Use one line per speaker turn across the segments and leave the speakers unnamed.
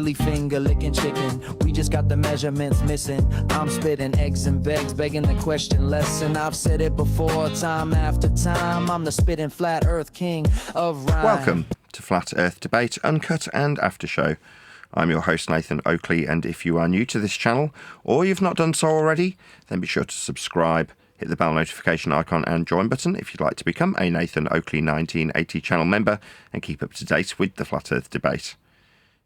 finger licking chicken. We just got the measurements missing. I'm spitting eggs and begs, begging the question lesson. I've said it before, time after time. I'm the spitting flat earth king of rhyme.
Welcome to Flat Earth Debate, Uncut and After Show. I'm your host, Nathan Oakley, and if you are new to this channel, or you've not done so already, then be sure to subscribe, hit the bell notification icon and join button if you'd like to become a Nathan Oakley 1980 channel member and keep up to date with the Flat Earth Debate.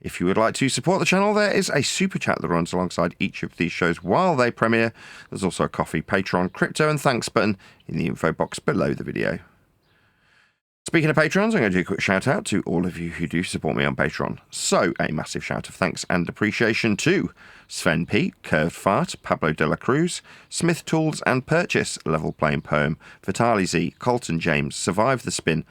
If you would like to support the channel, there is a super chat that runs alongside each of these shows while they premiere. There's also a coffee, Patreon, crypto and thanks button in the info box below the video. Speaking of patrons, I'm going to do a quick shout out to all of you who do support me on Patreon. So, a massive shout of thanks and appreciation to Sven P, Curved Fart, Pablo de la Cruz, Smith Tools and Purchase, Level Playing Poem, Vitali Z, Colton James, Survive the Spin,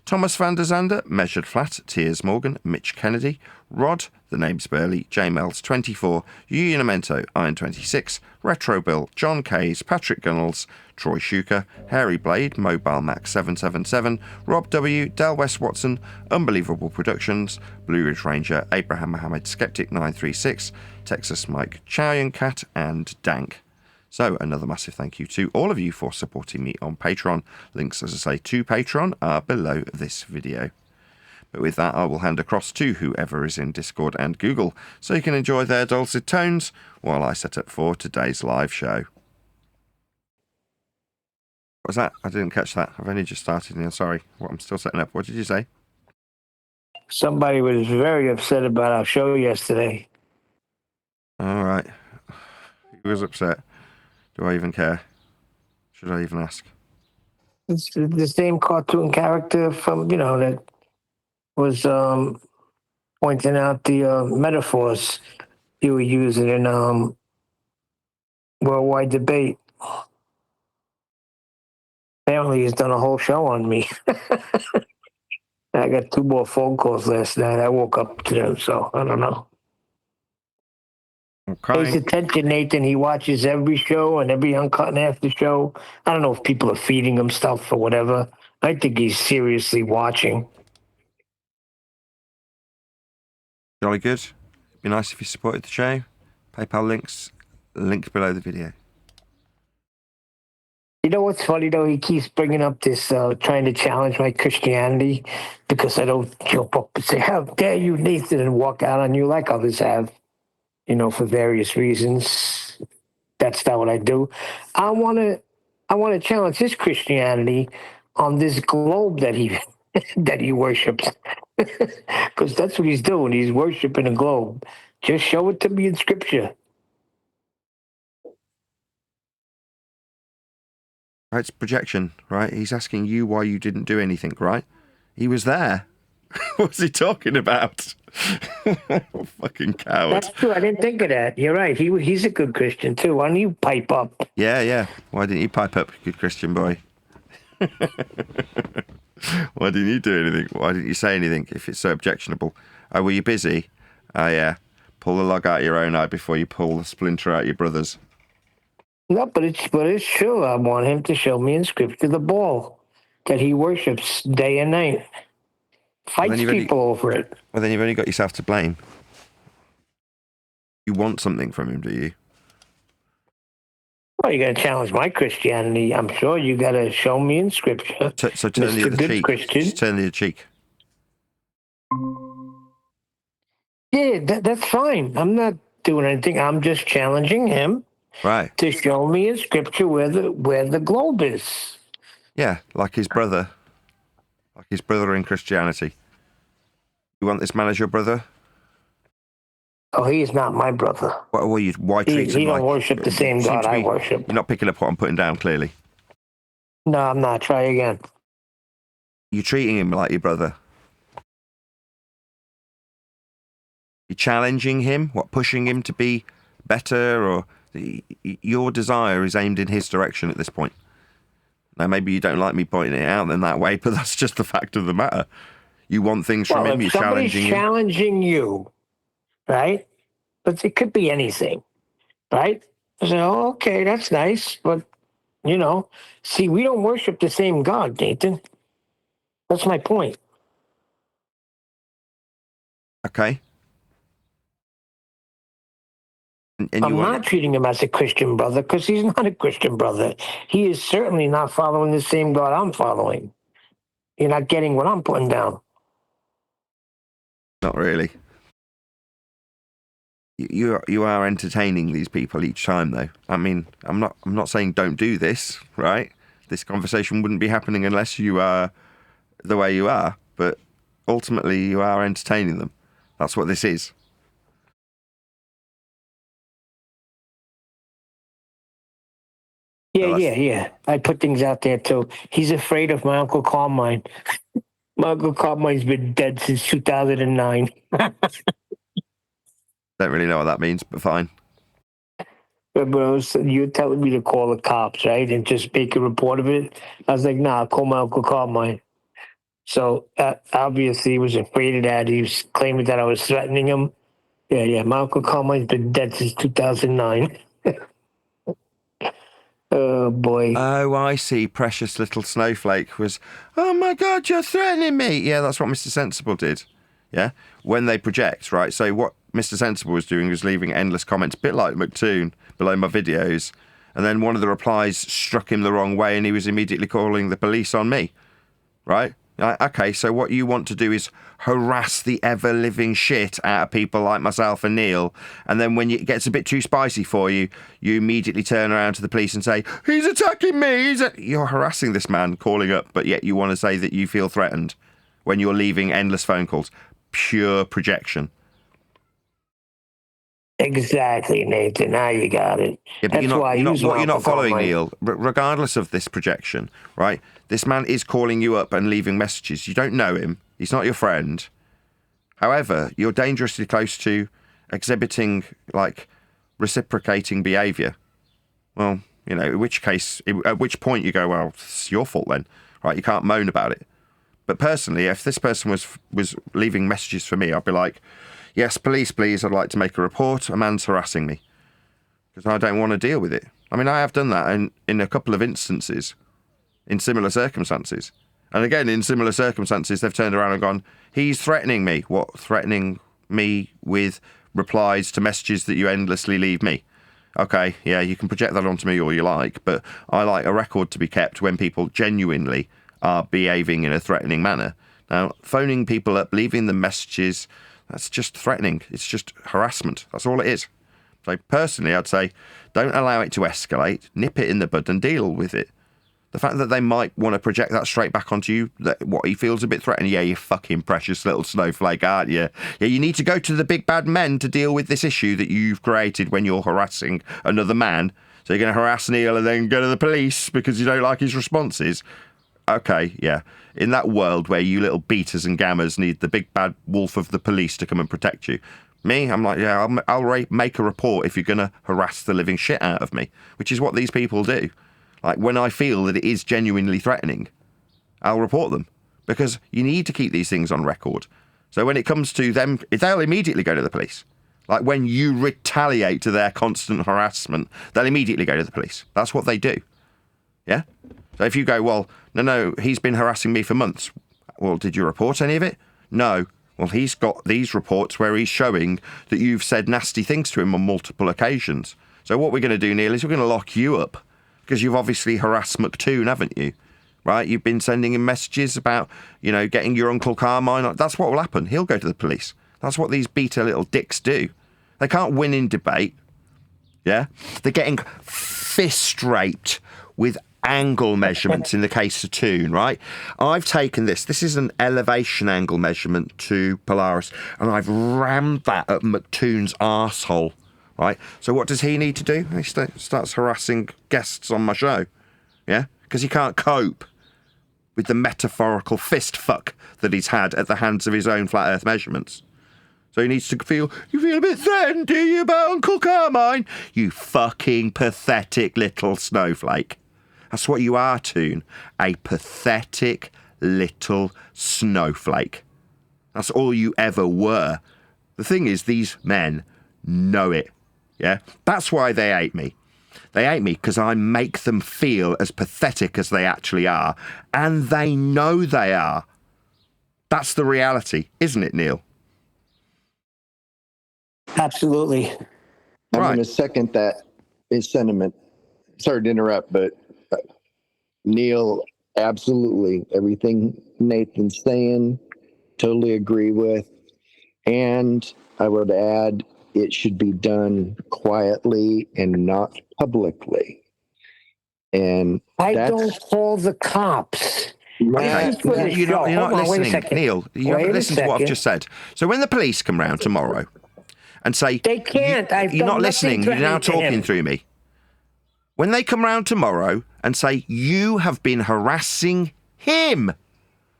Thomas van der Zander, Measured Flat, Tiers Morgan, Mitch Kennedy, Rod, The Name's Burley, Jmels 24, Unamento, Iron 26, Retro Bill, John Kays, Patrick Gunnels, Troy Shuker, Harry Blade, Mobile Max 777, Rob W, Del West Watson, Unbelievable Productions, Blue Ridge Ranger, Abraham Mohammed, Skeptic 936, Texas Mike, Chow Cat, and Dank. So, another massive thank you to all of you for supporting me on Patreon. Links, as I say, to Patreon are below this video. But with that, I will hand across to whoever is in Discord and Google, so you can enjoy their dulcet tones while I set up for today's live show. What was that? I didn't catch that. I've only just started now. Sorry. I'm still setting up. What did you say?
Somebody was very upset about our show yesterday.
All right. Who was upset? Do I even care? Should I even ask?
It's the same cartoon character from, that was pointing out the metaphors you were using in worldwide debate. Apparently, he's done a whole show on me. I got 2 more phone calls last night. I woke up to them, so I don't know.
Okay.
Pays attention, Nathan. He watches every show and every Uncut and After show. I don't know if people are feeding him stuff or whatever. I think he's seriously watching.
Jolly good. It'd be nice if you supported the show. PayPal links linked below the video.
You know what's funny, though? He keeps bringing up this trying to challenge my Christianity because I don't jump up and say, how dare you, Nathan, and walk out on you like others have, for various reasons. That's not what I do. I want to challenge his Christianity on this globe that he that he worships, because that's what he's doing. He's worshiping a globe. Just show it to me in Scripture.
It's projection, right? He's asking you why you didn't do anything, right? He was there. What's he talking about? Fucking coward.
That's true. I didn't think of that. You're right. He's a good Christian, too. Why don't you pipe up?
Yeah. Why didn't you pipe up, good Christian boy? Why didn't you do anything? Why didn't you say anything if it's so objectionable? Oh, were you busy? Oh, yeah. Pull the log out of your own eye before you pull the splinter out of your brother's.
No, but it's true. I want him to show me in Scripture the ball that he worships day and night. Fights people over it.
Well, then you've only got yourself to blame. You want something from him, do you?
Well, you got to challenge my Christianity. I'm sure you got to show me in Scripture.
So turn the other cheek.
Christian.
Just turn the other cheek.
Yeah, that's fine. I'm not doing anything. I'm just challenging him,
right,
to show me in Scripture where the globe is.
Yeah, like his brother. Like his brother in Christianity. You want this man as your brother?
Oh, he is not my brother.
Why treat him
he
like...
don't worship the same God I worship.
You're not picking up what I'm putting down, clearly.
No, I'm not. Try again.
You're treating him like your brother. You're challenging him? What, pushing him to be better? Or your desire is aimed in his direction at this point? Now, maybe you don't like me pointing it out in that way, but that's just the fact of the matter. You want things from him, you're challenging him.
Challenging you, right? But it could be anything, right? I say, oh, okay, that's nice, but, see, we don't worship the same God, Nathan. That's my point.
Okay. And
I'm not treating him as a Christian brother because he's not a Christian brother. He is certainly not following the same God I'm following. You're not getting what I'm putting down.
Not really. You are entertaining these people each time, though. I mean, I'm not saying don't do this, right? This conversation wouldn't be happening unless you are the way you are. But ultimately, you are entertaining them. That's what this is.
Yeah. I put things out there too. He's afraid of my Uncle Carmine. My Uncle Carmine's been dead since 2009.
Don't really know what that means, but fine.
Bro, you're telling me to call the cops, right? And just make a report of it. I was like, nah, call my Uncle Carmine. So obviously he was afraid of that. He was claiming that I was threatening him. Yeah. My Uncle Carmine's been dead since 2009. Oh, boy.
Oh, I see. Precious little snowflake was, oh my God, you're threatening me. Yeah, that's what Mr. Sensible did. Yeah, when they project, right? So what Mr. Sensible was doing was leaving endless comments, a bit like McToon, below my videos. And then one of the replies struck him the wrong way and he was immediately calling the police on me, right? Okay, so what you want to do is harass the ever-living shit out of people like myself and Neil, and then when it gets a bit too spicy for you, you immediately turn around to the police and say, he's attacking me! You're harassing this man, calling up, but yet you want to say that you feel threatened when you're leaving endless phone calls. Pure projection.
Exactly, Nathan. Now you got it.
Yeah, but
That's why
what you're not following,
Carmine.
Neil, regardless of this projection, right? This man is calling you up and leaving messages. You don't know him. He's not your friend. However, you're dangerously close to exhibiting, like, reciprocating behaviour. Well, you know, in which case, at which point you go, well, it's your fault then, right? You can't moan about it. But personally, if this person was leaving messages for me, I'd be like, yes, police, please, I'd like to make a report. A man's harassing me. Because I don't want to deal with it. I mean, I have done that in a couple of instances, in similar circumstances. And again, in similar circumstances, they've turned around and gone, he's threatening me. What? Threatening me with replies to messages that you endlessly leave me? Okay, yeah, you can project that onto me all you like, but I like a record to be kept when people genuinely are behaving in a threatening manner. Now, phoning people up, leaving them messages, that's just threatening. It's just harassment. That's all it is. So personally, I'd say don't allow it to escalate, nip it in the bud and deal with it. The fact that they might want to project that straight back onto you, that what he feels a bit threatened, yeah, you fucking precious little snowflake, aren't you? Yeah, you need to go to the big bad men to deal with this issue that you've created when you're harassing another man. So you're going to harass Neil and then go to the police because you don't like his responses. Okay, yeah. In that world where you little beaters and gammers need the big bad wolf of the police to come and protect you. Me, I'm like, yeah, I'll make a report if you're going to harass the living shit out of me, which is what these people do. Like, when I feel that it is genuinely threatening, I'll report them because you need to keep these things on record. So when it comes to them, they'll immediately go to the police. Like, when you retaliate to their constant harassment, they'll immediately go to the police. That's what they do. Yeah? So if you go, well, no, he's been harassing me for months. Well, did you report any of it? No. Well, he's got these reports where he's showing that you've said nasty things to him on multiple occasions. So what we're going to do, Neil, is we're going to lock you up because you've obviously harassed McToon, haven't you? Right? You've been sending him messages about, you know, getting your Uncle Carmine. That's what will happen. He'll go to the police. That's what these beta little dicks do. They can't win in debate. Yeah? They're getting fist-raped with angle measurements in the case of Toon, right? I've taken this. This is an elevation angle measurement to Polaris, and I've rammed that at McToon's arsehole, right? So what does he need to do? He starts harassing guests on my show, yeah? Because he can't cope with the metaphorical fist fuck that he's had at the hands of his own flat earth measurements. So he needs to feel, you feel a bit threatened, do you, about Uncle Carmine? You fucking pathetic little snowflake. That's what you are, Toon. A pathetic little snowflake. That's all you ever were. The thing is, these men know it. Yeah? That's why they hate me. They hate me because I make them feel as pathetic as they actually are. And they know they are. That's the reality, isn't it, Neil?
Absolutely.
I'm
Right.
going to second that his sentiment. Sorry to interrupt, but Neil, absolutely everything Nathan's saying, totally agree with. And I would add, it should be done quietly and not publicly. And
I
that's
don't call the cops.
Okay,
This is for the
you're not,
show.
you're not
Hold on, wait a
listening,
second.
Neil. You
Wait
haven't
a
listened to what I've
second.
just said. So when the police come round tomorrow and say
They can't. I've
you're
done
not
nothing
listening. You're now
threatening to
talking
him.
through me. When they come round tomorrow and say you have been harassing him,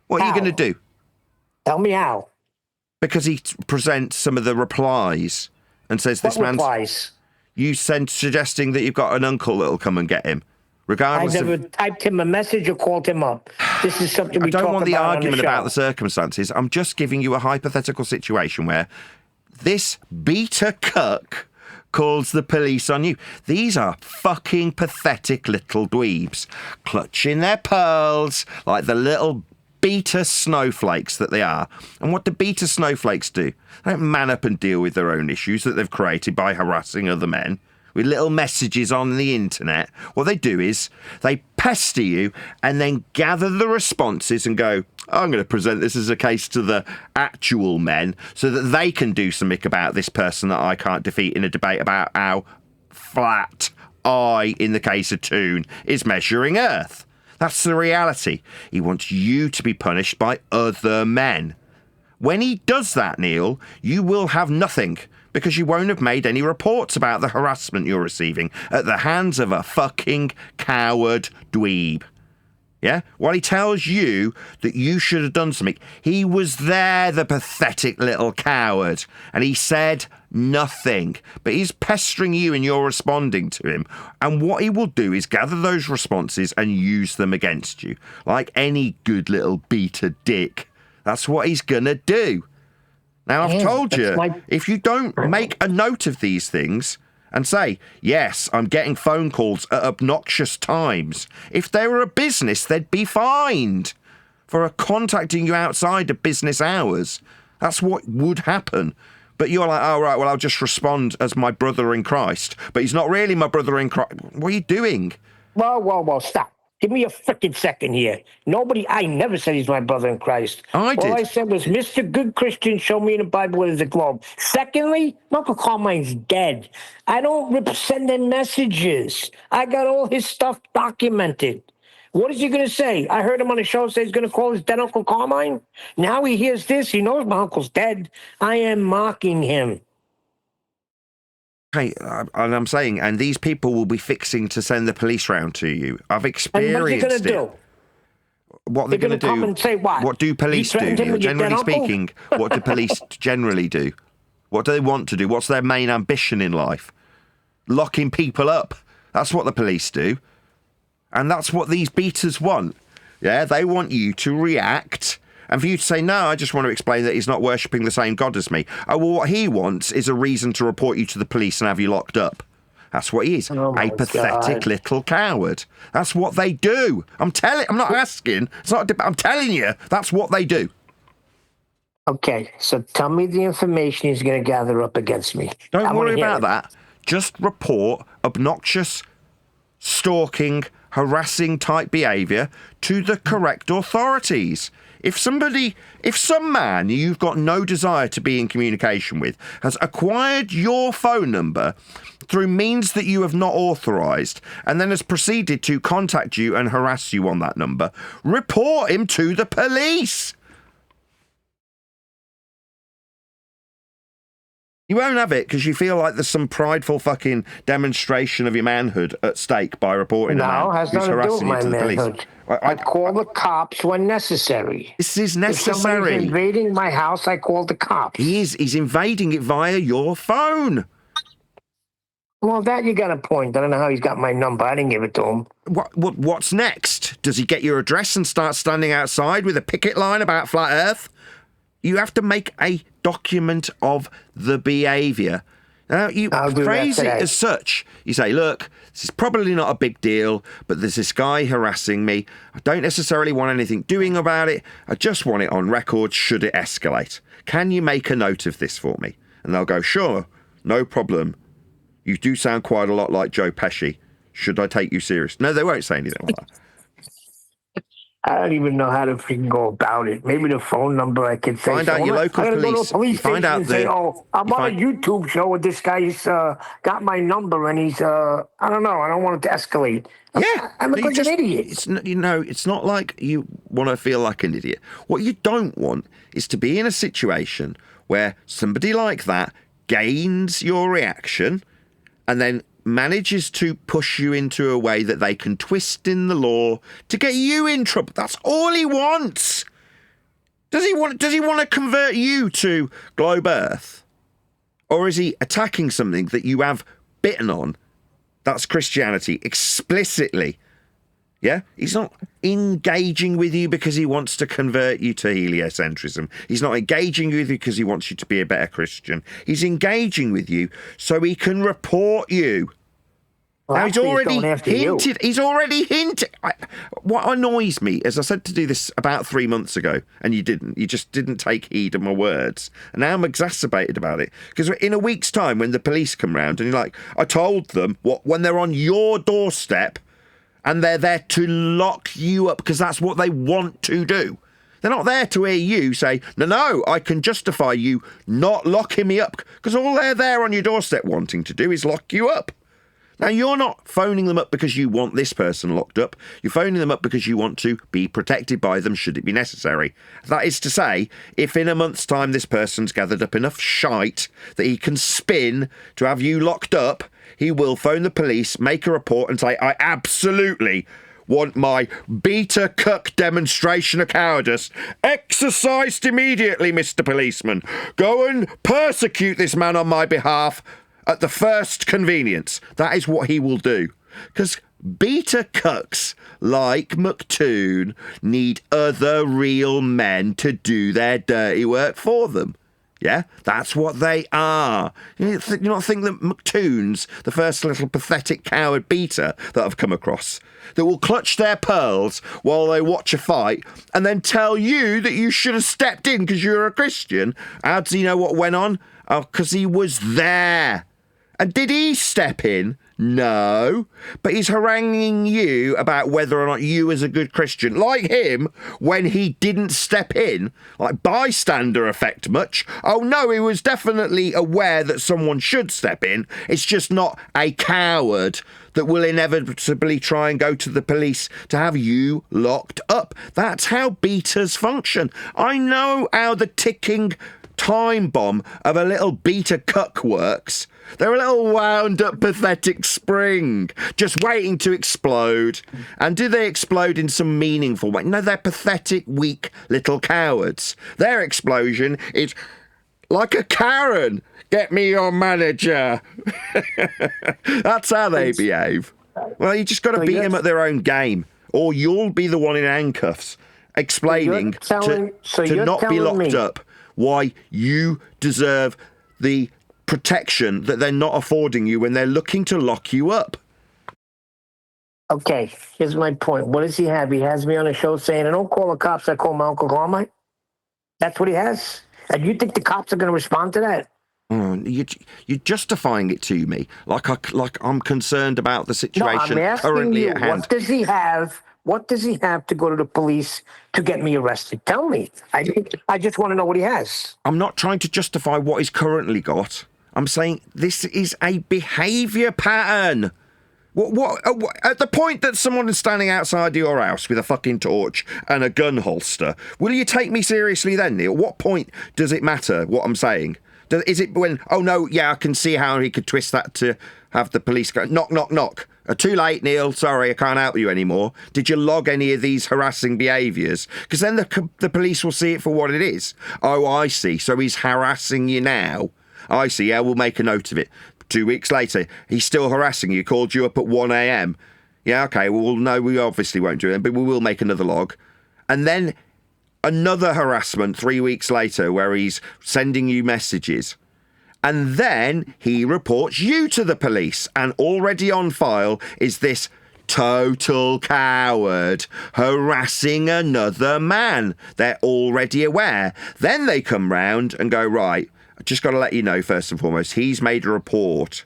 what are you
How?
going to do?
Tell me how.
Because he presents some of the replies and says this
What
man's.
replies?
You sent suggesting that you've got an uncle that'll come and get him,
I
regardless
never
of.
typed him a message or called him up. This is something
I
we
don't
talk
want the
about
argument
on the show.
about the circumstances. I'm just giving you a hypothetical situation where this beta cuck calls the police on you. These are fucking pathetic little dweebs, clutching their pearls like the little beta snowflakes that they are. And what do beta snowflakes do? They don't man up and deal with their own issues that they've created by harassing other men with little messages on the internet. What they do is they pester you and then gather the responses and go, I'm going to present this as a case to the actual men so that they can do something about this person that I can't defeat in a debate about how flat I, in the case of Toon, is measuring Earth. That's the reality. He wants you to be punished by other men. When he does that, Neil, you will have nothing because you won't have made any reports about the harassment you're receiving at the hands of a fucking coward dweeb. Yeah? While he tells you that you should have done something, he was there, the pathetic little coward, and he said nothing. But he's pestering you and you're responding to him. And what he will do is gather those responses and use them against you. Like any good little beta dick. That's what he's gonna do. Now, I've told you, if you don't make a note of these things and say, yes, I'm getting phone calls at obnoxious times, if they were a business, they'd be fined for contacting you outside of business hours. That's what would happen. But you're like, oh, right, well, I'll just respond as my brother in Christ. But he's not really my brother in Christ. What are you doing?
Whoa, stop. Give me a freaking second here. I never said he's my brother in Christ.
I did.
All I said was, Mr. Good Christian, show me in the Bible where there's a globe. Secondly, Uncle Carmine's dead. I don't send him messages. I got all his stuff documented. What is he going to say? I heard him on the show say he's going to call his dead Uncle Carmine. Now he hears this. He knows my uncle's dead. I am mocking him.
Okay, and I'm saying, and these people will be fixing to send the police round to you. I've
And
experienced
what's he going to do?
What they're going to
come
do?
and say what?
What do police do?
threatened him with your
Generally
dead uncle?
speaking, what do police generally do? What do they want to do? What's their main ambition in life? Locking people up. That's what the police do. And that's what these beaters want. Yeah, they want you to react and for you to say, no, I just want to explain that he's not worshipping the same God as me. Oh, well, what he wants is a reason to report you to the police and have you locked up. That's what he is.
Oh
a pathetic
God.
little coward. That's what they do. I'm not asking. It's not I'm telling you, that's what they do.
Okay, so tell me the information he's going to gather up against me.
Don't worry about that. Just report obnoxious, stalking, harassing type behaviour to the correct authorities. If some man you've got no desire to be in communication with has acquired your phone number through means that you have not authorised and then has proceeded to contact you and harass you on that number, report him to the police. You won't have it because you feel like there's some prideful fucking demonstration of your manhood at stake by reporting a man
has
who's
nothing to do with
harassing you
my
to the police.
manhood. I call the cops when necessary.
This is
If
necessary.
somebody's invading my house, I call the cops.
He's invading it via your phone.
Well, that you got a point. I don't know how he's got my number. I didn't give it to him.
What's next? Does he get your address and start standing outside with a picket line about flat Earth? You have to make a document of the behaviour. Now, you phrase it as such. You say, look, this is probably not a big deal, but there's this guy harassing me. I don't necessarily want anything doing about it. I just want it on record should it escalate. Can you make a note of this for me? And they'll go, sure, no problem. You do sound quite a lot like Joe Pesci. Should I take you serious? No, they won't say anything like that.
I don't even know how to freaking go about it. Maybe the phone number I could say.
Find out your local
I gotta go to
police.
a police
You find
station
out
and say,
the-
"Oh, I'm
you
on
find-
a YouTube show with this guy's got my number and he's I don't know. I don't want it to escalate.
Yeah,
I look
you
like
just-
an idiot.
It's not like you want to feel like an idiot. What you don't want is to be in a situation where somebody like that gains your reaction and then manages to push you into a way that they can twist in the law to get you in trouble. That's all he wants. Does he want to convert you to Globe Earth? Or is he attacking something that you have bitten on? That's Christianity explicitly. Yeah? He's not engaging with you because he wants to convert you to heliocentrism. He's not engaging with you because he wants you to be a better Christian. He's engaging with you so he can report you.
Well,
Now,
actually, he's going after you.
He's already hinted. What annoys me is I said to do this about 3 months ago, and you didn't. You just didn't take heed of my words. And now I'm exacerbated about it. Because in a week's time, when the police come round, and you're like, I told them, when they're on your doorstep, and they're there to lock you up, because that's what they want to do. They're not there to hear you say, no, I can justify you not locking me up. Because all they're there on your doorstep wanting to do is lock you up. Now, you're not phoning them up because you want this person locked up. You're phoning them up because you want to be protected by them should it be necessary. That is to say, if in a month's time this person's gathered up enough shite that he can spin to have you locked up, he will phone the police, make a report and say, I absolutely want my beta cuck demonstration of cowardice exercised immediately, Mr. Policeman. Go and persecute this man on my behalf at the first convenience. That is what he will do. Because beta cucks like McToon need other real men to do their dirty work for them. Yeah, that's what they are. You not think that McToon's the first little pathetic coward beta that I've come across that will clutch their pearls while they watch a fight and then tell you that you should have stepped in because you're a Christian? How does he know what went on? Oh, because he was there. And did he step in? No. But he's haranguing you about whether or not you as a good Christian, like him, when he didn't step in, like bystander effect much. Oh no, he was definitely aware that someone should step in. It's just not a coward that will inevitably try and go to the police to have you locked up. That's how betas function. I know how the ticking time bomb of a little beta cuck works. They're a little wound up pathetic spring just waiting to explode. And do they explode in some meaningful way? No, they're pathetic, weak little cowards. Their explosion is like a Karen. Get me your manager. That's how they behave. Well, you just got to beat them at their own game, or you'll be the one in handcuffs explaining to not be locked up why you deserve the protection that they're not affording you when they're looking to lock you up.
Okay, here's my point. What does he have? He has me on a show saying, I don't call the cops, I call my Uncle Carmine. That's what he has? And you think the cops are going to respond to that?
You're justifying it to me like I'm concerned about the situation currently at hand.
What does he have? What does he have to go to the police to get me arrested? Tell me. I just want to know what he has.
I'm not trying to justify what he's currently got. I'm saying this is a behaviour pattern. What at the point that someone is standing outside your house with a fucking torch and a gun holster, will you take me seriously then, Neil? What point does it matter what I'm saying? Is it when, oh no, yeah, I can see how he could twist that to have the police go, knock, knock, knock. Too late, Neil. Sorry, I can't help you anymore. Did you log any of these harassing behaviours? Because then the police will see it for what it is. Oh, I see. So he's harassing you now. I see. Yeah, we'll make a note of it. 2 weeks later, he's still harassing you. Called you up at 1 a.m. Yeah, okay. Well, no, we obviously won't do it, but we will make another log. And then another harassment 3 weeks later where he's sending you messages. And then he reports you to the police, and already on file is this total coward harassing another man. They're already aware. Then they come round and go, right, I just got to let you know, first and foremost, he's made a report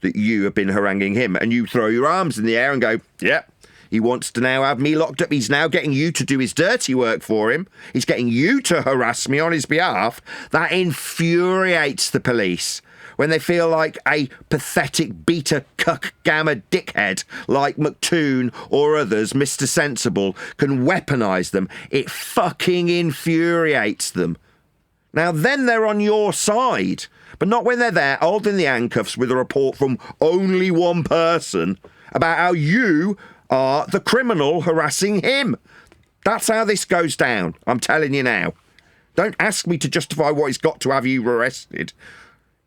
that you have been haranguing him, and you throw your arms in the air and go, yep. He wants to now have me locked up. He's now getting you to do his dirty work for him. He's getting you to harass me on his behalf. That infuriates the police when they feel like a pathetic beta cuck gamma dickhead like McToon or others, Mr. Sensible, can weaponise them. It fucking infuriates them. Now, then they're on your side, but not when they're there holding the handcuffs with a report from only one person about how you are the criminal harassing him. That's how this goes down, I'm telling you now. Don't ask me to justify what he's got to have you arrested.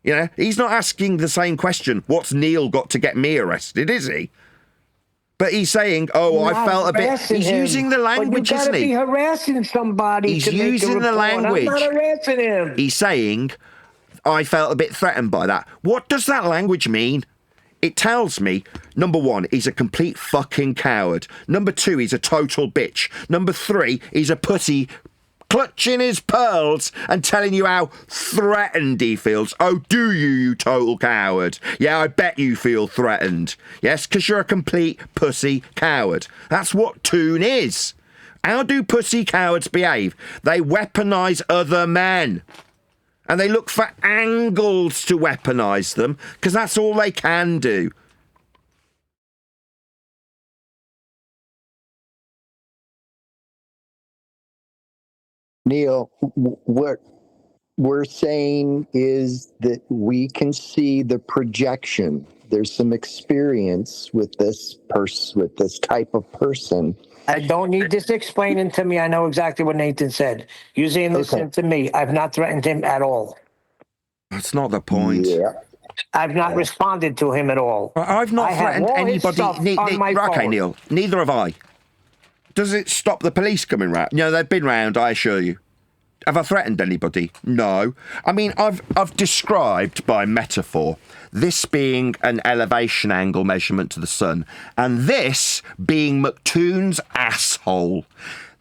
You know, he's not asking the same question, what's Neil got to get me arrested, is he? But he's saying, oh, I felt a bit... He's using the language, isn't he?
You gotta be harassing somebody.
He's using the language.
I'm not harassing him.
He's saying, I felt a bit threatened by that. What does that language mean? It tells me, number one, he's a complete fucking coward. Number two, he's a total bitch. Number three, he's a pussy clutching his pearls and telling you how threatened he feels. Oh, do you, you total coward? Yeah, I bet you feel threatened. Yes, because you're a complete pussy coward. That's what Toon is. How do pussy cowards behave? They weaponise other men. And they look for angles to weaponise them, because that's all they can do.
Neil, what we're saying is that we can see the projection. There's some experience with this with this type of person.
I don't need this explaining to me. I know exactly what Nathan said. You saying listen to me. I've not threatened him at all.
That's not the point.
Yeah.
I've not responded to him at all.
I've not threatened anybody. Okay, Neil, neither have I. Does it stop the police coming round? No, they've been round, I assure you. Have I threatened anybody? No. I mean, I've described by metaphor this being an elevation angle measurement to the sun, and this being McToon's asshole.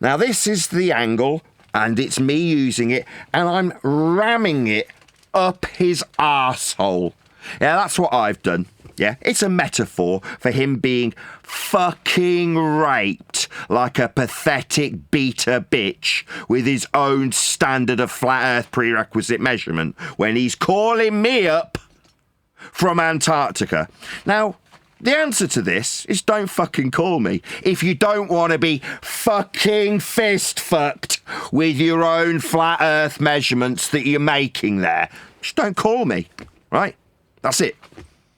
Now, this is the angle, and it's me using it, and I'm ramming it up his arsehole. Yeah, that's what I've done. Yeah, it's a metaphor for him being fucking raped like a pathetic beta bitch with his own standard of flat earth prerequisite measurement when he's calling me up from Antarctica. Now, the answer to this is don't fucking call me if you don't want to be fucking fist fucked with your own flat earth measurements that you're making there. Just don't call me, right? That's it.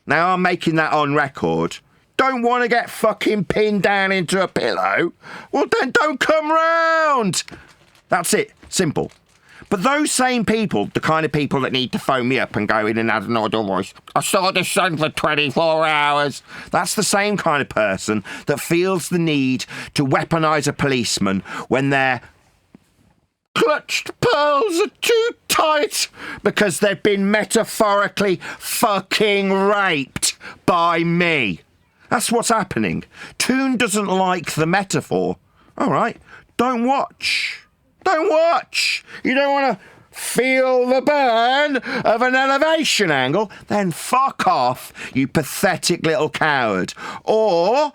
Now I'm making that on record. Don't want to get fucking pinned down into a pillow? Well, then don't come round. That's it. Simple. But those same people, the kind of people that need to phone me up and go in and add an audio voice, I saw the sun for 24 hours. That's the same kind of person that feels the need to weaponise a policeman when their clutched pearls are too tight because they've been metaphorically fucking raped by me. That's what's happening. Toon doesn't like the metaphor. All right, don't watch. Don't watch. You don't want to feel the burn of an elevation angle? Then fuck off, you pathetic little coward. Or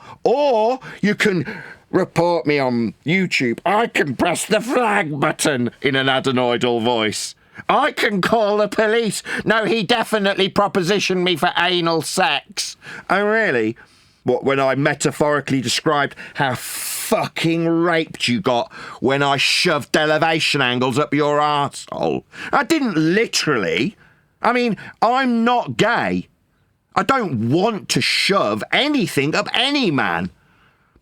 you can report me on YouTube. I can press the flag button in an adenoidal voice. I can call the police. No, he definitely propositioned me for anal sex. Oh, really? What, when I metaphorically described how fucking raped you got when I shoved elevation angles up your arsehole? I didn't literally. I mean, I'm not gay. I don't want to shove anything up any man.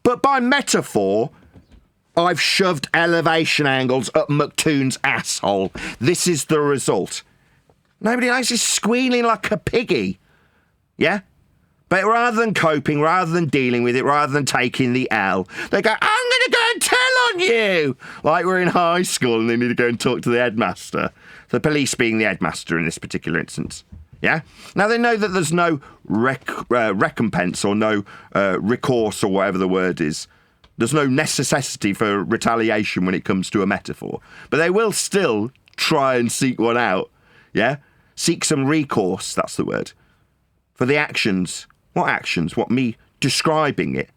But by metaphor, I've shoved elevation angles up McToon's asshole. This is the result. Nobody else is squealing like a piggy. Yeah? But rather than coping, rather than dealing with it, rather than taking the L, they go, I'm going to go and tell on you! Like we're in high school and they need to go and talk to the headmaster. The police being the headmaster in this particular instance. Yeah? Now, they know that there's no recompense or no recourse or whatever the word is. There's no necessity for retaliation when it comes to a metaphor. But they will still try and seek one out. Yeah? Seek some recourse, that's the word. for the actions. What actions? What, me describing it?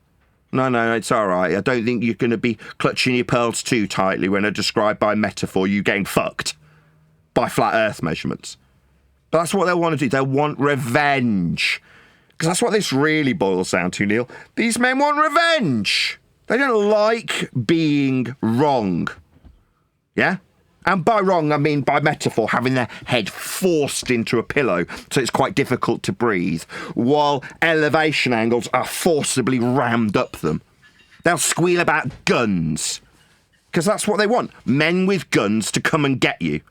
No, it's all right. I don't think you're going to be clutching your pearls too tightly when I describe by metaphor you getting fucked by flat Earth measurements. But that's what they'll want to do. They'll want revenge. Because that's what this really boils down to, Neil. These men want revenge. They don't like being wrong. Yeah? And by wrong, I mean by metaphor, having their head forced into a pillow so it's quite difficult to breathe, while elevation angles are forcibly rammed up them. They'll squeal about guns, because that's what they want. Men with guns to come and get you,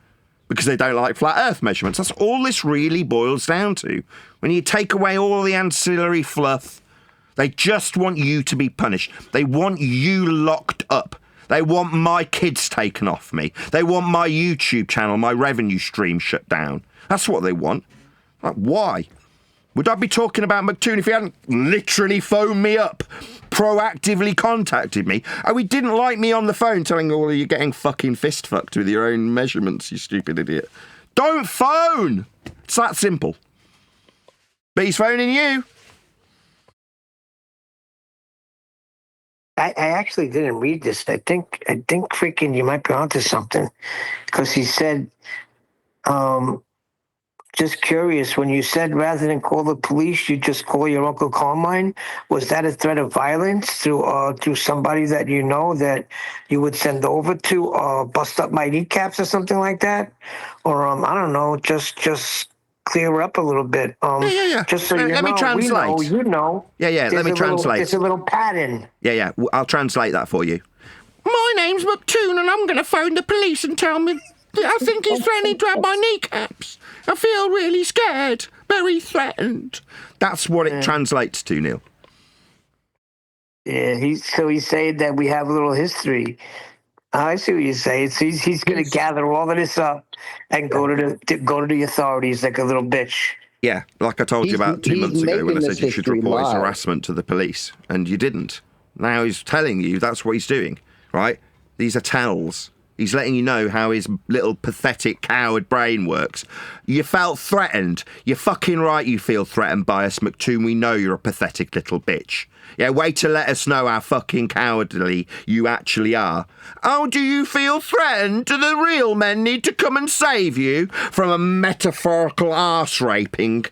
because they don't like flat Earth measurements. That's all this really boils down to. When you take away all the ancillary fluff, they just want you to be punished. They want you locked up. They want my kids taken off me. They want my YouTube channel, my revenue stream shut down. That's what they want. Like, why? Would I be talking about McToon if he hadn't literally phoned me up, proactively contacted me? Oh, he didn't like me on the phone telling all of you getting fucking fist fucked with your own measurements, you stupid idiot. Don't phone! It's that simple. But he's phoning you.
I actually didn't read this. I think freaking you might be onto something, because he said, just curious, when you said rather than call the police, you just call your Uncle Carmine, was that a threat of violence through somebody that you know that you would send over to bust up my kneecaps or something like that? Or I don't know, just clear up a little bit.
Yeah.
Just so
Let me translate.
We know, you know.
Yeah, let me translate.
There's a little pattern.
Yeah, I'll translate that for you. My name's McToon and I'm going to phone the police and tell me that I think he's threatening to have my kneecaps. I feel really scared, very threatened. That's what it translates to, Neil.
Yeah, he's saying that we have a little history. I see what you're saying. So he's going to gather all of this up and go to the authorities like a little bitch.
Yeah, like I told you about 2 months ago when I said you should report his
live.
harassment to the police, and you didn't. Now he's telling you that's what he's doing, right? These are tells. He's letting you know how his little pathetic coward brain works. You felt threatened. You're fucking right you feel threatened by us, McToon. We know you're a pathetic little bitch. Yeah, wait to let us know how fucking cowardly you actually are. Oh, do you feel threatened? Do the real men need to come and save you from a metaphorical arse raping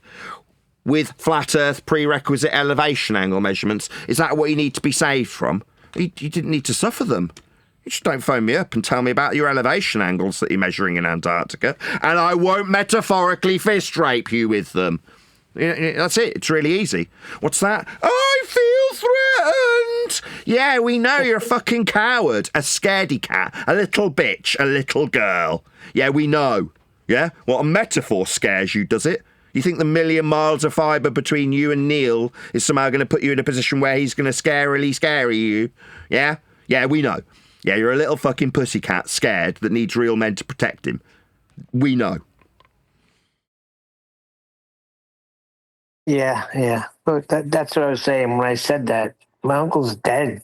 with flat Earth prerequisite elevation angle measurements? Is that what you need to be saved from? You didn't need to suffer them. You just don't phone me up and tell me about your elevation angles that you're measuring in Antarctica, and I won't metaphorically fist rape you with them. That's it. It's really easy. What's that? I feel threatened. Yeah, we know you're a fucking coward, a scaredy cat, a little bitch, a little girl. Yeah, we know. Yeah? What a metaphor scares you, does it? You think the 1,000,000 miles of fibre between you and Neil is somehow going to put you in a position where he's going to scarily scare you? Yeah? Yeah, we know. Yeah, you're a little fucking pussycat scared that needs real men to protect him. We know.
Yeah. But that's what I was saying when I said that. My uncle's dead.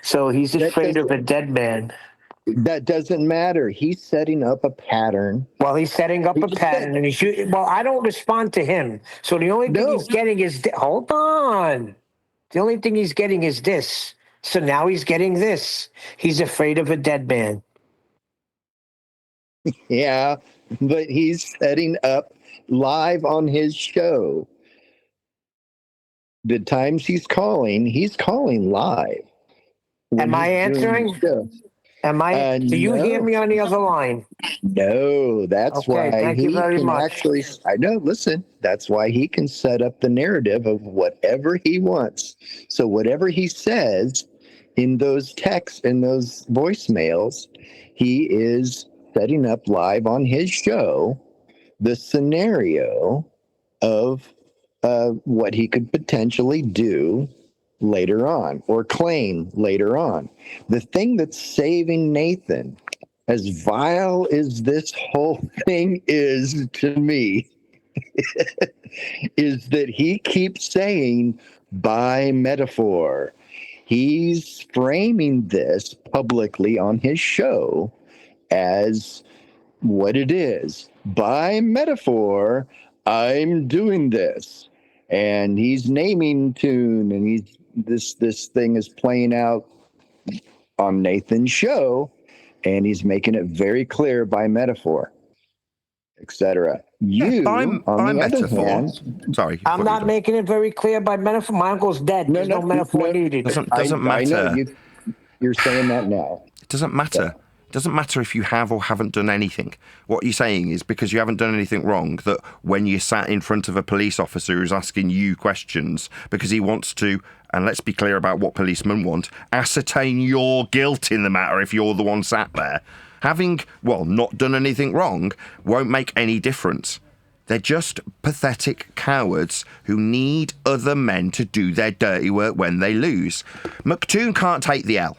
So he's afraid of a dead man.
That doesn't matter. He's setting up a pattern.
Well, he's setting up a pattern, and I don't respond to him. So the only thing he's getting is hold on. The only thing he's getting is this. So now he's getting this. He's afraid of a dead man.
Yeah, but he's setting up live on his show. The times he's calling live.
Am I answering? Am I? Do you hear me on the other line?
No, that's
Okay,
why
thank
he
you very
can
much.
actually. I know. Listen, that's why he can set up the narrative of whatever he wants. So whatever he says in those texts and those voicemails, he is setting up live on his show the scenario of what he could potentially do later on or claim later on. The thing that's saving Nathan, as vile as this whole thing is to me, is that he keeps saying by metaphor. He's framing this publicly on his show as what it is. By metaphor, I'm doing this, and he's naming Toon, and this thing is playing out on Nathan's show, and he's making it very clear by metaphor, etc. You,
by
on the
metaphor.
other hand,
Sorry,
I'm not making it very clear by metaphor. My uncle's dead. There's no metaphor needed.
Doesn't
I
matter.
know you're saying that now.
It doesn't matter. It doesn't matter if you have or haven't done anything. What you're saying is because you haven't done anything wrong, that when you sat in front of a police officer who's asking you questions because he wants to, and let's be clear about what policemen want, ascertain your guilt in the matter if you're the one sat there, having, well, not done anything wrong won't make any difference. They're just pathetic cowards who need other men to do their dirty work when they lose. McToon can't take the L.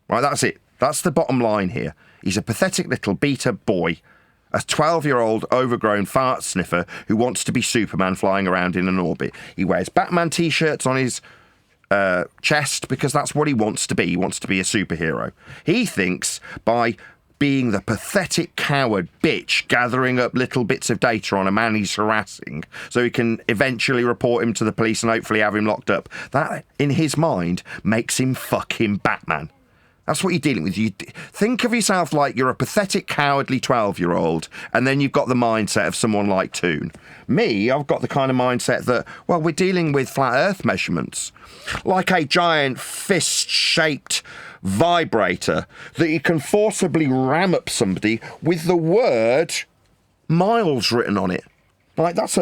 Right, that's it. That's the bottom line here. He's a pathetic little beta boy, a 12-year-old overgrown fart sniffer who wants to be Superman flying around in an orbit. He wears Batman T-shirts on his chest because that's what he wants to be. He wants to be a superhero. He thinks by being the pathetic coward bitch gathering up little bits of data on a man he's harassing so he can eventually report him to the police and hopefully have him locked up, that, in his mind, makes him fucking Batman. That's what you're dealing with. You think of yourself like you're a pathetic, cowardly 12-year-old, and then you've got the mindset of someone like Toon. Me, I've got the kind of mindset that, well, we're dealing with flat Earth measurements, like a giant fist-shaped vibrator that you can forcibly ram up somebody with the word miles written on it. Like that's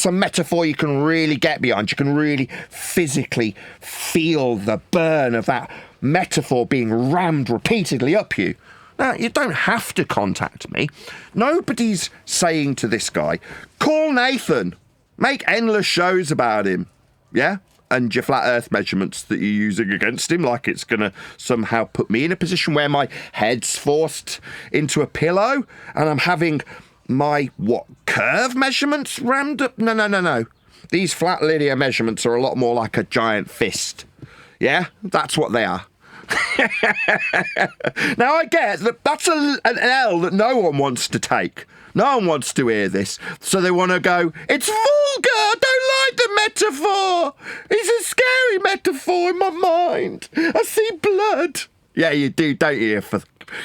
a metaphor you can really get behind. You can really physically feel the burn of that metaphor being rammed repeatedly up you. Now, you don't have to contact me. Nobody's saying to this guy, call Nathan, make endless shows about him, yeah? And your flat earth measurements that you're using against him, like it's going to somehow put me in a position where my head's forced into a pillow and I'm having my, curve measurements rammed up? No. These flat linear measurements are a lot more like a giant fist. Yeah? That's what they are. Now, I get that that's an L that no one wants to take. No one wants to hear this. So they want to go, it's vulgar, I don't like the metaphor. It's a scary metaphor in my mind. I see blood. Yeah, you do, don't you?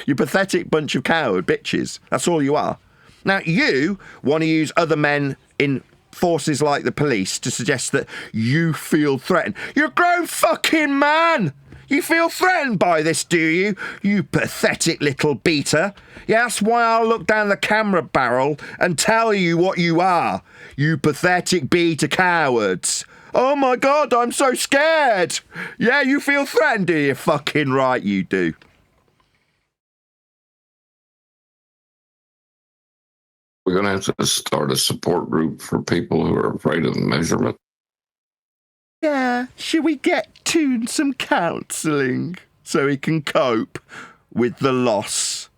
You pathetic bunch of coward bitches. That's all you are. Now, you want to use other men in forces like the police to suggest that you feel threatened. You're a grown fucking man. You feel threatened by this, do you? You pathetic little beta. Yeah, that's why I'll look down the camera barrel and tell you what you are. You pathetic beta cowards. Oh my God, I'm so scared. Yeah, you feel threatened, do you? Fucking right you do.
We're going to have to start a support group for people who are afraid of the measurement.
Yeah, should we get Toon some counselling so he can cope with the loss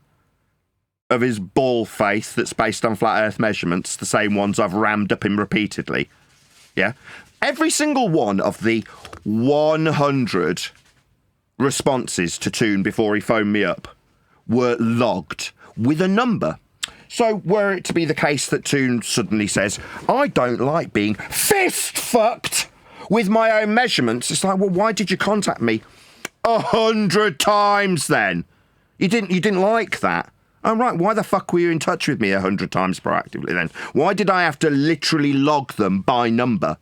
of his ball face that's based on flat earth measurements, the same ones I've rammed up him repeatedly? Yeah? Every single one of the 100 responses to Toon before he phoned me up were logged with a number. So were it to be the case that Toon suddenly says, I don't like being fist-fucked with my own measurements, it's like, well, why did you contact me 100 times then? You didn't like that. Oh, right, why the fuck were you in touch with me 100 times proactively then? Why did I have to literally log them by number?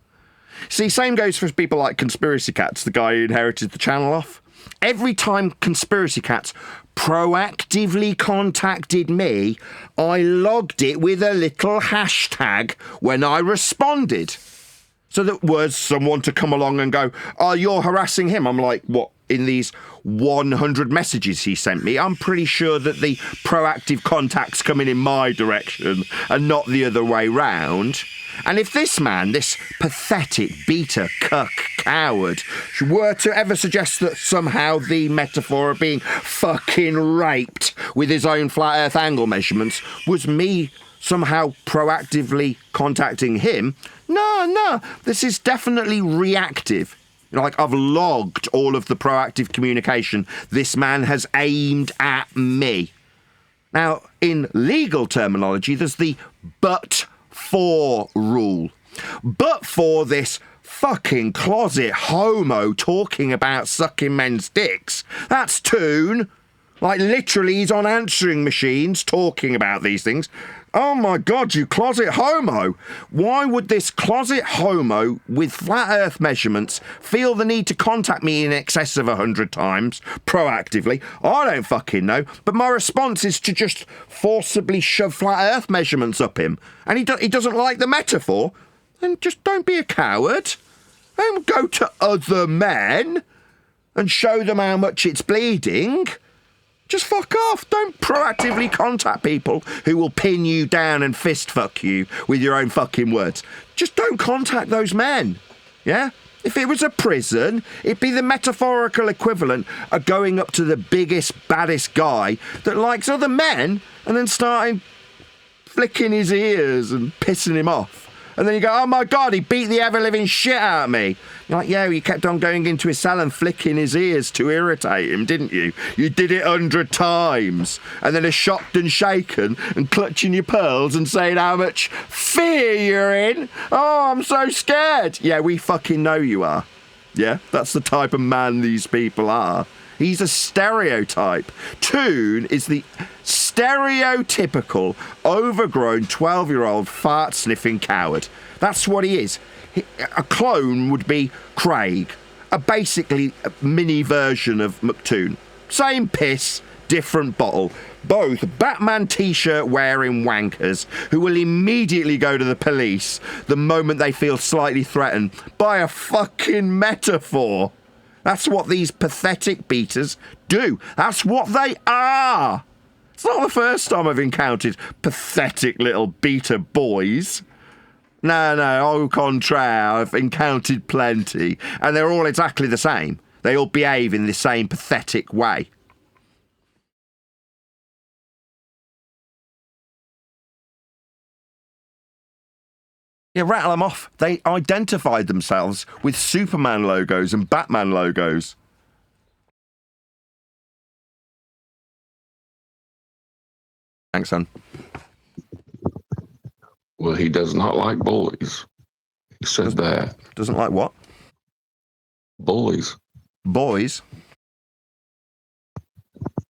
See, same goes for people like Conspiracy Cats, the guy who inherited the channel off. Every time Conspiracy Cats proactively contacted me, I logged it with a little hashtag when I responded. So that was someone to come along and go, oh, you're harassing him. I'm like, what? In these 100 messages he sent me, I'm pretty sure that the proactive contact's coming in my direction and not the other way round. And if this man, this pathetic beta cuck coward, were to ever suggest that somehow the metaphor of being fucking raped with his own flat earth angle measurements was me somehow proactively contacting him, no, this is definitely reactive. Like, I've logged all of the proactive communication this man has aimed at me. Now, in legal terminology, there's the but rule. But for this fucking closet homo talking about sucking men's dicks, that's Toon. Like, literally, he's on answering machines talking about these things. Oh my God, you closet homo. Why would this closet homo with flat earth measurements feel the need to contact me in excess of 100 times proactively? I don't fucking know. But my response is to just forcibly shove flat earth measurements up him. And he doesn't like the metaphor. Then just don't be a coward. Don't go to other men and show them how much it's bleeding. Just fuck off. Don't proactively contact people who will pin you down and fist fuck you with your own fucking words. Just don't contact those men. Yeah? If it was a prison, it'd be the metaphorical equivalent of going up to the biggest, baddest guy that likes other men and then starting flicking his ears and pissing him off. And then you go, oh my God, he beat the ever-living shit out of me. You're like, yeah, you kept on going into his cell and flicking his ears to irritate him, didn't you? You did it 100 times. And then are shocked and shaken and clutching your pearls and saying how much fear you're in. Oh, I'm so scared. Yeah, we fucking know you are. Yeah, that's the type of man these people are. He's a stereotype. Toon is the stereotypical, overgrown 12-year-old fart-sniffing coward. That's what he is. A clone would be Craig, basically a mini version of McToon. Same piss, different bottle. Both Batman t-shirt wearing wankers who will immediately go to the police the moment they feel slightly threatened by a fucking metaphor. That's what these pathetic beaters do. That's what they are. It's not the first time I've encountered pathetic little beater boys. No, au contraire, I've encountered plenty, and they're all exactly the same. They all behave in the same pathetic way. Yeah, rattle them off. They identified themselves with Superman logos and Batman logos. Thanks, son.
Well, he does not like bullies. He said that.
Doesn't like what?
Bullies.
Boys?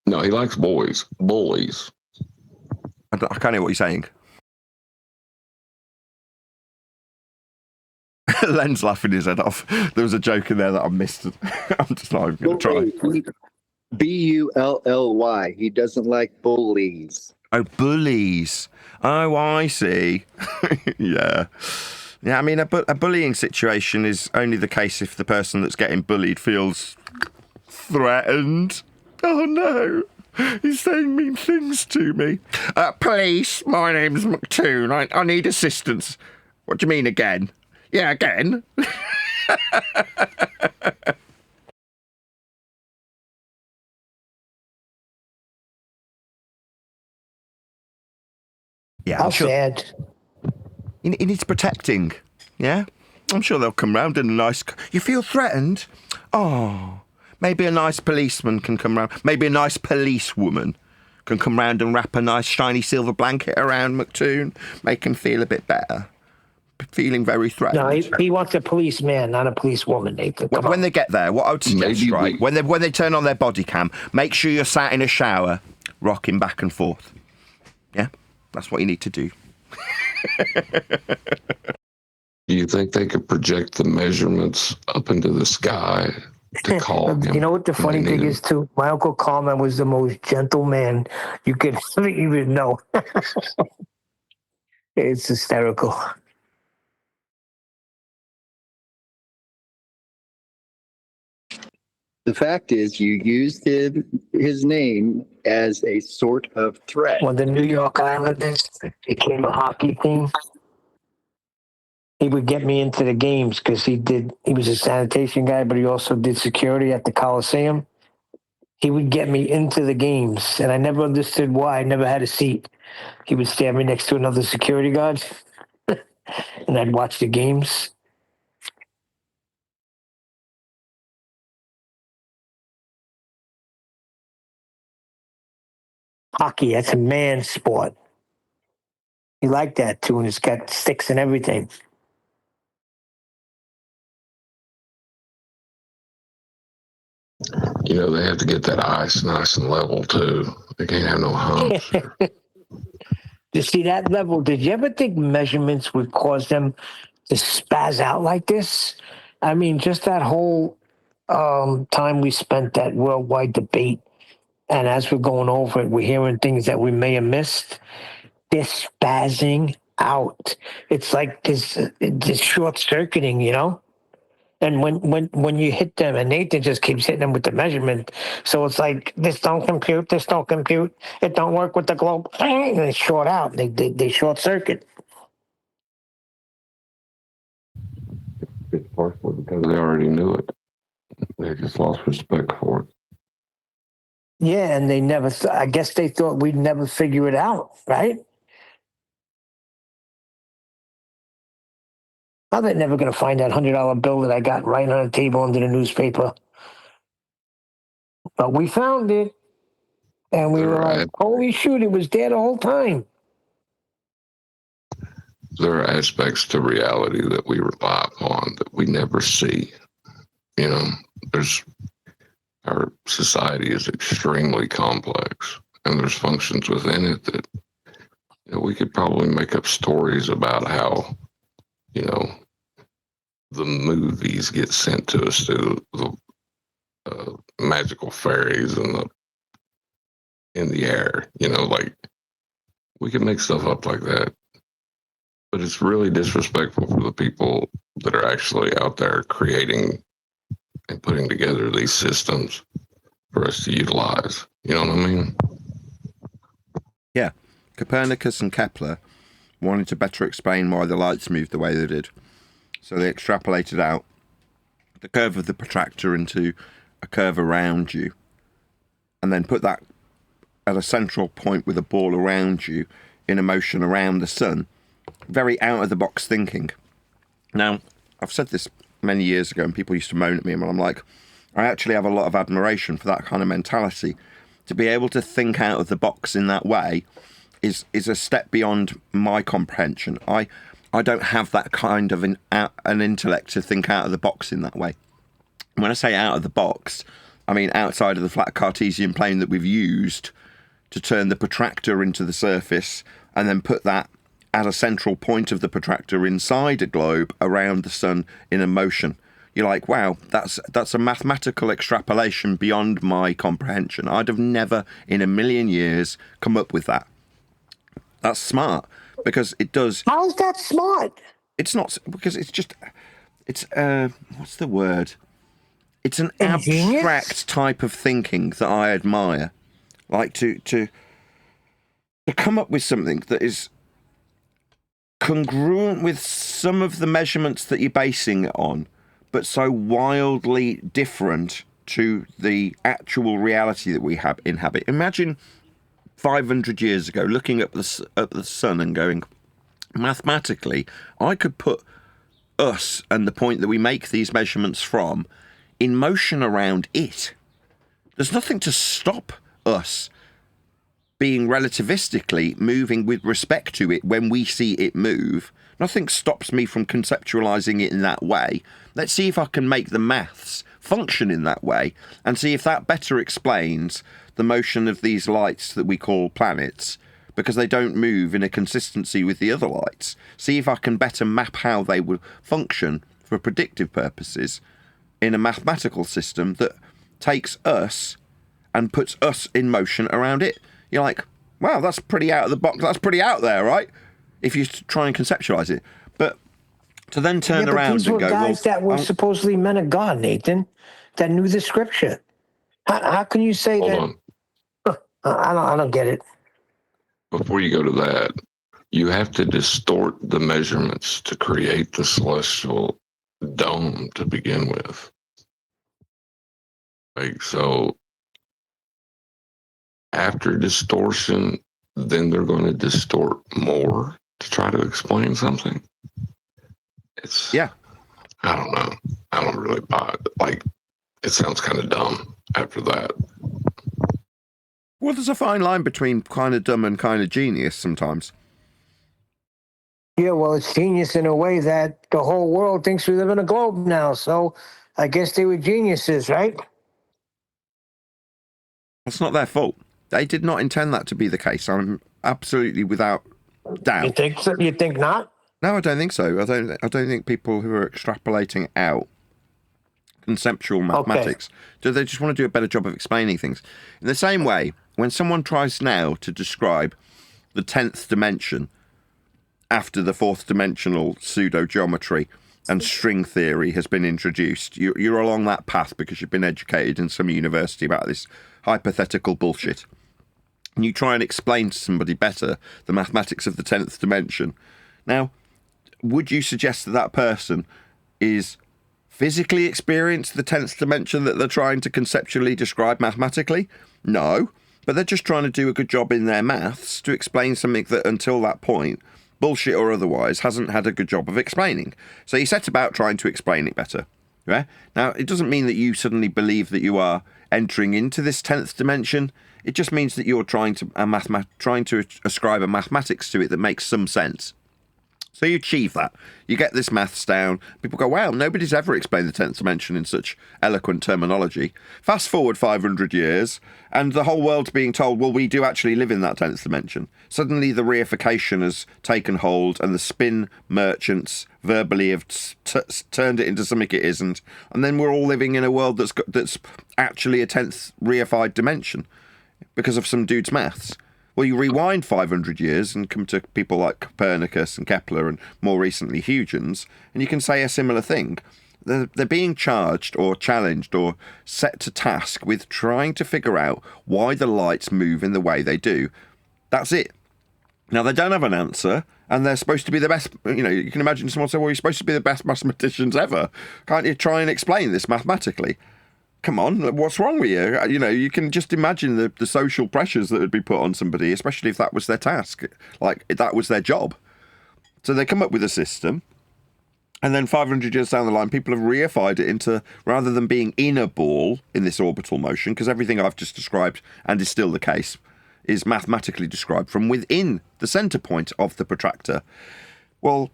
No, he likes boys. Bullies.
I can't hear what you're saying. Len's laughing his head off. There was a joke in there that I missed. I'm just not even going to try.
Bully. He doesn't like bullies.
Oh, bullies. Oh, I see. Yeah. Yeah, I mean, a bullying situation is only the case if the person that's getting bullied feels threatened. Oh, no. He's saying mean things to me. Police, my name's McToon. I need assistance. What do you mean again? Yeah, again. Yeah,
How
I'm sure
sad.
he needs protecting. Yeah, I'm sure they'll come round in a nice. You feel threatened? Oh, maybe a nice policeman can come round. Maybe a nice policewoman can come round and wrap a nice shiny silver blanket around McToon, make him feel a bit better. Feeling very threatened.
No, he wants a policeman, not a policewoman, Nathan.
When they get there, what I would suggest, right, when they turn on their body cam, make sure you're sat in a shower, rocking back and forth. Yeah, that's what you need to do.
Do you think they could project the measurements up into the sky to call him?
You know what the funny thing is, too? My Uncle Carmen was the most gentle man you could even know. It's hysterical.
The fact is, you used his name as a sort of threat.
When the New York Islanders became a hockey team, he would get me into the games because he was a sanitation guy, but he also did security at the Coliseum. He would get me into the games, and I never understood why. I never had a seat. He would stand me next to another security guard, and I'd watch the games. Hockey, that's a man's sport. He liked that too, and it's got sticks and everything.
You know, they have to get that ice nice and level too. They can't have no humps.
To see that level, did you ever think measurements would cause them to spaz out like this? I mean, just that whole time we spent that worldwide debate, and as we're going over it, we're hearing things that we may have missed. They're spazzing out. It's like this short circuiting, you know. And when you hit them, and Nathan just keeps hitting them with the measurement, so it's like this don't compute, it don't work with the globe, and they short out, they short circuit.
It's partially because they already knew it. They just lost respect for it.
Yeah, and they never. I guess they thought we'd never figure it out, right? How they never going to find that $100 bill that I got right on the table under the newspaper? But we found it, and we were like, "Holy shoot! It was there the whole time."
There are aspects to reality that we rely upon that we never see. You know, our society is extremely complex, and there's functions within it that we could probably make up stories about how, the movies get sent to us through the magical fairies and in the air. Like we can make stuff up like that, but it's really disrespectful for the people that are actually out there creating and putting together these systems for us to utilize. You know what I mean?
Yeah. Copernicus and Kepler wanted to better explain why the lights moved the way they did. So they extrapolated out the curve of the protractor into a curve around you, and then put that at a central point with a ball around you in a motion around the sun. Very out-of-the-box thinking. Now, I've said this many years ago, and people used to moan at me, and I'm like, I actually have a lot of admiration for that kind of mentality. To be able to think out of the box in that way is a step beyond my comprehension. I don't have that kind of an intellect to think out of the box in that way. When I say out of the box, I mean outside of the flat Cartesian plane that we've used to turn the protractor into the surface and then put that at a central point of the protractor inside a globe around the sun in a motion. You're like, wow, that's a mathematical extrapolation beyond my comprehension. I'd have never in a million years come up with that. That's smart because it does.
How's that smart?
It's not, because it's what's the word? It's an
Ingenious?
abstract type of thinking that I admire. Like to come up with something that is congruent with some of the measurements that you're basing it on, but so wildly different to the actual reality that we inhabit. Imagine 500 years ago looking at the sun and going, mathematically, I could put us and the point that we make these measurements from in motion around it. There's nothing to stop us being relativistically moving with respect to it when we see it move. Nothing stops me from conceptualizing it in that way. Let's see if I can make the maths function in that way and see if that better explains the motion of these lights that we call planets, because they don't move in a consistency with the other lights. See if I can better map how they would function for predictive purposes in a mathematical system that takes us and puts us in motion around it. You're like, wow, that's pretty out of the box. That's pretty out there, right? If you try and conceptualize it. But to then turn around
these were
and go,
guys that were supposedly men of God, Nathan, that knew the scripture. How can you say
Hold
that?
on.
I don't get it.
Before you go to that, you have to distort the measurements to create the celestial dome to begin with. Like, so after distortion, then they're going to distort more to try to explain something. I don't know. I don't really buy it. Like, it sounds kind of dumb after that.
well, there's a fine line between kind of dumb and kind of genius sometimes.
Yeah, well, it's genius in a way that the whole world thinks we live in a globe now. So I guess they were geniuses, right?
That's not their fault. They did not intend that to be the case. I'm absolutely without
You
doubt.
think so? You think not?
No, I don't think so. I don't think people who are extrapolating out conceptual mathematics do they just want to do a better job of explaining things. In the same way, when someone tries now to describe the 10th dimension after the 4th dimensional pseudo geometry and string theory has been introduced, you're along that path because you've been educated in some university about this hypothetical bullshit. And you try and explain to somebody better the mathematics of the 10th dimension. Now, would you suggest that that person is physically experienced the 10th dimension that they're trying to conceptually describe mathematically? No, but they're just trying to do a good job in their maths to explain something that until that point, bullshit or otherwise, hasn't had a good job of explaining. So you set about trying to explain it better. Yeah? Now, it doesn't mean that you suddenly believe that you are entering into this 10th dimension. It just means that you're trying to ascribe a mathematics to it that makes some sense. So you achieve that. You get this maths down. People go, wow, nobody's ever explained the 10th dimension in such eloquent terminology. Fast forward 500 years, and the whole world's being told, well, we do actually live in that 10th dimension. Suddenly the reification has taken hold, and the spin merchants verbally have turned it into something it isn't. And then we're all living in a world that's actually a 10th reified dimension because of some dude's maths. Well, you rewind 500 years and come to people like Copernicus and Kepler and more recently Huygens, and you can say a similar thing. They're being charged or challenged or set to task with trying to figure out why the lights move in the way they do. That's it. Now, they don't have an answer, and they're supposed to be the best. You can imagine someone say, well, you're supposed to be the best mathematicians ever. Can't you try and explain this mathematically? Come on, what's wrong with you? You can just imagine the social pressures that would be put on somebody, especially if that was their task, like if that was their job. So they come up with a system, and then 500 years down the line, people have reified it into, rather than being in a ball in this orbital motion, because everything I've just described, and is still the case, is mathematically described from within the centre point of the protractor. Well,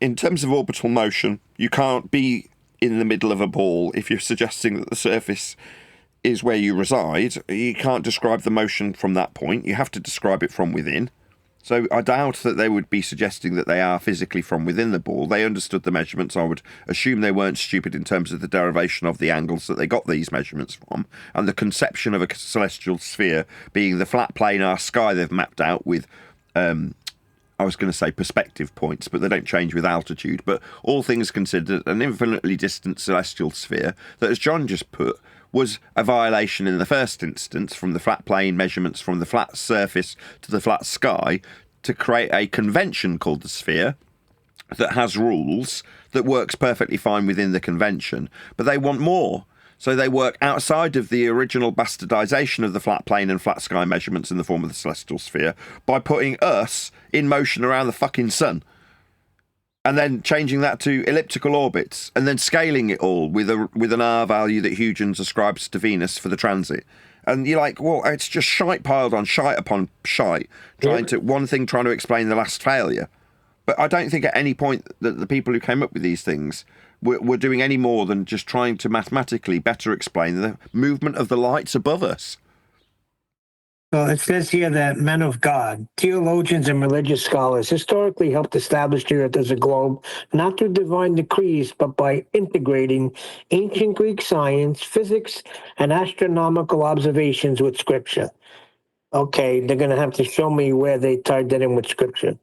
in terms of orbital motion, you can't be in the middle of a ball if you're suggesting that the surface is where you reside. You can't describe the motion from that point. You have to describe it from within. So I doubt that they would be suggesting that they are physically from within the ball. They understood the measurements. I would assume they weren't stupid in terms of the derivation of the angles that they got these measurements from, and the conception of a celestial sphere being the flat planar sky they've mapped out with I was going to say perspective points, but they don't change with altitude. But all things considered, an infinitely distant celestial sphere that, as John just put, was a violation in the first instance from the flat plane measurements from the flat surface to the flat sky to create a convention called the sphere that has rules that works perfectly fine within the convention. But they want more. So they work outside of the original bastardization of the flat plane and flat sky measurements in the form of the celestial sphere by putting us in motion around the fucking sun. And then changing that to elliptical orbits and then scaling it all with an R value that Huygens ascribes to Venus for the transit. And you're like, well, it's just shite piled on shite upon shite, trying to explain the last failure. But I don't think at any point that the people who came up with these things were doing any more than just trying to mathematically better explain the movement of the lights above us.
Well, it says here that men of God, theologians, and religious scholars historically helped establish the earth as a globe, not through divine decrees, but by integrating ancient Greek science, physics, and astronomical observations with scripture. Okay, they're going to have to show me where they tied that in with scripture.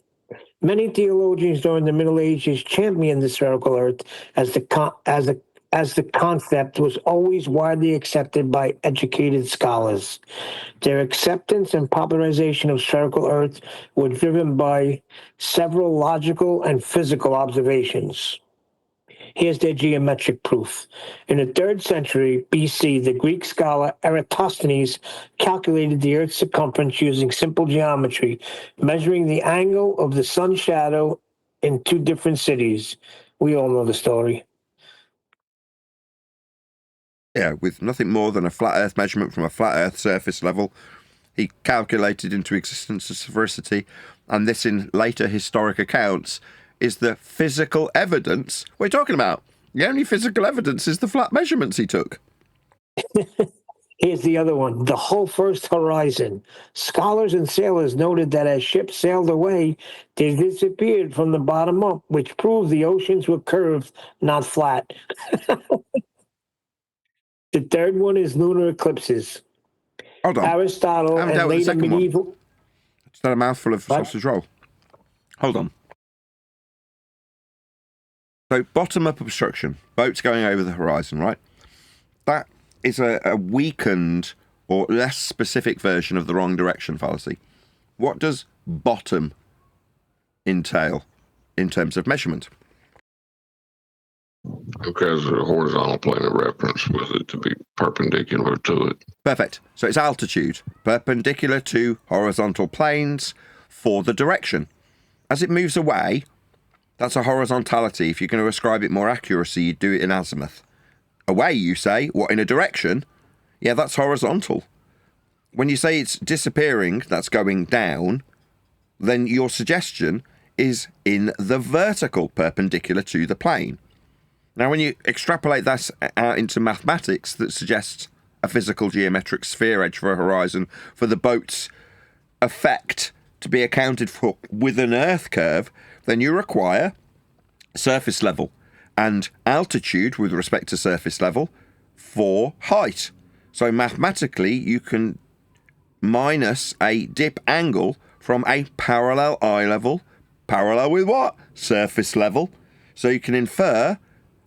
Many theologians during the Middle Ages championed the spherical Earth as the concept was always widely accepted by educated scholars. Their acceptance and popularization of spherical Earth were driven by several logical and physical observations. Here's their geometric proof. In the 3rd century BC, the Greek scholar Eratosthenes calculated the Earth's circumference using simple geometry, measuring the angle of the sun's shadow in 2 different cities. We all know the story.
Yeah, with nothing more than a flat Earth measurement from a flat Earth surface level he calculated into existence a sphericity, and this in later historic accounts is the physical evidence we're talking about. The only physical evidence is the flat measurements he took.
Here's the other one. The whole first horizon. Scholars and sailors noted that as ships sailed away, they disappeared from the bottom up, which proved the oceans were curved, not flat. The third one is lunar eclipses.
Hold on.
Aristotle
I haven't
and
dealt with the
later
second one.
medieval.
Is that a mouthful of
What?
sausage roll? Hold on. So, bottom-up obstruction, boats going over the horizon, right? That is a weakened or less specific version of the wrong direction fallacy. What does bottom entail in terms of measurement?
Because the horizontal plane of reference with it to be perpendicular to it.
Perfect. So it's altitude, perpendicular to horizontal planes for the direction. As it moves away, that's a horizontality. If you're going to ascribe it more accuracy, you do it in azimuth. Away, you say, what, in a direction? Yeah, that's horizontal. When you say it's disappearing, that's going down, then your suggestion is in the vertical, perpendicular to the plane. Now, when you extrapolate that out into mathematics, that suggests a physical geometric sphere edge for a horizon for the boat's effect to be accounted for with an Earth curve, then you require surface level and altitude with respect to surface level for height. So mathematically, you can minus a dip angle from a parallel eye level. Parallel with what? Surface level. So you can infer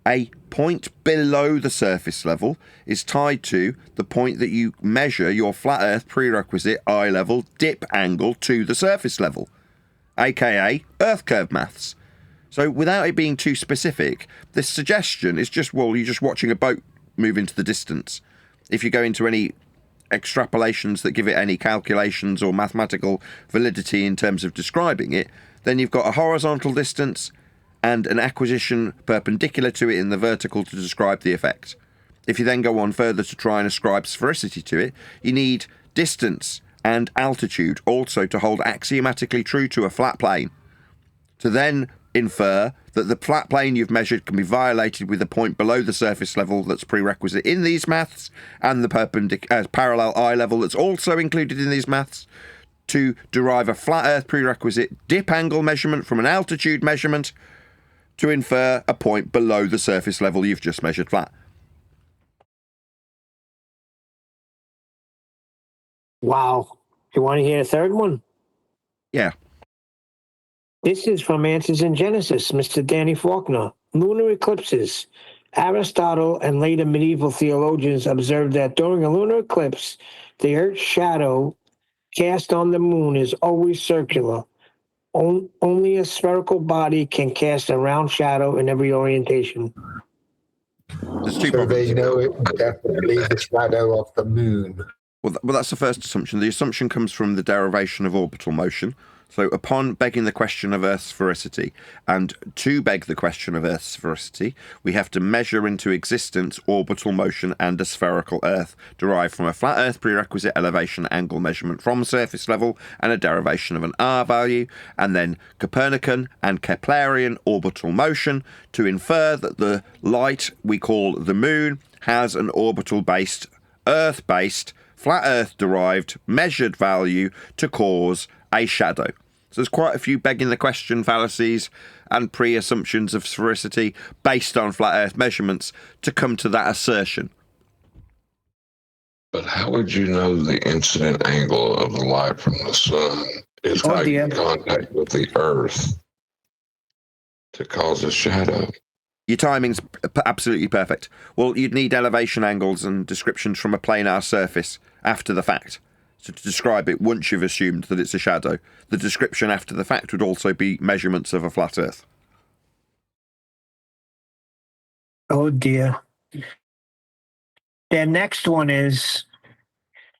a point below the surface level is tied to the point that you measure your flat Earth prerequisite eye level dip angle to the surface level, aka Earth curve maths. So without it being too specific, this suggestion is just, well, you're just watching a boat move into the distance. If you go into any extrapolations that give it any calculations or mathematical validity in terms of describing it, then you've got a horizontal distance and an acquisition perpendicular to it in the vertical to describe the effect. If you then go on further to try and ascribe sphericity to it, you need distance and altitude also to hold axiomatically true to a flat plane. To then infer that the flat plane you've measured can be violated with a point below the surface level that's prerequisite in these maths, and the parallel eye level that's also included in these maths, to derive a flat Earth prerequisite dip angle measurement from an altitude measurement to infer a point below the surface level you've just measured flat.
Wow. You want to hear the third one?
Yeah.
This is from Answers in Genesis, Mr. Danny Faulkner. Lunar eclipses. Aristotle and later medieval theologians observed that during a lunar eclipse, the Earth's shadow cast on the moon is always circular. Only a spherical body can cast a round shadow in every orientation.
There's two
So
problems.
they know it definitely the shadow of the moon.
Well, that's the first assumption. The assumption comes from the derivation of orbital motion. So upon begging the question of Earth's sphericity, and to beg the question of Earth's sphericity, we have to measure into existence orbital motion and a spherical Earth, derived from a flat Earth prerequisite elevation angle measurement from surface level and a derivation of an R value, and then Copernican and Keplerian orbital motion to infer that the light we call the moon has an orbital-based, Earth-based, flat Earth-derived measured value to cause a shadow. So there's quite a few begging the question fallacies and pre-assumptions of sphericity based on flat Earth measurements to come to that assertion.
But how would you know the incident angle of the light from the sun is in contact with the Earth to cause a shadow?
Your timing's absolutely perfect. Well, you'd need elevation angles and descriptions from a planar surface after the fact. So to describe it once you've assumed that it's a shadow, the description after the fact would also be measurements of a flat Earth.
Oh, dear. The next one is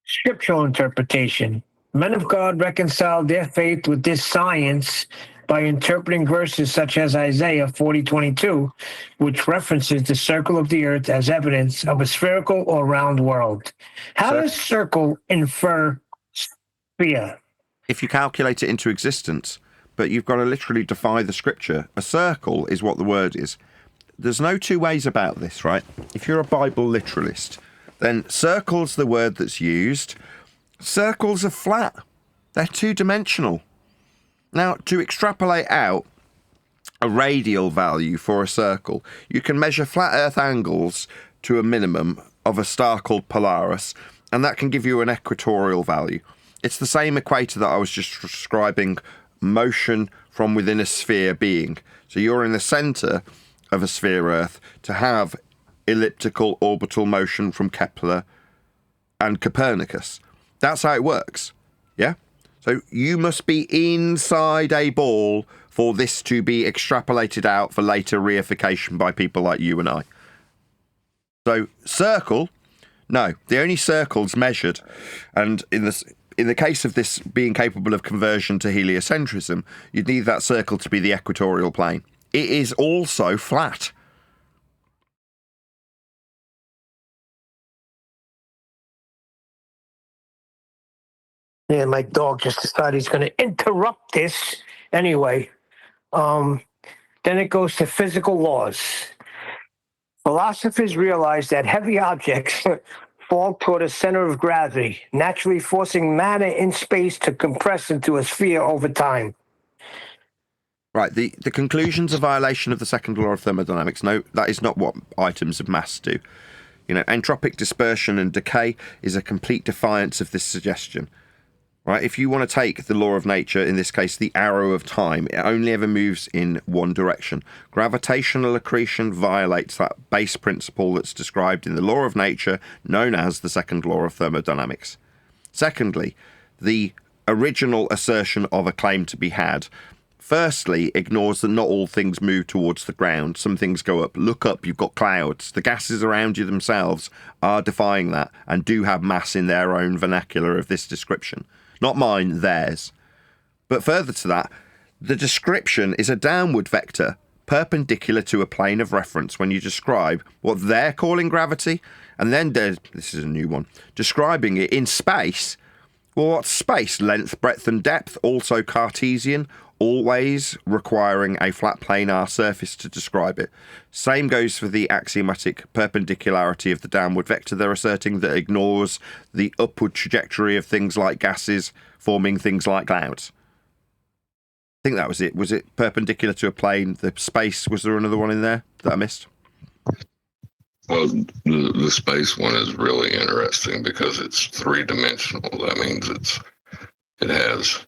scriptural interpretation. Men of God reconciled their faith with this science by interpreting verses such as Isaiah 40:22, which references the circle of the earth as evidence of a spherical or round world. How does circle infer sphere.
If you calculate it into existence, but you've got to literally defy the scripture. A circle is what the word is. There's no two ways about this, right? If you're a Bible literalist, then circle's the word that's used. Circles are flat. They're two-dimensional. Now, to extrapolate out a radial value for a circle, you can measure flat Earth angles to a minimum of a star called Polaris, and that can give you an equatorial value. It's the same equator that I was just describing motion from within a sphere being. So you're in the centre of a sphere Earth to have elliptical orbital motion from Kepler and Copernicus. That's how it works. Yeah? So you must be inside a ball for this to be extrapolated out for later reification by people like you and I. So circle, no, the only circles measured, and in the case of this being capable of conversion to heliocentrism, you'd need that circle to be the equatorial plane. It is also flat.
Yeah, my dog just decided he's going to interrupt this. Anyway, then it goes to physical laws. Philosophers realize that heavy objects fall toward a center of gravity, naturally forcing matter in space to compress into a sphere over time.
Right, the conclusion's a violation of the second law of thermodynamics. No, that is not what items of mass do. You know, entropic dispersion and decay is a complete defiance of this suggestion. Right, if you want to take the law of nature, in this case the arrow of time, it only ever moves in one direction. Gravitational accretion violates that base principle that's described in the law of nature, known as the second law of thermodynamics. Secondly, the original assertion of a claim to be had, firstly, ignores that not all things move towards the ground. Some things go up. Look up, you've got clouds. The gases around you themselves are defying that and do have mass in their own vernacular of this description. Not mine, theirs. But further to that, the description is a downward vector perpendicular to a plane of reference when you describe what they're calling gravity, and then this is a new one, describing it in space. Well, what's space? Length, breadth and depth, also Cartesian, always requiring a flat planar surface to describe it. Same goes for the axiomatic perpendicularity of the downward vector they're asserting that ignores the upward trajectory of things like gases forming things like clouds. I think that was it. Was it perpendicular to a plane? The space, was there another one in there that I missed?
Well, the space one is really interesting because it's three-dimensional. That means it has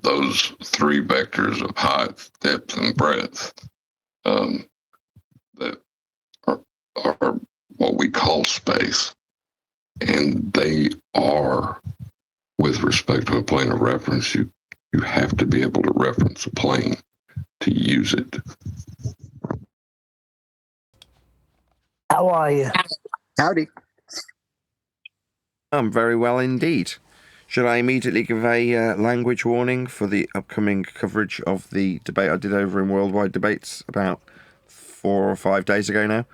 those three vectors of height, depth, and breadth that are what we call space. And they are, with respect to a plane of reference, you have to be able to reference a plane to use it.
How are you?
Howdy.
I'm very well indeed. Should I immediately give a language warning for the upcoming coverage of the debate I did over in Worldwide Debates about 4 or 5 days ago now?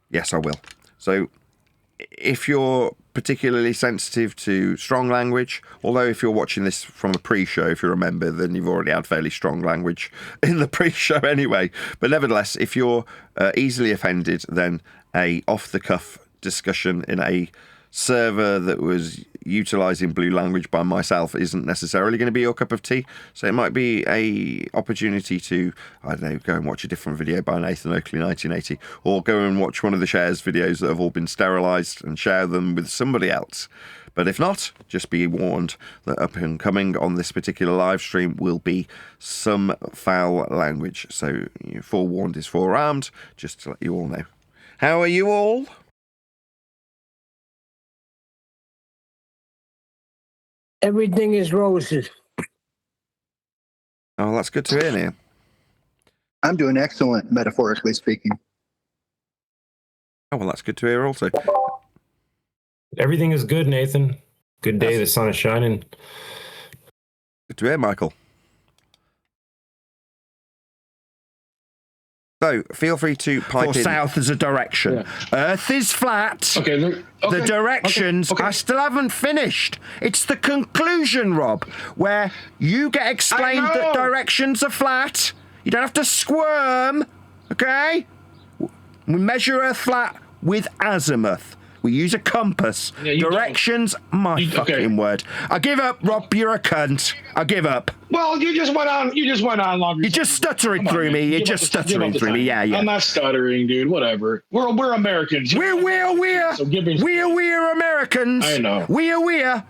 Yes, I will. So, if you're particularly sensitive to strong language, although if you're watching this from a pre-show, if you remember, then you've already had fairly strong language in the pre-show anyway. But nevertheless, if you're easily offended, then a off-the-cuff discussion in a server that was utilising blue language by myself isn't necessarily going to be your cup of tea. So it might be a opportunity to, I don't know, go and watch a different video by Nathan Oakley 1980, or go and watch one of the shares videos that have all been sterilised and share them with somebody else. But if not, just be warned that up and coming on this particular live stream will be some foul language. So forewarned is forearmed, just to let you all know. How are you all?
Everything is roses.
Oh, that's good to hear, Neil.
I'm doing excellent, metaphorically speaking.
Oh, well, that's good to hear also.
Everything is good, Nathan. Good day. The sun is shining.
Good to hear, Michael. So feel free to pipe in. South as a direction.
Yeah.
Earth is flat.
Okay.
The directions, I still haven't finished. It's the conclusion, Rob, where you get explained that directions are flat. You don't have to squirm, okay? We measure Earth flat with azimuth. We use a compass.
Yeah,
directions, my fucking word. I give up, Rob. You're a cunt. I give up.
Well, you just went on longer.
You're just stuttering through me. You're just stuttering through me. Yeah.
I'm not stuttering, dude. Whatever. We're Americans.
We're
So
We're Americans.
I know.
We're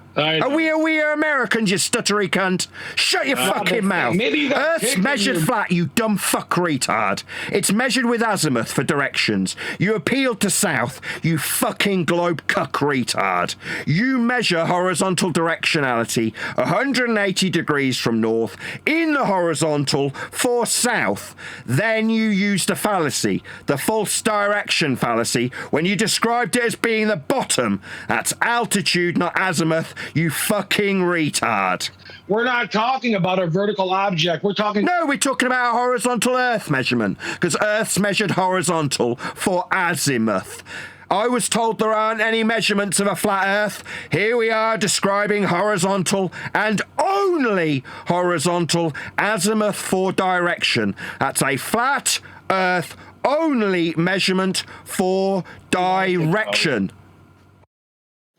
Americans, you stuttery cunt. Shut your fucking mouth.
Maybe you got
Earth's measured flat, you dumb fuck retard. It's measured with azimuth for directions. You appealed to south, you fucking globe cuck retard. You measure horizontal directionality 180 degrees from north in the horizontal for south. Then you used a fallacy, the false direction fallacy, when you described it as being the bottom. That's altitude, not azimuth. You fucking retard.
We're not talking about a vertical object. We're talking
about a horizontal Earth measurement, because Earth's measured horizontal for azimuth. I was told there aren't any measurements of a flat Earth. Here we are describing horizontal and only horizontal azimuth for direction. That's a flat Earth only measurement for direction.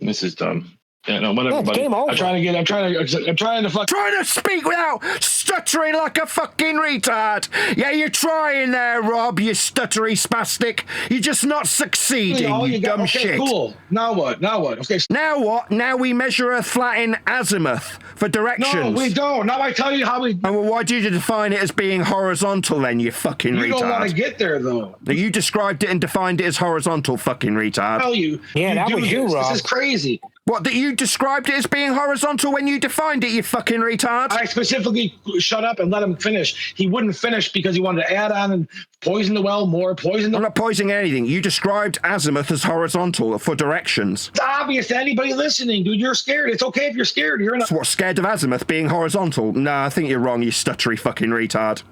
This is dumb. Yeah, no, whatever,
Yeah,
buddy.
game over.
I'm trying
Trying to speak without stuttering like a fucking retard. Yeah, you're trying there, Rob, you stuttery spastic. You're just not succeeding, you dumb shit.
Cool. Now what? Okay.
Now what? Now we measure Earth flat in azimuth for directions.
No, we don't. Now I tell you how we...
Oh, well, why did you define it as being horizontal then, you fucking retard?
You don't want to get there, though.
You described it and defined it as horizontal, fucking retard.
I tell you.
Yeah, that was you, Rob.
This is crazy.
What, that you described it as being horizontal when you defined it, you fucking retard?
I specifically shut up and let him finish. He wouldn't finish because he wanted to add on and poison the well more,
I'm not poisoning anything. You described azimuth as horizontal for directions.
It's obvious to anybody listening, dude. You're scared. It's okay if you're scared. You're not.
So what, scared of azimuth being horizontal? Nah, I think you're wrong, you stuttery fucking retard.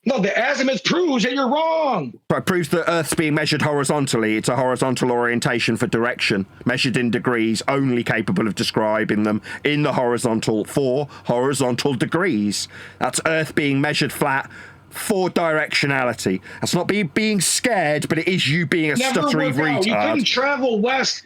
No, the azimuth proves that you're wrong.
But it proves that Earth's being measured horizontally. It's a horizontal orientation for direction, measured in degrees, only capable of describing them in the horizontal for horizontal degrees. That's Earth being measured flat for directionality. That's not being scared, but it is you being a stuttery retard.
You couldn't travel west.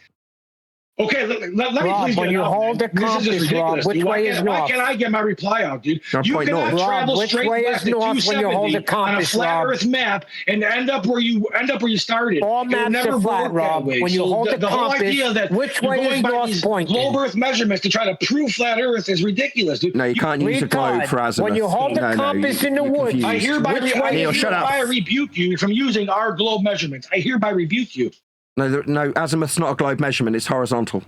Okay, let me
Rob,
please
when
get
you
out,
hold
man.
the compass, Rob, which way is north?
Why can't I get my reply out, dude? You
Point
cannot
north.
travel
Rob, which
straight
way
west
is
at
north when you hold the
270 on a
compass,
flat
Rob?
Earth map and end up where you started.
All
It
maps
never
are flat,
worked
Rob.
that way.
When you hold the
whole
compass,
idea that
which
you're
way
going
is
by
north
these
pointing?
globe Earth measurements to try to prove flat Earth is ridiculous, dude.
No, you can't use a globe for azimuth.
When you hold the compass in the woods,
I hereby rebuke you from using our globe measurements. I hereby rebuke you.
No, azimuth's not a globe measurement, it's horizontal.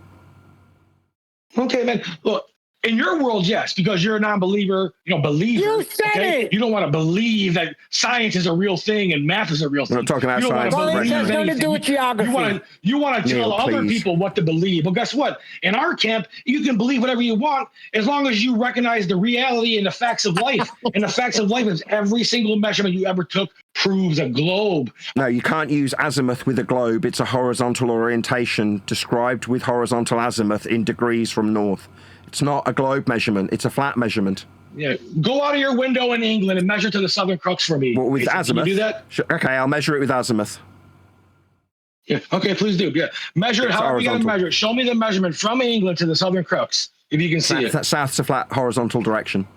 Okay, man. Look, in your world, yes, because you're a non-believer.
You said it.
You don't want to believe that science is a real thing and math is a real thing.
We're not talking about science.
Well, it has nothing to do with geography.
You want to tell other people what to believe. Well, guess what? In our camp, you can believe whatever you want as long as you recognize the reality and the facts of life. And the facts of life is every single measurement you ever took proves a globe.
No, you can't use azimuth with a globe. It's a horizontal orientation described with horizontal azimuth in degrees from north. It's not a globe measurement. It's a flat measurement.
Yeah, go out of your window in England and measure to the southern crux for me.
What, with azimuth?
Can you do that?
Okay, I'll measure it with azimuth.
Yeah. Okay, please do. Yeah, measure it. However you got to measure it. Show me the measurement from England to the southern crux, if you can see it.
That's south to flat horizontal direction.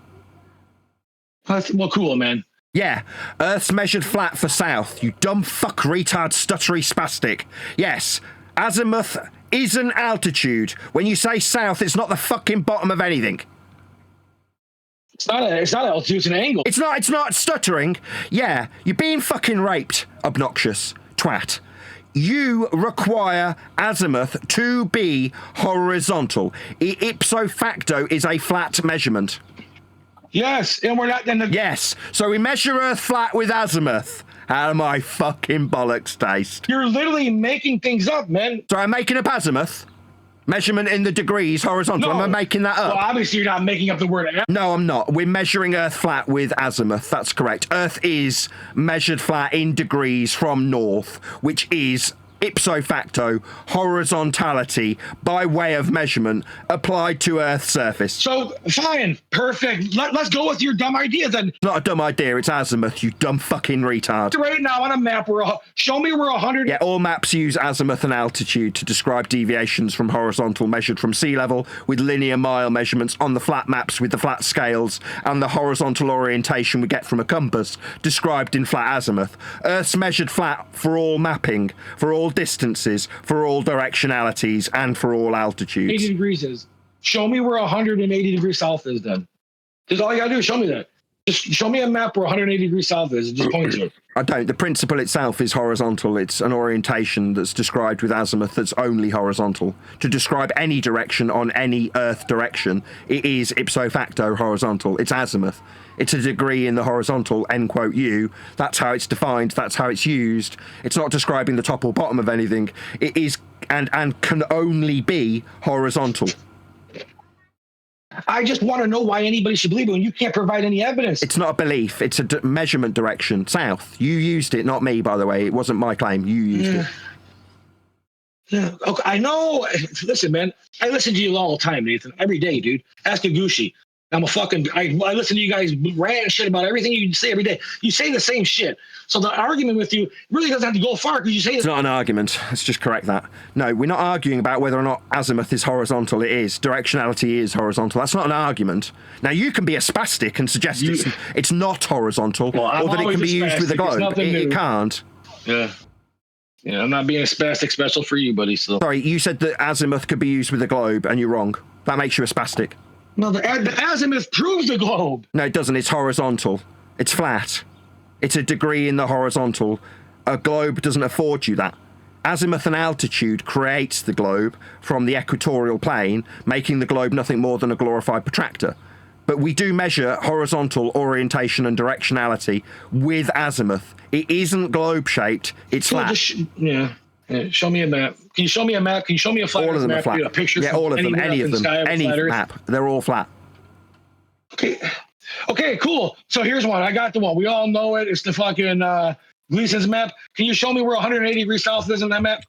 Well, cool, man.
Yeah, Earth's measured flat for south. You dumb fuck retard stuttery spastic. Yes, azimuth is an altitude. When you say south, it's not the fucking bottom of anything.
It's not altitude, it's an angle.
It's not stuttering. Yeah, you're being fucking raped, obnoxious twat. You require azimuth to be horizontal. Ipso facto is a flat measurement.
Yes, and we're not...
Yes, so we measure Earth flat with azimuth. How do my fucking bollocks taste?
You're literally making things up, man.
So I'm making up azimuth? Measurement in the degrees horizontal.
No.
Am I making that up?
Well, obviously you're not making up the word.
No, I'm not. We're measuring Earth flat with azimuth. That's correct. Earth is measured flat in degrees from north, which is ipso facto horizontality by way of measurement applied to Earth's surface.
So, fine. Perfect. Let's go with your dumb idea then.
It's not a dumb idea. It's azimuth, you dumb fucking retard.
Right now on a map, show me where 100...
Yeah, all maps use azimuth and altitude to describe deviations from horizontal measured from sea level, with linear mile measurements on the flat maps with the flat scales, and the horizontal orientation we get from a compass described in flat azimuth. Earth's measured flat for all mapping, for all distances, for all directionalities, and for all altitudes.
80 degrees is. Show me where 180 degrees south is then. Just all you gotta do is show me that. Just show me a map where 180 degrees south is and just point to it.
I don't. The principle itself is horizontal. It's an orientation that's described with azimuth that's only horizontal. To describe any direction on any Earth direction, it is ipso facto horizontal. It's azimuth. It's a degree in the horizontal, end quote U. That's how it's defined. That's how it's used. It's not describing the top or bottom of anything. It is and can only be horizontal.
I just want to know why anybody should believe it when you can't provide any evidence.
It's not a belief. It's a measurement direction. South. You used it, not me, by the way. It wasn't my claim. You used it.
Yeah. Okay, I know. Listen, man. I listen to you all the time, Nathan. Every day, dude. Ask a Gucci. I listen to you guys rant and shit about everything you say every day. You say the same shit. So the argument with you really doesn't have to go far because you say
it's not an argument. Let's just correct that. No, we're not arguing about whether or not azimuth is horizontal. It is. Directionality is horizontal. That's not an argument. Now, you can be a spastic and suggest it's not horizontal, or that it can be used with a globe. It can't.
Yeah. Yeah, I'm not being a spastic special for you, buddy. So.
Sorry, you said that azimuth could be used with a globe, and you're wrong. That makes you a spastic.
No, the azimuth proves the globe.
No, it doesn't. It's horizontal. It's flat. It's a degree in the horizontal. A globe doesn't afford you that. Azimuth and altitude creates the globe from the equatorial plane, making the globe nothing more than a glorified protractor. But we do measure horizontal orientation and directionality with azimuth. It isn't globe-shaped. It's flat.
Yeah. Show me a map. Can you show me a map? Can you show me a flat
All of them
map?
are flat.
A picture.
Yeah, all of them. Any of them. Any map. They're all flat.
Okay, cool. So here's one. I got the one. We all know it. It's the fucking Gleason's map. Can you show me where 180 degrees south is in that map?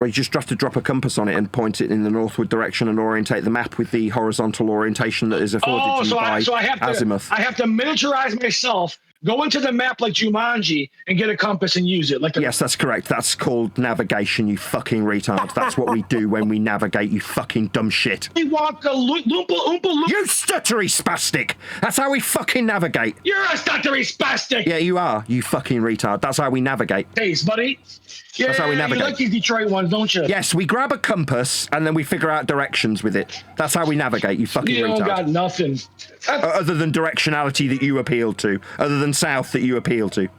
Well, you just have to drop a compass on it and point it in the northward direction and orientate the map with the horizontal orientation that is afforded to you by azimuth.
I have to miniaturize myself, go into the map like Jumanji, and get a compass and use it.
Yes, that's correct. That's called navigation, you fucking retard. That's what we do when we navigate, you fucking dumb shit.
We want the Loompa Oompa Loompa.
You stuttery spastic! That's how we fucking navigate.
You're a stuttery spastic!
Yeah, you are, you fucking retard. That's how we navigate.
Thanks, buddy. Yeah,
that's how we navigate.
You like these Detroit ones, don't you?
Yes, we grab a compass and then we figure out directions with it. That's how we navigate, you fucking retard.
You don't got nothing.
Other than directionality that you appeal to. Other than south that you appeal to.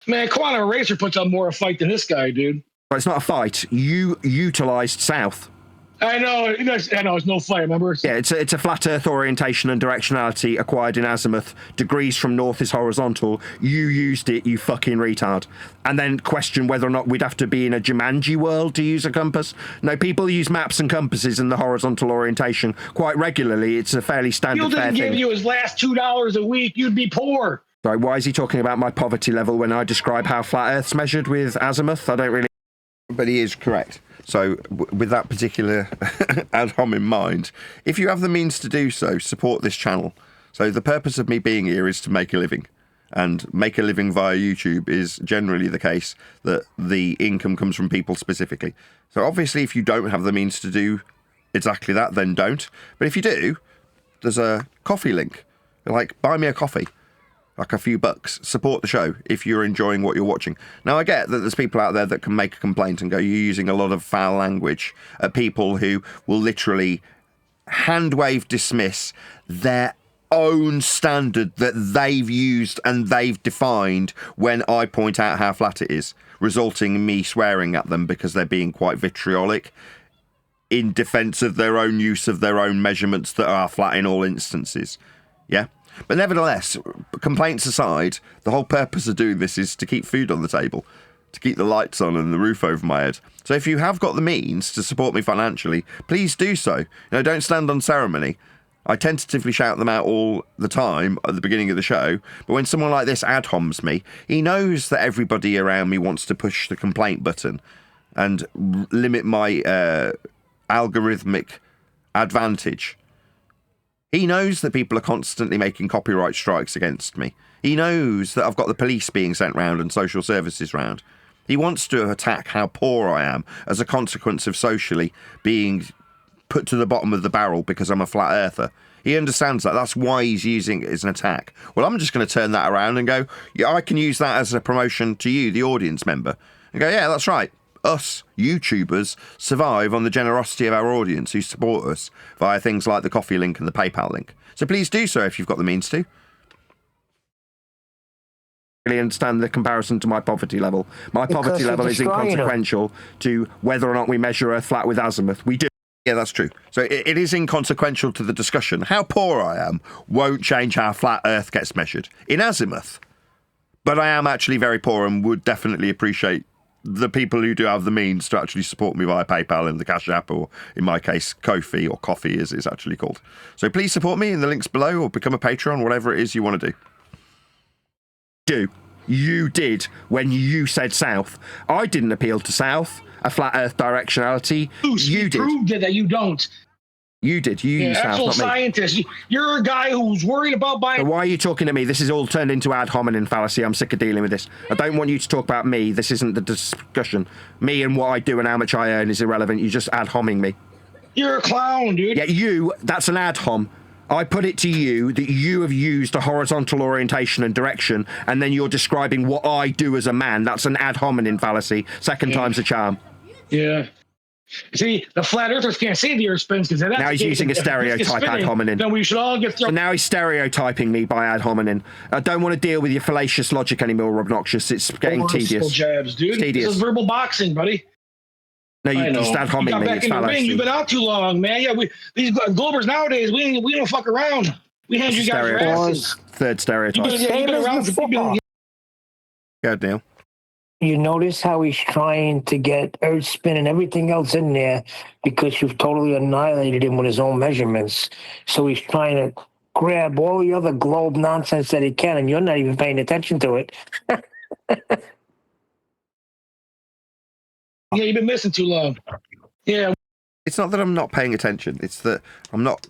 Man, Quantum Racer puts up more a fight than this guy, dude.
But it's not a fight. You utilised south.
I know, it's no fight, remember?
Yeah, it's a flat earth orientation and directionality acquired in azimuth. Degrees from north is horizontal. You used it, you fucking retard. And then question whether or not we'd have to be in a Jumanji world to use a compass. No, people use maps and compasses in the horizontal orientation quite regularly. It's a fairly standard fair thing.
If Bill didn't give you his last $2 a week, you'd be poor.
Sorry, why is he talking about my poverty level when I describe how flat earth's measured with azimuth? I don't really... But he is correct. So with that particular ad hom in mind, if you have the means to do so, support this channel. So the purpose of me being here is to make a living. And make a living via YouTube is generally the case that the income comes from people specifically. So obviously if you don't have the means to do exactly that, then don't. But if you do, there's a coffee link. Like, buy me a coffee. Like a few bucks. Support the show if you're enjoying what you're watching. Now, I get that there's people out there that can make a complaint and go, you're using a lot of foul language at people who will literally hand-wave dismiss their own standard that they've used and they've defined when I point out how flat it is, resulting in me swearing at them because they're being quite vitriolic in defence of their own use of their own measurements that are flat in all instances. Yeah? But nevertheless, complaints aside, the whole purpose of doing this is to keep food on the table. to keep the lights on and the roof over my head. So if you have got the means to support me financially, please do so. Don't stand on ceremony. I tentatively shout them out all the time at the beginning of the show, but when someone like this ad homs me, he knows that everybody around me wants to push the complaint button and limit my algorithmic advantage. He knows that people are constantly making copyright strikes against me. He knows that I've got the police being sent round and social services round. He wants to attack how poor I am as a consequence of socially being put to the bottom of the barrel because I'm a flat earther. He understands that. That's why he's using it as an attack. Well, I'm just going to turn that around and go, yeah, I can use that as a promotion to you, the audience member. And go, yeah, that's right. Us, YouTubers, survive on the generosity of our audience who support us via things like the coffee link and the PayPal link. So please do so if you've got the means to. Really understand the comparison to my poverty level. My poverty level is inconsequential to whether or not we measure Earth flat with azimuth. We do. Yeah, that's true. So it is inconsequential to the discussion. How poor I am won't change how flat Earth gets measured in azimuth. But I am actually very poor and would definitely appreciate the people who do have the means to actually support me via PayPal and the Cash App, or in my case, Ko-fi, or Coffee as it's actually called. So please support me in the links below or become a Patreon, whatever it is you want to do. You did when you said South. I didn't appeal to South, a flat Earth directionality. You did.
Proved it that you don't.
You did. You used South,
actual
not me.
Scientist. You're a guy who's worried about buying.
So why are you talking to me? This is all turned into ad hominem fallacy. I'm sick of dealing with this. I don't want you to talk about me. This isn't the discussion. Me and what I do and how much I earn is irrelevant. You're just ad homing me.
You're a clown, dude.
Yeah, that's an ad hom. I put it to you that you have used a horizontal orientation and direction, and then you're describing what I do as a man. That's an ad hominem fallacy. Second time's a charm.
Yeah. See, the flat earthers can't say the earth spins because
now he's using a stereotype ad hominem.
Then we should all get thrown.
So now he's stereotyping me by ad hominem. I don't want to deal with your fallacious logic anymore, obnoxious. It's getting tedious.
Jabs, dude.
It's tedious.
This is verbal boxing, buddy.
No, you just ad homing me. It's fallacy.
You've been out too long, man. Yeah, these Globers nowadays, we don't fuck around. We hand you guys your asses.
Third stereotype.
You've been around for people.
Go ahead, Neil.
You notice how he's trying to get Earth spin and everything else in there because you've totally annihilated him with his own measurements. So he's trying to grab all the other globe nonsense that he can, and you're not even paying attention to it.
Yeah, you've been missing too long. Yeah.
It's not that I'm not paying attention. It's that I'm not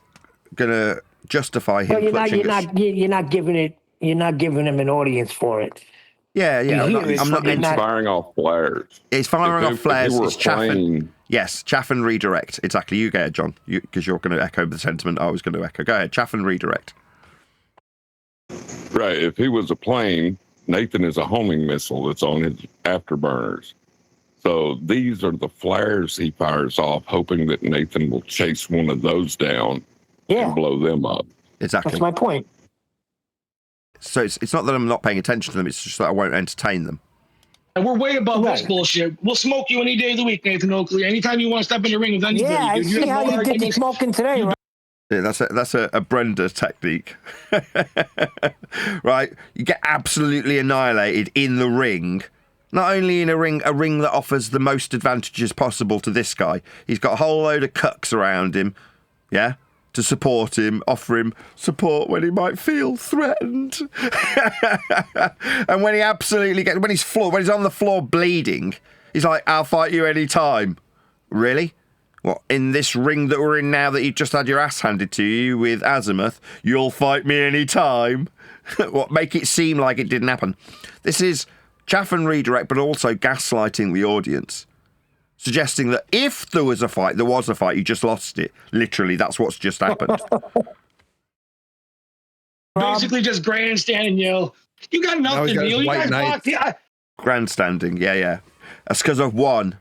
gonna justify him.
Well, you're not giving him an audience for it.
Yeah. I'm not
firing off flares.
It's firing off flares. It's chaffing. Yes, chaff and redirect. Exactly. You go ahead, John, because you're going to echo the sentiment I was going to echo. Go ahead, chaff and redirect.
Right. If he was a plane, Nathan is a homing missile that's on his afterburners. So these are the flares he fires off, hoping that Nathan will chase one of those down and blow them up.
Exactly.
That's my point.
So it's not that I'm not paying attention to them, it's just that I won't entertain them.
And we're way above this bullshit. We'll smoke you any day of the week, Nathan Oakley. Anytime you want to step in the ring with anybody.
Yeah, I see how you did the smoking today, right?
Yeah, that's a Brenda technique. Right? You get absolutely annihilated in the ring. Not only in a ring that offers the most advantages possible to this guy. He's got a whole load of cucks around him. Yeah? To support him, offer him support when he might feel threatened. And when he absolutely when he's on the floor bleeding, he's like, I'll fight you any time. Really? What, in this ring that we're in now that you've just had your ass handed to you with azimuth, you'll fight me any time? What, make it seem like it didn't happen? This is chaff and redirect, but also gaslighting the audience. Suggesting that if there was a fight, you just lost it. Literally, that's what's just happened.
Basically just grandstanding, Neil. You got nothing, Neil. You guys blocked.
Grandstanding, yeah. That's because of one.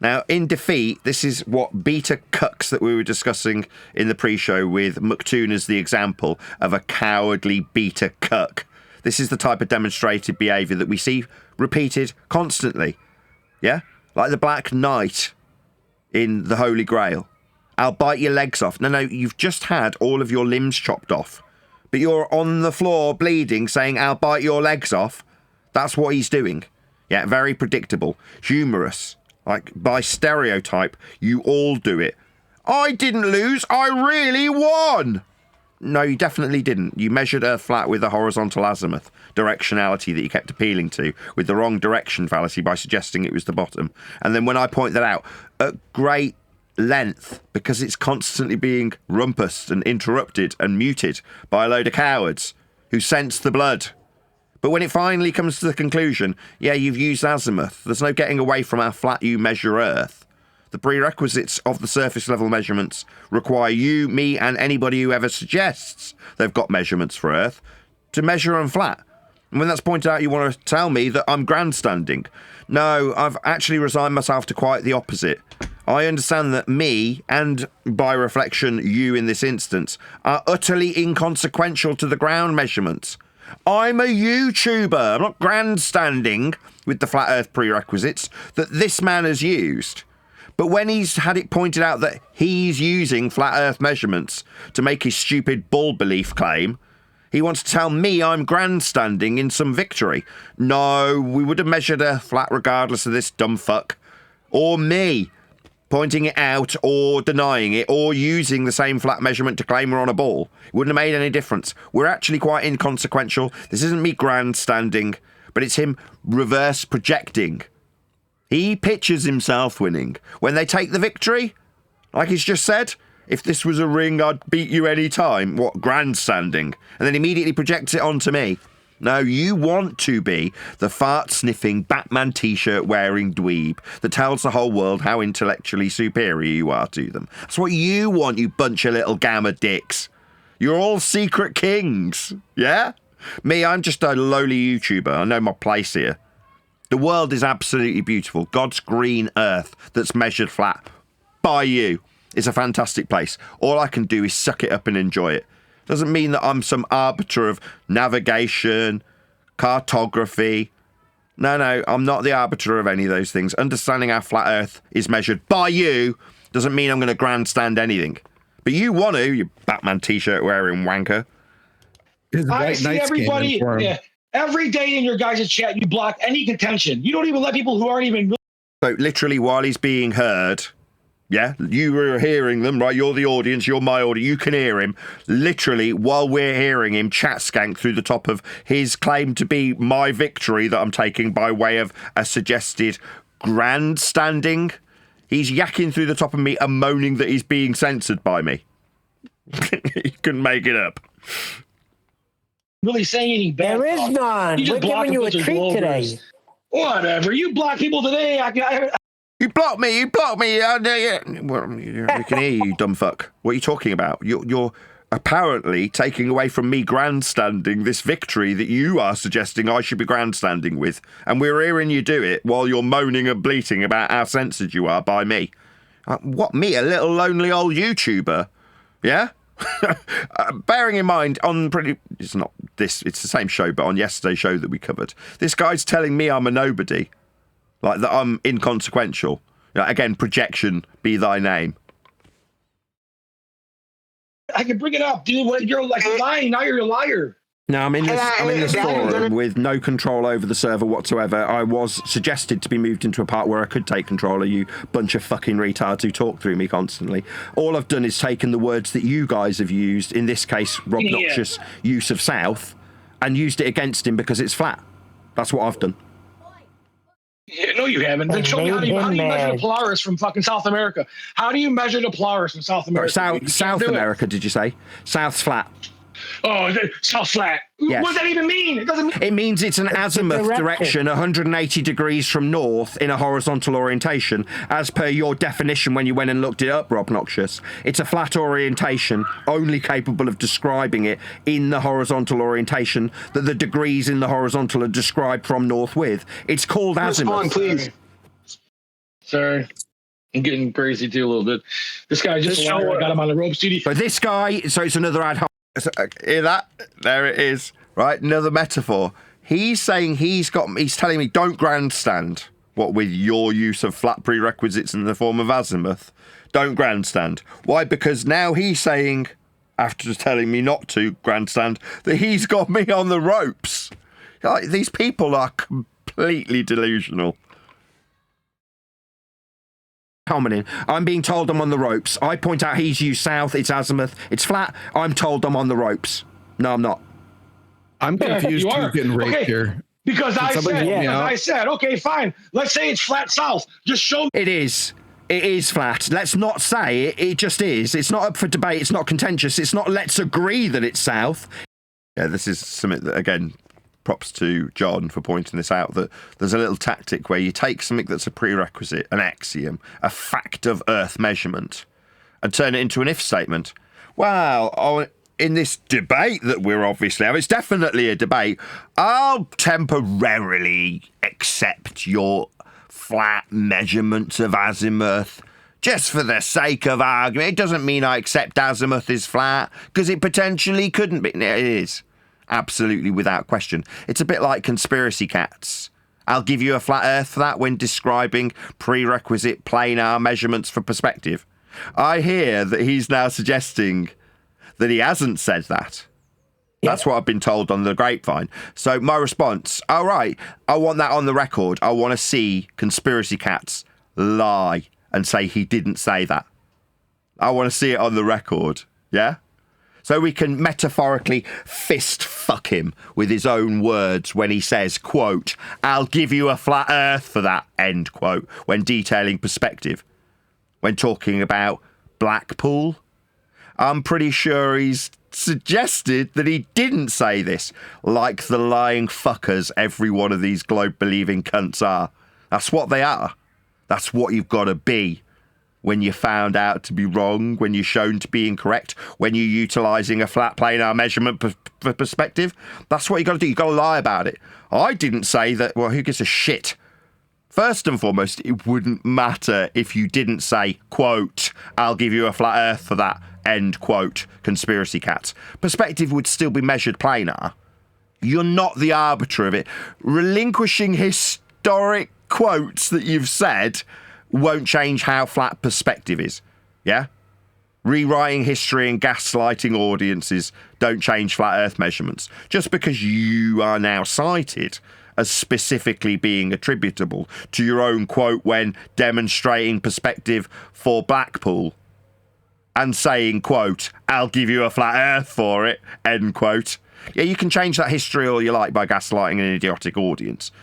Now, in defeat, this is what beta cucks that we were discussing in the pre-show with McToon as the example of a cowardly beta cuck. This is the type of demonstrated behaviour that we see repeated constantly. Yeah? Like the Black Knight in the Holy Grail. I'll bite your legs off. No, you've just had all of your limbs chopped off. But you're on the floor bleeding saying, I'll bite your legs off. That's what he's doing. Yeah, very predictable, humorous. Like, by stereotype, you all do it. I didn't lose, I really won! No, you definitely didn't. You measured Earth flat with a horizontal azimuth directionality that you kept appealing to, with the wrong direction fallacy by suggesting it was the bottom. And then when I point that out at great length, because it's constantly being rumpused and interrupted and muted by a load of cowards who sense the blood. But when it finally comes to the conclusion, yeah, you've used azimuth, there's no getting away from how flat you measure Earth. The prerequisites of the surface level measurements require you, me, and anybody who ever suggests they've got measurements for Earth to measure them flat. And when that's pointed out, you want to tell me that I'm grandstanding. No, I've actually resigned myself to quite the opposite. I understand that me, and by reflection you in this instance, are utterly inconsequential to the ground measurements. I'm a YouTuber. I'm not grandstanding with the flat Earth prerequisites that this man has used. But when he's had it pointed out that he's using flat Earth measurements to make his stupid bull belief claim, he wants to tell me I'm grandstanding in some victory. No, we would have measured Earth flat regardless of this dumb fuck. Or me, pointing it out or denying it or using the same flat measurement to claim we're on a ball. It wouldn't have made any difference. We're actually quite inconsequential. This isn't me grandstanding, but it's him reverse projecting. He pictures himself winning. When they take the victory, like he's just said, if this was a ring, I'd beat you any time. What, grandstanding? And then immediately projects it onto me. No, you want to be the fart-sniffing, Batman t-shirt wearing dweeb that tells the whole world how intellectually superior you are to them. That's what you want, you bunch of little gamma dicks. You're all secret kings, yeah? Me, I'm just a lowly YouTuber. I know my place here. The world is absolutely beautiful. God's green earth that's measured flat by you is a fantastic place. All I can do is suck it up and enjoy it. Doesn't mean that I'm some arbiter of navigation, cartography. No, I'm not the arbiter of any of those things. Understanding how flat Earth is measured by you doesn't mean I'm going to grandstand anything. But you want to, you Batman t-shirt wearing wanker.
I see everybody, every day in your guys' chat, you block any contention. You don't even let people who aren't even...
So literally while he's being heard... Yeah, you were hearing them, right? You're the audience, you're my audience, you can hear him. Literally, while we're hearing him chat skank through the top of his claim to be my victory that I'm taking by way of a suggested grandstanding, he's yakking through the top of me and moaning that he's being censored by me. He couldn't make it up.
Really saying anything bad.
There is none. We're giving you a treat today.
Whatever. You block people today.
You blocked me. You blocked me. Well, we can hear you, you dumb fuck. What are you talking about? You're apparently taking away from me grandstanding this victory that you are suggesting I should be grandstanding with. And we're hearing you do it while you're moaning and bleating about how censored you are by me. What, me, a little lonely old YouTuber? Yeah? Bearing in mind, it's not this, it's the same show, but on yesterday's show that we covered, this guy's telling me I'm a nobody. Like, that I'm inconsequential. Again, projection be thy name.
I can bring it up, dude. You're like lying. Now you're a liar.
No, I'm in this forum with no control over the server whatsoever. I was suggested to be moved into a part where I could take control of you bunch of fucking retards who talk through me constantly. All I've done is taken the words that you guys have used, in this case, Rob Noxious use of South, and used it against him because it's flat. That's what I've done.
Yeah, no, you haven't. Then show me how do you measure the Polaris from fucking South America? How do you measure the Polaris from South America?
South America, did you say? South's flat.
Oh, South flat.
Yes.
What does that even mean? It doesn't mean...
It means it's an azimuth direction 180 degrees from north in a horizontal orientation, as per your definition when you went and looked it up, Rob Noxious. It's a flat orientation, only capable of describing it in the horizontal orientation that the degrees in the horizontal are described from north with. It's called azimuth.
Respond, please.
Sorry. I'm getting crazy too a little bit. This guy just I got him on the rope studio.
So this guy, so it's another ad hoc. Hear that? There it is. Right, another metaphor. He's saying he's telling me don't grandstand. What, with your use of flat prerequisites in the form of azimuth? Don't grandstand. Why? Because now he's saying, after telling me not to grandstand, that he's got me on the ropes. Like, these people are completely delusional. Commenting, I'm being told I'm on the ropes. I point out he's used south, it's azimuth, it's flat. I'm told I'm on the ropes. No, I'm not.
I'm confused
you
who's
are.
getting raped
Okay.
here.
Because
somebody help me out?
I said, okay, fine. Let's say it's flat south. Just show me.
It is. It is flat. Let's not say it. It just is. It's not up for debate. It's not contentious. It's not let's agree that it's south. Yeah, this is something that, again, props to John for pointing this out, that there's a little tactic where you take something that's a prerequisite, an axiom, a fact of Earth measurement, and turn it into an if statement. Well, in this debate that we're obviously having, it's definitely a debate, I'll temporarily accept your flat measurements of azimuth just for the sake of argument. It doesn't mean I accept azimuth is flat, because it potentially couldn't be. It is. Absolutely, without question. It's a bit like conspiracy cats. I'll give you a flat earth for that when describing prerequisite planar measurements for perspective. I hear that he's now suggesting that he hasn't said that. That's what I've been told on the grapevine. So my response, all right, I want that on the record. I want to see conspiracy cats lie and say he didn't say that. I want to see it on the record, yeah? So we can metaphorically fist fuck him with his own words when he says, quote, I'll give you a flat earth for that, end quote, when detailing perspective. When talking about Blackpool, I'm pretty sure he's suggested that he didn't say this, like the lying fuckers every one of these globe-believing cunts are. That's what they are. That's what you've got to be when you're found out to be wrong, when you're shown to be incorrect, when you're utilising a flat planar measurement for perspective. That's what you got to do. You got to lie about it. I didn't say that. Well, who gives a shit? First and foremost, it wouldn't matter if you didn't say, quote, I'll give you a flat earth for that, end quote, conspiracy cats. Perspective would still be measured planar. You're not the arbiter of it. Relinquishing historic quotes that you've said won't change how flat perspective is. Yeah? Rewriting history and gaslighting audiences don't change flat earth measurements. Just because you are now cited as specifically being attributable to your own quote when demonstrating perspective for Blackpool and saying, quote, I'll give you a flat earth for it, end quote. Yeah, you can change that history all you like by gaslighting an idiotic audience.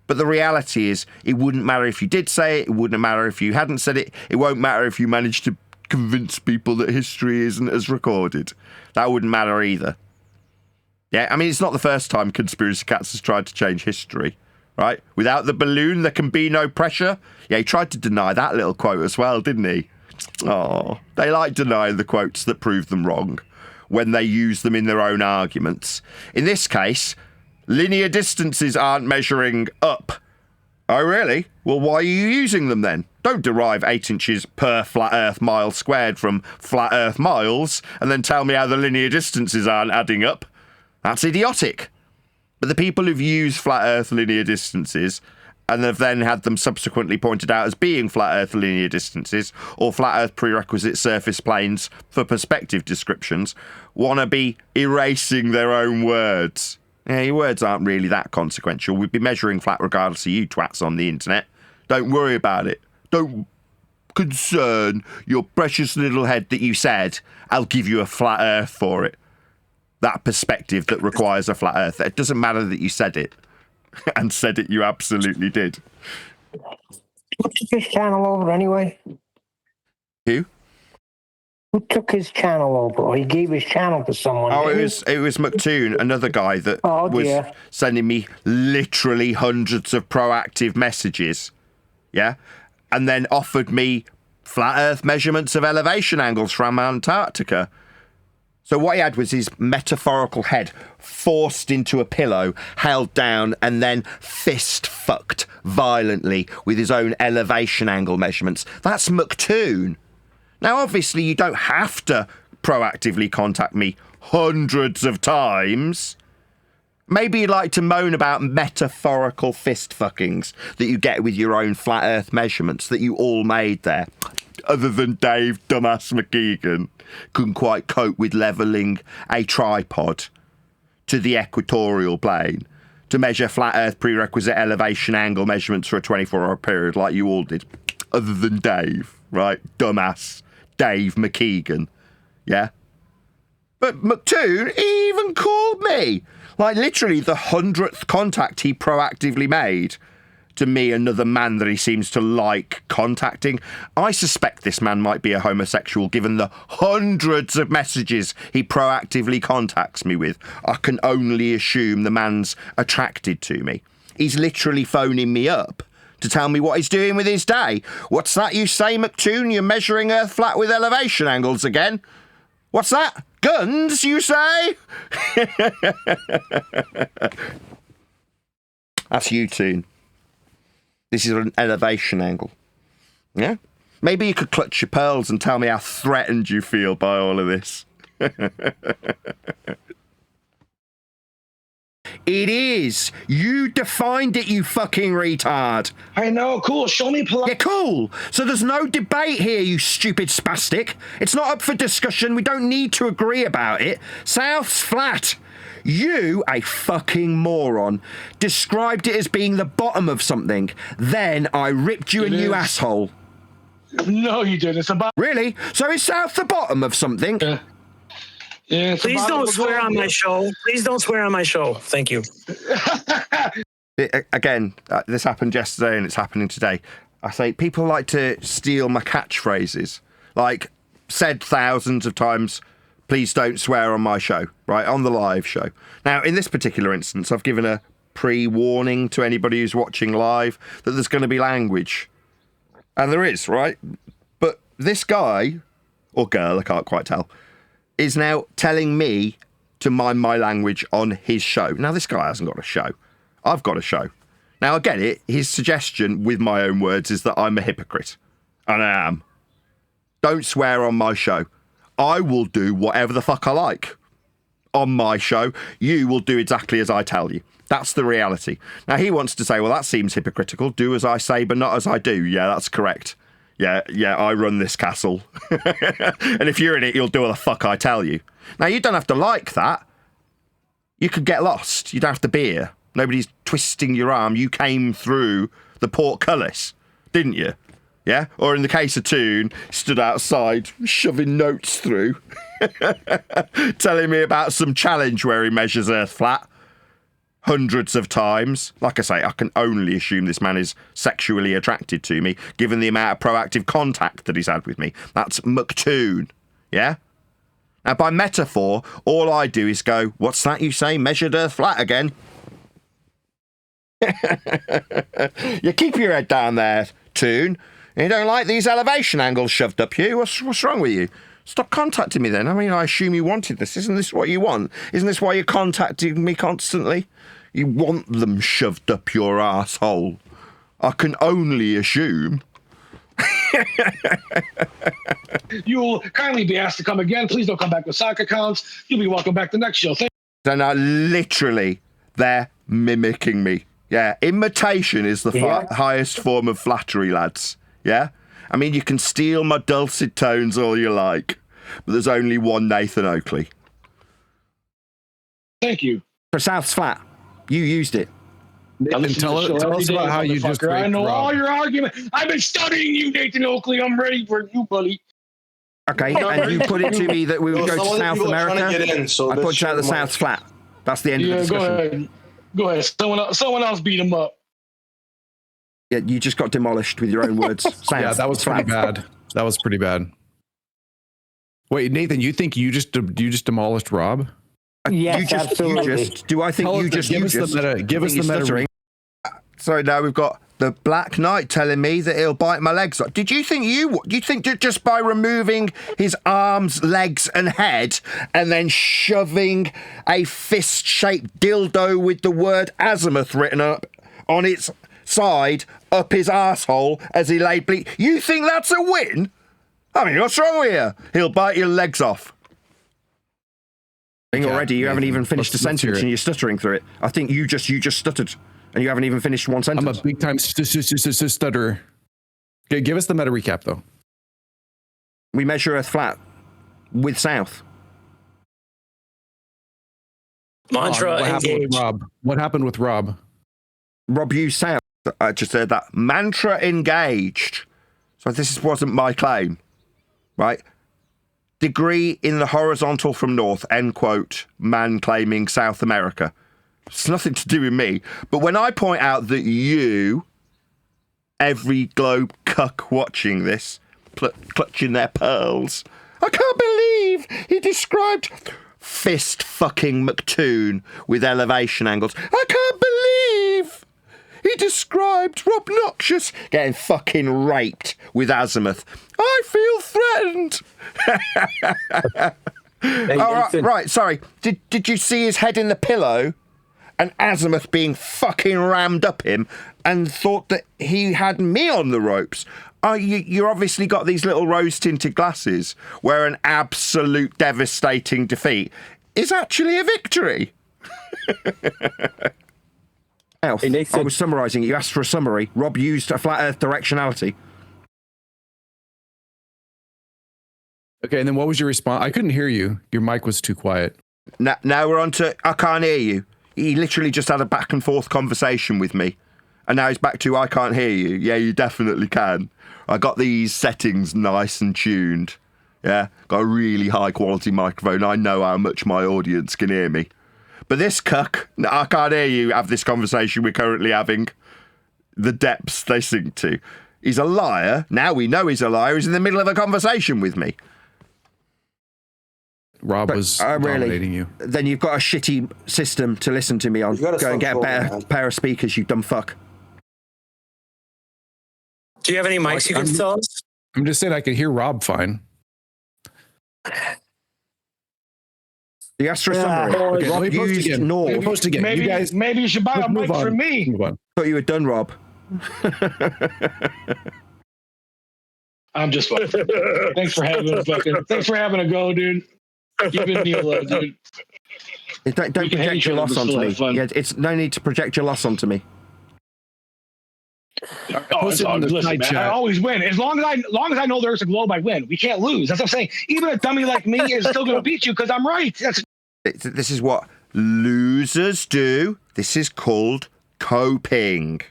But the reality is, it wouldn't matter if you did say it, it wouldn't matter if you hadn't said it, it won't matter if you managed to convince people that history isn't as recorded. That wouldn't matter either. Yeah, I mean, it's not the first time Conspiracy Cats has tried to change history, right? Without the balloon, there can be no pressure. Yeah, he tried to deny that little quote as well, didn't he? Oh, they like denying the quotes that prove them wrong when they use them in their own arguments. In this case, linear distances aren't measuring up. Oh, really? Well, why are you using them then? Don't derive 8 inches per flat earth mile squared from flat earth miles and then tell me how the linear distances aren't adding up. That's idiotic. But the people who've used flat earth linear distances and have then had them subsequently pointed out as being flat earth linear distances or flat earth prerequisite surface planes for perspective descriptions want to be erasing their own words. Yeah, your words aren't really that consequential. We'd be measuring flat regardless of you twats on the internet. Don't worry about it. Don't concern your precious little head that you said, I'll give you a flat earth for it. That perspective that requires a flat earth. It doesn't matter that you said it. And said it you absolutely did.
Who took his channel over anyway?
Who?
Who took his channel over? Or he gave his channel to someone?
Oh, it was McToon, another guy that was sending me literally hundreds of proactive messages. Yeah? And then offered me flat earth measurements of elevation angles from Antarctica. So what he had was his metaphorical head forced into a pillow, held down, and then fist fucked violently with his own elevation angle measurements. That's McToon. Now, obviously, you don't have to proactively contact me hundreds of times. Maybe you'd like to moan about metaphorical fist fuckings that you get with your own flat earth measurements that you all made there. Other than Dave Dumbass McGeegan couldn't quite cope with levelling a tripod to the equatorial plane to measure flat Earth prerequisite elevation angle measurements for a 24-hour period like you all did, other than Dave, right? Dumbass Dave McKeegan, yeah? But McToon even called me. Like, literally the 100th contact he proactively made to me, another man that he seems to like contacting. I suspect this man might be a homosexual, given the hundreds of messages he proactively contacts me with. I can only assume the man's attracted to me. He's literally phoning me up to tell me what he's doing with his day. What's that you say, McToon? You're measuring Earth flat with elevation angles again? What's that? Guns, you say? That's you, Toon. This is an elevation angle. Yeah? Maybe you could clutch your pearls and tell me how threatened you feel by all of this. It is. You defined it, you fucking retard.
I know, cool. Show me
Yeah, cool. So there's no debate here, you stupid spastic. It's not up for discussion. We don't need to agree about it. South's flat. You, a fucking moron, described it as being the bottom of something. Then I ripped you a new asshole.
No, you didn't. It's about...
Really? So is South the bottom of something?
Yeah,
please don't swear on my show. Please don't swear on my show. Thank you.
Again, this happened yesterday and it's happening today. I say people like to steal my catchphrases. Like, said thousands of times, please don't swear on my show, right? On the live show. Now, in this particular instance, I've given a pre-warning to anybody who's watching live that there's going to be language. And there is, right? But this guy, or girl, I can't quite tell, is now telling me to mind my language on his show. Now, this guy hasn't got a show. I've got a show. Now, I get it. His suggestion, with my own words, is that I'm a hypocrite. And I am. Don't swear on my show. I will do whatever the fuck I like on my show. You will do exactly as I tell you. That's the reality. Now, he wants to say, well, that seems hypocritical. Do as I say, but not as I do. Yeah, that's correct. Yeah, I run this castle. And if you're in it, you'll do what the fuck I tell you. Now, you don't have to like that. You could get lost. You don't have to be here. Nobody's twisting your arm. You came through the portcullis, didn't you? Yeah? Or in the case of Toon, stood outside shoving notes through, telling me about some challenge where he measures Earth flat hundreds of times. Like I say, I can only assume this man is sexually attracted to me, given the amount of proactive contact that he's had with me. That's McToon. Yeah? Now, by metaphor, all I do is go, what's that you say? Measured Earth flat again? You keep your head down there, Toon. You don't like these elevation angles shoved up you? What's wrong with you? Stop contacting me then. I mean, I assume you wanted this. Isn't this what you want? Isn't this why you're contacting me constantly? You want them shoved up your arsehole. I can only assume.
You'll kindly be asked to come again. Please don't come back with sock accounts. You'll be welcome back the next show.
And literally, they're mimicking me. Yeah, imitation is the highest form of flattery, lads. Yeah? I mean, you can steal my dulcet tones all you like, but there's only one Nathan Oakley.
Thank you.
For South's flat. You used it.
Nathan, tell us about how you just
I know
Rob.
all your arguments. I've been studying you, Nathan Oakley. I'm ready for you, buddy.
Okay, and you put it to me that we would go to South America. I put you out the South's flat. That's the end of the discussion.
Go ahead. Someone else beat him up.
Yeah, you just got demolished with your own words.
Yeah, that was pretty bad. That was pretty bad. Wait, Nathan, you think you just demolished Rob?
Yes, absolutely.
Do I think you just?
Give us the meta.
So now we've got the Black Knight telling me that he'll bite my legs off. Did you think that just by removing his arms, legs, and head, and then shoving a fist-shaped dildo with the word azimuth written up on its side up his arsehole as he lay bleed, you think that's a win? I mean, what's wrong with you? He'll bite your legs off. Already, you haven't even finished a sentence and you're stuttering through it. I think you just stuttered and you haven't even finished one sentence.
I'm a big time stutterer. Okay, give us the meta recap though.
We measure Earth flat with South.
Mantra
what happened with
engaged.
Rob? What happened with Rob?
Rob used sound. I just heard that. Mantra engaged. So this wasn't my claim, right? Degree in the horizontal from north, end quote, man claiming South America. It's nothing to do with me. But when I point out that you, every globe cuck watching this, clutching their pearls, I can't believe he described fist fucking McToon with elevation angles. I can't believe he described Rob Noxious getting fucking raped with azimuth. I feel threatened. Right, sorry. Did you see his head in the pillow and azimuth being fucking rammed up him and thought that he had me on the ropes? You obviously got these little rose-tinted glasses where an absolute devastating defeat is actually a victory. Elf, I was summarising. You asked for a summary. Rob used a flat earth directionality.
Okay, and then what was your response? I couldn't hear you. Your mic was too quiet.
Now we're on to I can't hear you. He literally just had a back and forth conversation with me. And now he's back to I can't hear you. Yeah, you definitely can. I got these settings nice and tuned. Yeah, got a really high quality microphone. I know how much my audience can hear me. But this cuck, I can't hear you have this conversation we're currently having. The depths they sink to. He's a liar. Now we know he's a liar. He's in the middle of a conversation with me.
Rob was dominating you.
Then you've got a shitty system to listen to me on. Go and get a better pair of speakers, you dumb fuck.
Do you have any mics you can tell us?
I'm just saying I could hear Rob fine.
The Astra summary. Okay,
Rob
used North.
Post again.
Maybe you should buy a mic from me.
Thought you were done, Rob.
I'm just fine. Thanks for having a go, dude. You've been Neil, dude.
Don't project your loss onto me. Yeah, it's no need to project your loss onto me.
Listen, man, I always win. As long as I know there's a globe, I win. We can't lose. That's what I'm saying. Even a dummy like me is still going to beat you because I'm right.
This is what losers do. This is called coping.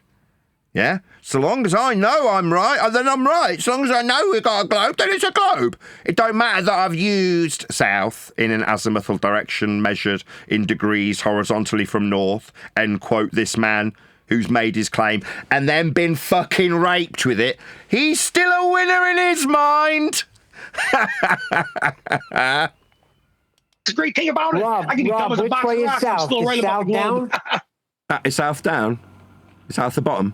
Yeah? So long as I know I'm right, then I'm right. So long as I know we've got a globe, then it's a globe. It don't matter that I've used south in an azimuthal direction measured in degrees horizontally from north, end quote, this man who's made his claim and then been fucking raped with it. He's still a winner in his mind.
The great thing about it, I can be dumb as a box of rocks. I'm still right about the globe.
Is south down? Is south the bottom?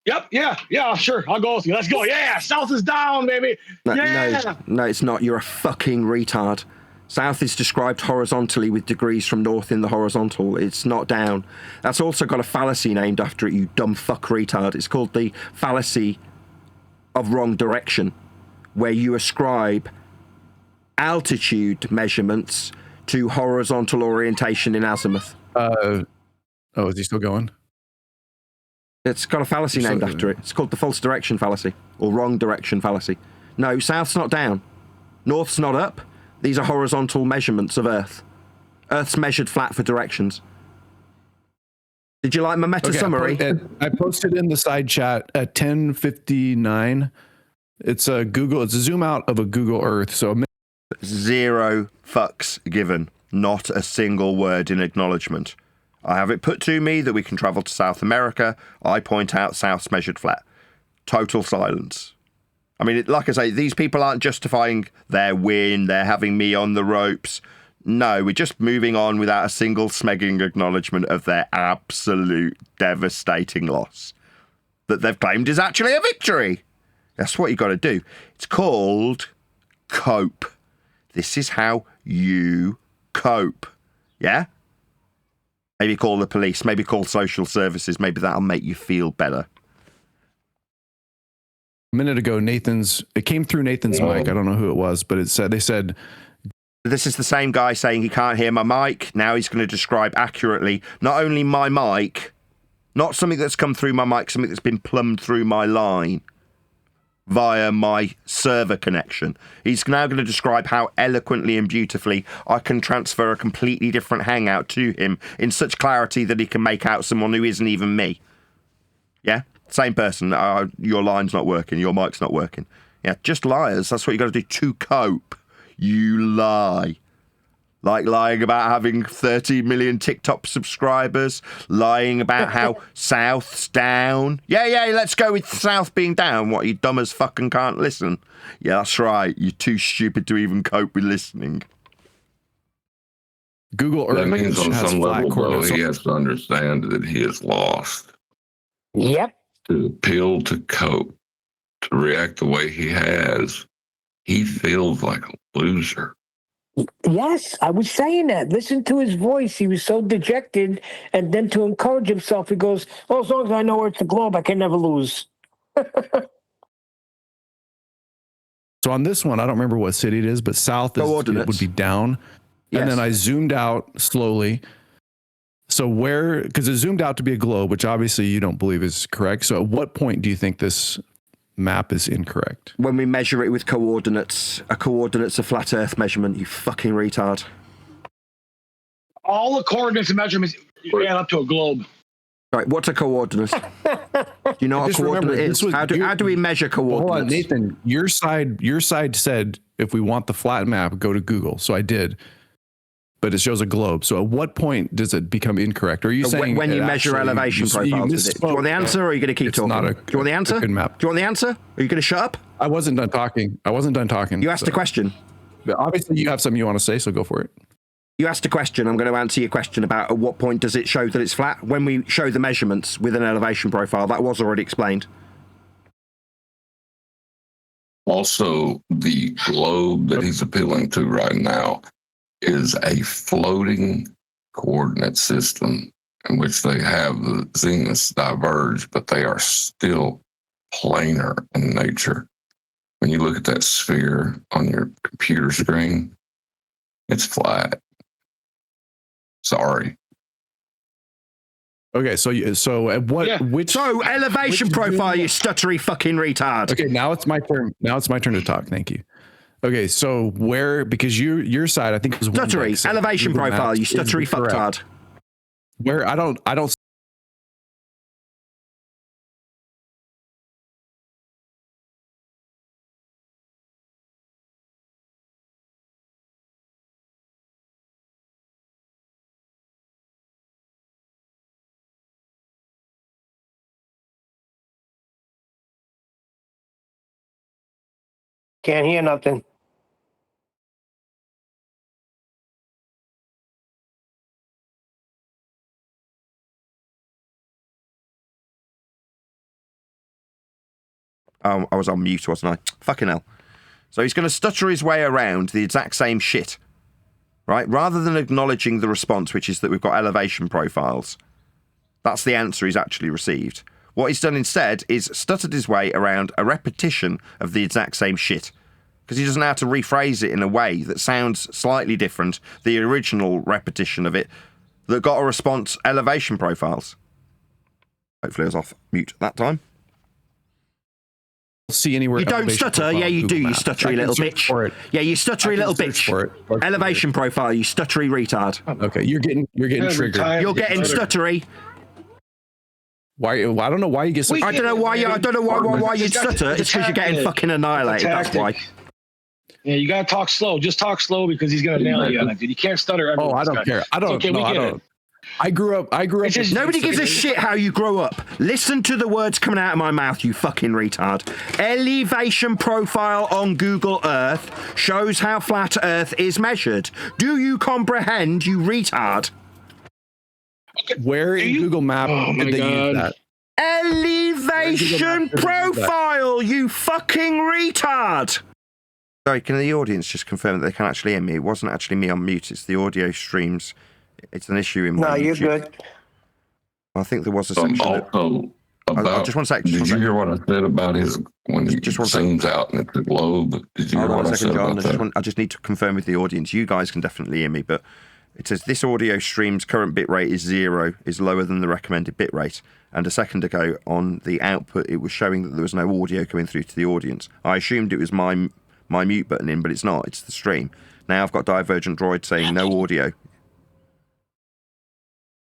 Yep, yeah, sure. I'll go with you. Let's go. Yeah, south is down, baby.
No, it's not. You're a fucking retard. South is described horizontally with degrees from north in the horizontal. It's not down. That's also got a fallacy named after it, you dumb fuck retard. It's called the fallacy of wrong direction, where you ascribe altitude measurements to horizontal orientation in azimuth.
Is he still going?
It's got a fallacy named after it. It's called the false direction fallacy, or wrong direction fallacy. No, south's not down. North's not up. These are horizontal measurements of Earth. Earth's measured flat for directions. Did you like my meta summary?
I posted in the side chat at 10:59. It's a zoom out of a Google Earth. So
zero fucks given. Not a single word in acknowledgement. I have it put to me that we can travel to South America. I point out South's measured flat. Total silence. I mean, like I say, these people aren't justifying their win. They're having me on the ropes. No, we're just moving on without a single smegging acknowledgement of their absolute devastating loss that they've claimed is actually a victory. That's what you got to do. It's called cope. This is how you cope. Yeah? Maybe call the police. Maybe call social services. Maybe that'll make you feel better.
A minute ago, it came through Nathan's mic. I don't know who it was, but they said.
This is the same guy saying he can't hear my mic. Now he's going to describe accurately not only my mic, not something that's come through my mic, something that's been plumbed through my line via my server connection. He's now going to describe how eloquently and beautifully I can transfer a completely different hangout to him in such clarity that he can make out someone who isn't even me. Yeah? Same person. Your line's not working. Your mic's not working. Yeah, just liars. That's what you got to do to cope. You lie. Like lying about having 30 million TikTok subscribers, lying about how South's down. Yeah, let's go with South being down. What, you dumb as fucking can't listen? Yeah, that's right. You're too stupid to even cope with listening.
Google Earth.
That means on
has
some
flat
level, though,
coordinates.
he has to understand that he is lost.
Yep.
To appeal to cope, to react the way he has, he feels like a loser.
Yes, I was saying that. Listen to his voice. He was so dejected. And then to encourage himself, he goes, well, as long as I know where it's the globe, I can never lose.
So on this one, I don't remember what city it is, but south it would be down.
Yes.
And then I zoomed out slowly. So where, because it zoomed out to be a globe, which obviously you don't believe is correct. So at what point do you think this map is incorrect?
When we measure it with coordinates, a coordinate's a flat Earth measurement, you fucking retard.
All the coordinates and measurements add up to a globe.
Right, what's a coordinate? Do you know what a coordinate is? How do we measure coordinates?
Hold on, Nathan, your side said if we want the flat map, go to Google. So I did. But it shows a globe. So at what point does it become incorrect? Are you saying
when you measure elevation profiles? Do you want the answer, or are you going to keep talking? Do you want the answer?
Good map.
Do you want the answer? Are you going to shut up?
I wasn't done talking.
You asked a question.
But obviously, you have something you want to say, so go for it.
You asked a question. I'm going to answer your question about at what point does it show that it's flat? When we show the measurements with an elevation profile, that was already explained.
Also, the globe that he's appealing to right now is a floating coordinate system in which they have the zeniths diverge, but they are still planar in nature. When you look at that sphere on your computer screen, it's flat. Sorry.
Okay, so at what which
elevation profile, you stuttery fucking retard.
Okay, now it's my turn. Now it's my turn to talk. Thank you. Okay, so where, because your side, I think it was
stuttery elevation profile, you stuttery fucktard.
Where I don't.
Can't hear nothing.
I was on mute, wasn't I? Fucking hell. So he's going to stutter his way around the exact same shit, right? Rather than acknowledging the response, which is that we've got elevation profiles. That's the answer he's actually received. What he's done instead is stuttered his way around a repetition of the exact same shit, because he doesn't know how to rephrase it in a way that sounds slightly different, the original repetition of it, that got a response elevation profiles. Hopefully I was off mute that time.
See anywhere.
You don't stutter. Yeah, you do, you stuttery little bitch. Yeah, you stuttery little bitch. Elevation profile, you stuttery retard.
Okay, you're getting triggered.
You're getting stuttery.
Why? I don't know why you get.
I don't know why you stutter. It's because you're getting fucking annihilated. That's why.
Yeah, you gotta talk slow. Just talk slow because he's gonna nail you on it, dude. You can't stutter.
Oh, I don't care. I don't. Okay, no, I don't. I grew up.
Nobody gives a shit how you grow up. Listen to the words coming out of my mouth, you fucking retard. Elevation profile on Google Earth shows how flat Earth is measured. Do you comprehend, you retard?
Where in Google Maps did they use that?
Elevation profile, you fucking retard! Sorry, can the audience just confirm that they can actually hear me? It wasn't actually me on mute, it's the audio streams. It's an issue in my
you're
YouTube.
good.
I think there was a section
just
one sec.
Did you hear what I said about his when he zooms out and it's a globe? Did you hear what I said about that?
I just need to confirm with the audience. You guys can definitely hear me, but It says this audio stream's current bitrate is 0, is lower than the recommended bitrate. And a second ago on the output, it was showing that there was no audio coming through to the audience. I assumed it was my mute button in, but it's not. It's the stream. Now I've got Divergent Droid saying no audio.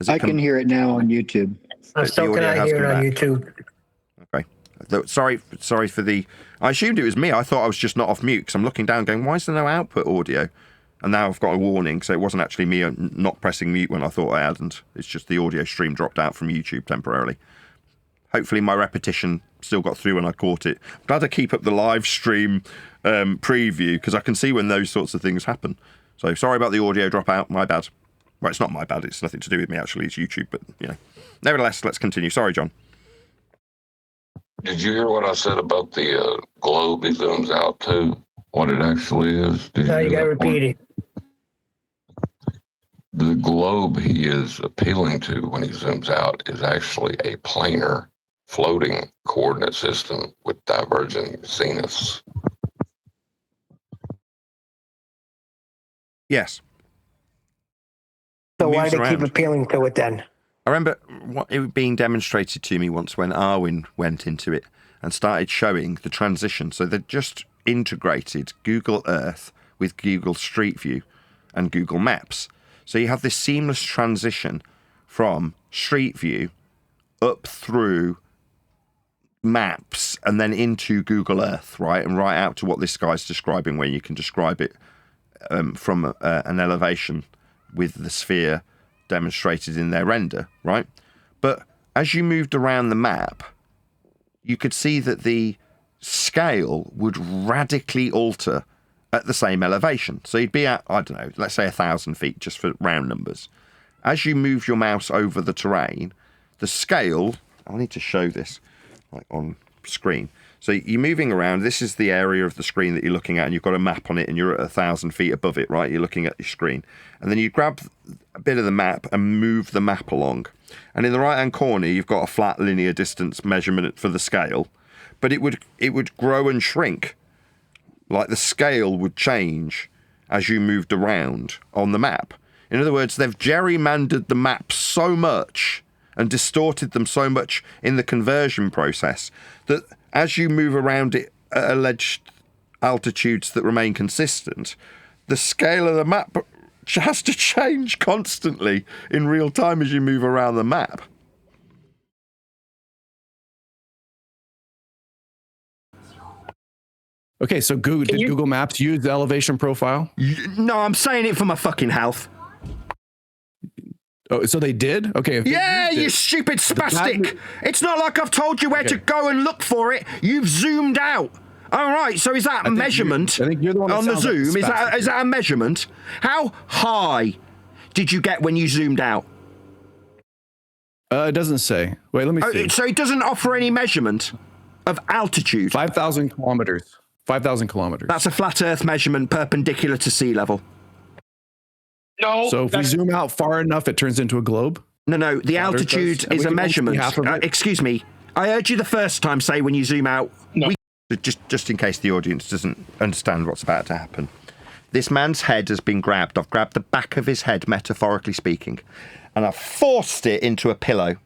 I can hear it now on YouTube.
So can I hear it on YouTube?
Okay. Sorry for the... I assumed it was me. I thought I was just not off mute because I'm looking down going, why is there no output audio? And now I've got a warning, so it wasn't actually me not pressing mute when I thought I hadn't. It's just the audio stream dropped out from YouTube temporarily. Hopefully my repetition still got through when I caught it. I'm glad I keep up the live stream preview because I can see when those sorts of things happen. So sorry about the audio dropout, my bad. Well, it's not my bad, it's nothing to do with me actually, it's YouTube, but you know. Nevertheless, let's continue. Sorry, John.
Did you hear what I said about the globe he zooms out to? What it actually is?
No, you gotta repeat it.
The globe he is appealing to when he zooms out is actually a planar floating coordinate system with diverging zeniths.
Yes.
So why do they keep appealing to it then?
I remember it being demonstrated to me once when Arwin went into it and started showing the transition. So they just integrated Google Earth with Google Street View and Google Maps. So you have this seamless transition from Street View up through Maps and then into Google Earth, right? And right out to what this guy's describing, where you can describe it from an elevation with the sphere demonstrated in their render, right? But as you moved around the map, you could see that the scale would radically alter at the same elevation. So you'd be at, I don't know, let's say 1,000 feet, just for round numbers. As you move your mouse over the terrain, the scale, I need to show this like on screen. So you're moving around, this is the area of the screen that you're looking at, and you've got a map on it, and you're at 1,000 feet above it, right? You're looking at your screen. And then you grab a bit of the map and move the map along. And in the right-hand corner, you've got a flat linear distance measurement for the scale, but it would grow and shrink. Like the scale would change as you moved around on the map. In other words, they've gerrymandered the map so much and distorted them so much in the conversion process that as you move around it at alleged altitudes that remain consistent, the scale of the map has to change constantly in real time as you move around the map.
Okay, so did Google Maps use the elevation profile?
No, I'm saying it for my fucking health.
Oh, so they did? Okay.
Yeah, you stupid spastic. It's not like I've told you where to go and look for it. You've zoomed out. All right, so is that a measurement
I think you're the one
on the zoom?
Like
Is that a measurement? How high did you get when you zoomed out?
It doesn't say. Wait, let me see.
So it doesn't offer any measurement of altitude.
5,000 kilometers. 5,000 kilometers.
That's a flat Earth measurement perpendicular to sea level.
No.
So if we zoom out far enough, it turns into a globe?
No. The altitude is a measurement. Excuse me. I heard you the first time say when you zoom out.
No.
Just in case the audience doesn't understand what's about to happen. This man's head has been grabbed. I've grabbed the back of his head, metaphorically speaking, and I've forced it into a pillow.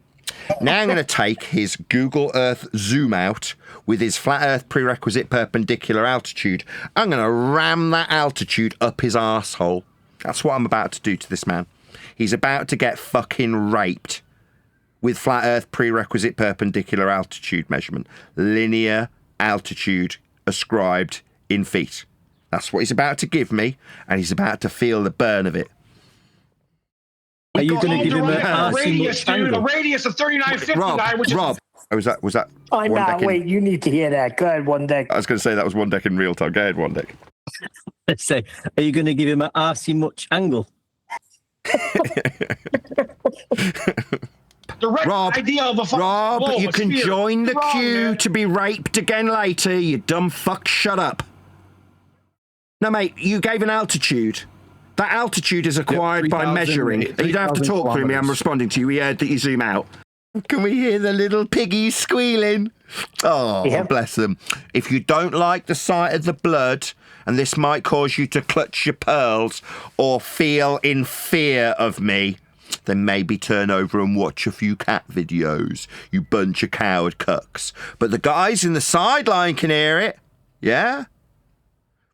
Now I'm going to take his Google Earth zoom out with his flat Earth prerequisite perpendicular altitude. I'm going to ram that altitude up his arsehole. That's what I'm about to do to this man. He's about to get fucking raped with flat Earth prerequisite perpendicular altitude measurement. Linear altitude ascribed in feet. That's what he's about to give me, and he's about to feel the burn of it.
Are you going to give him a
radius, dude? A radius of 3959, which
Rob, was that?
I'm not. Wait, you need to hear that. Go ahead, One Deck.
I was going to say that was One Deck in real time. Go ahead, One Deck.
Let's say, are you going to give him an arsey much angle?
Idea of a
Rob,
globe,
you
a
can
sphere.
join the
Wrong,
queue
man.
to be raped again later. You dumb fuck. Shut up. No, mate, you gave an altitude. That altitude is acquired by measuring. You don't have to talk through me. I'm responding to you. We heard that you zoom out. Can we hear the little piggies squealing? Oh, bless them. If you don't like the sight of the blood and this might cause you to clutch your pearls or feel in fear of me, then maybe turn over and watch a few cat videos, you bunch of coward cucks. But the guys in the sideline can hear it, yeah?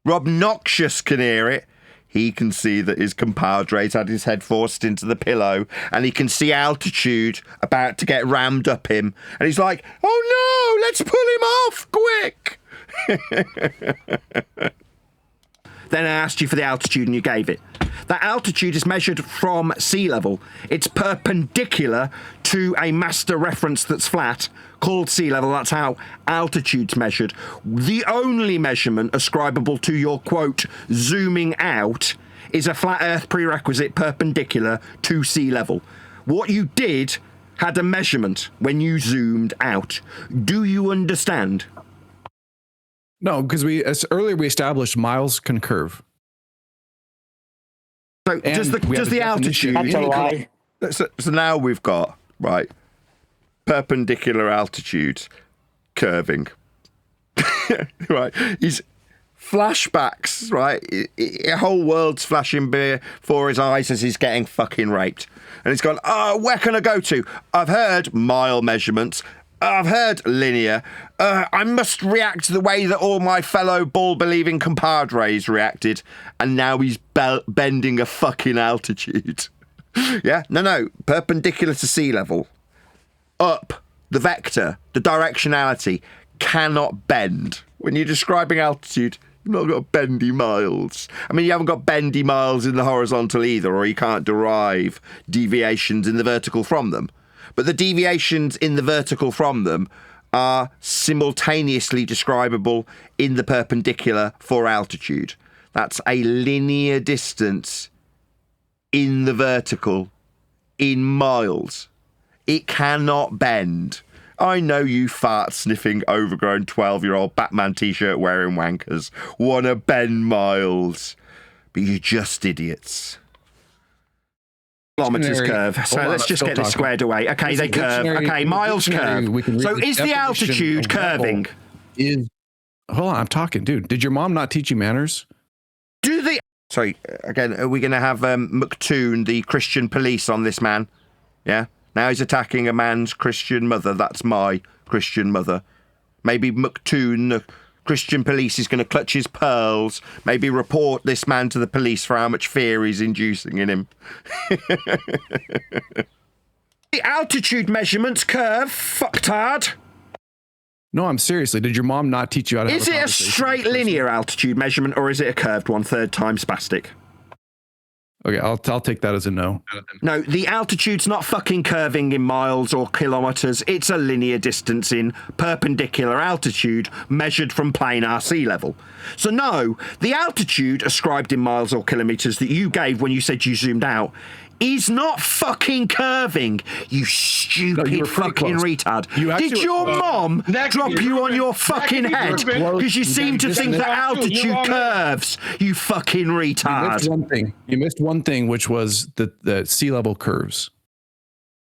Rob Noxious can hear it. He can see that his compadre's had his head forced into the pillow, and he can see Altitude about to get rammed up him. And he's like, oh no, let's pull him off, quick! Then I asked you for the altitude and you gave it. That altitude is measured from sea level. It's perpendicular to a master reference that's flat, called sea level. That's how altitude's measured. The only measurement ascribable to your, quote, zooming out is a flat earth prerequisite perpendicular to sea level. What you did had a measurement when you zoomed out. Do you understand?
No, because earlier we established miles can curve.
So does the altitude...
That's a lie.
So now we've got, right, perpendicular altitude curving. Right, he's flashbacks, right? A whole world's flashing before his eyes as he's getting fucking raped. And he's gone, oh, where can I go to? I've heard mile measurements. I've heard linear. I must react the way that all my fellow ball-believing compadres reacted. And now he's bending a fucking altitude. Yeah? No. Perpendicular to sea level. Up. The vector. The directionality. Cannot bend. When you're describing altitude, you've not got bendy miles. I mean, you haven't got bendy miles in the horizontal either, or you can't derive deviations in the vertical from them. But the deviations in the vertical from them are simultaneously describable in the perpendicular for altitude. That's a linear distance in the vertical in miles. It cannot bend. I know you fart-sniffing, overgrown 12-year-old Batman T-shirt wearing wankers want to bend miles, but you're just idiots. Kilometers curve. So let's just get this squared away. Okay, they curve. Okay, miles curve. So is the altitude curving?
Hold on, I'm talking, dude. Did your mom not teach you manners?
Sorry, again, are we going to have McToon, the Christian police, on this man? Yeah? Now he's attacking a man's Christian mother. That's my Christian mother. Maybe McToon, the Christian police, is going to clutch his pearls, maybe report this man to the police for how much fear he's inducing in him. The altitude measurements curve, fucktard.
No, I'm seriously. Did your mom not teach you how to have
Is it a straight linear altitude measurement, or is it a curved one, third time spastic?
Okay, I'll take that as a no.
No, the altitude's not fucking curving in miles or kilometres. It's a linear distance in perpendicular altitude measured from planar sea level. So no, the altitude ascribed in miles or kilometres that you gave when you said you zoomed out is not fucking curving, you stupid fucking retard. Did your mom drop you on your fucking head because you seem to think that altitude curves, you fucking retard?
You missed one thing, which was the sea level curves.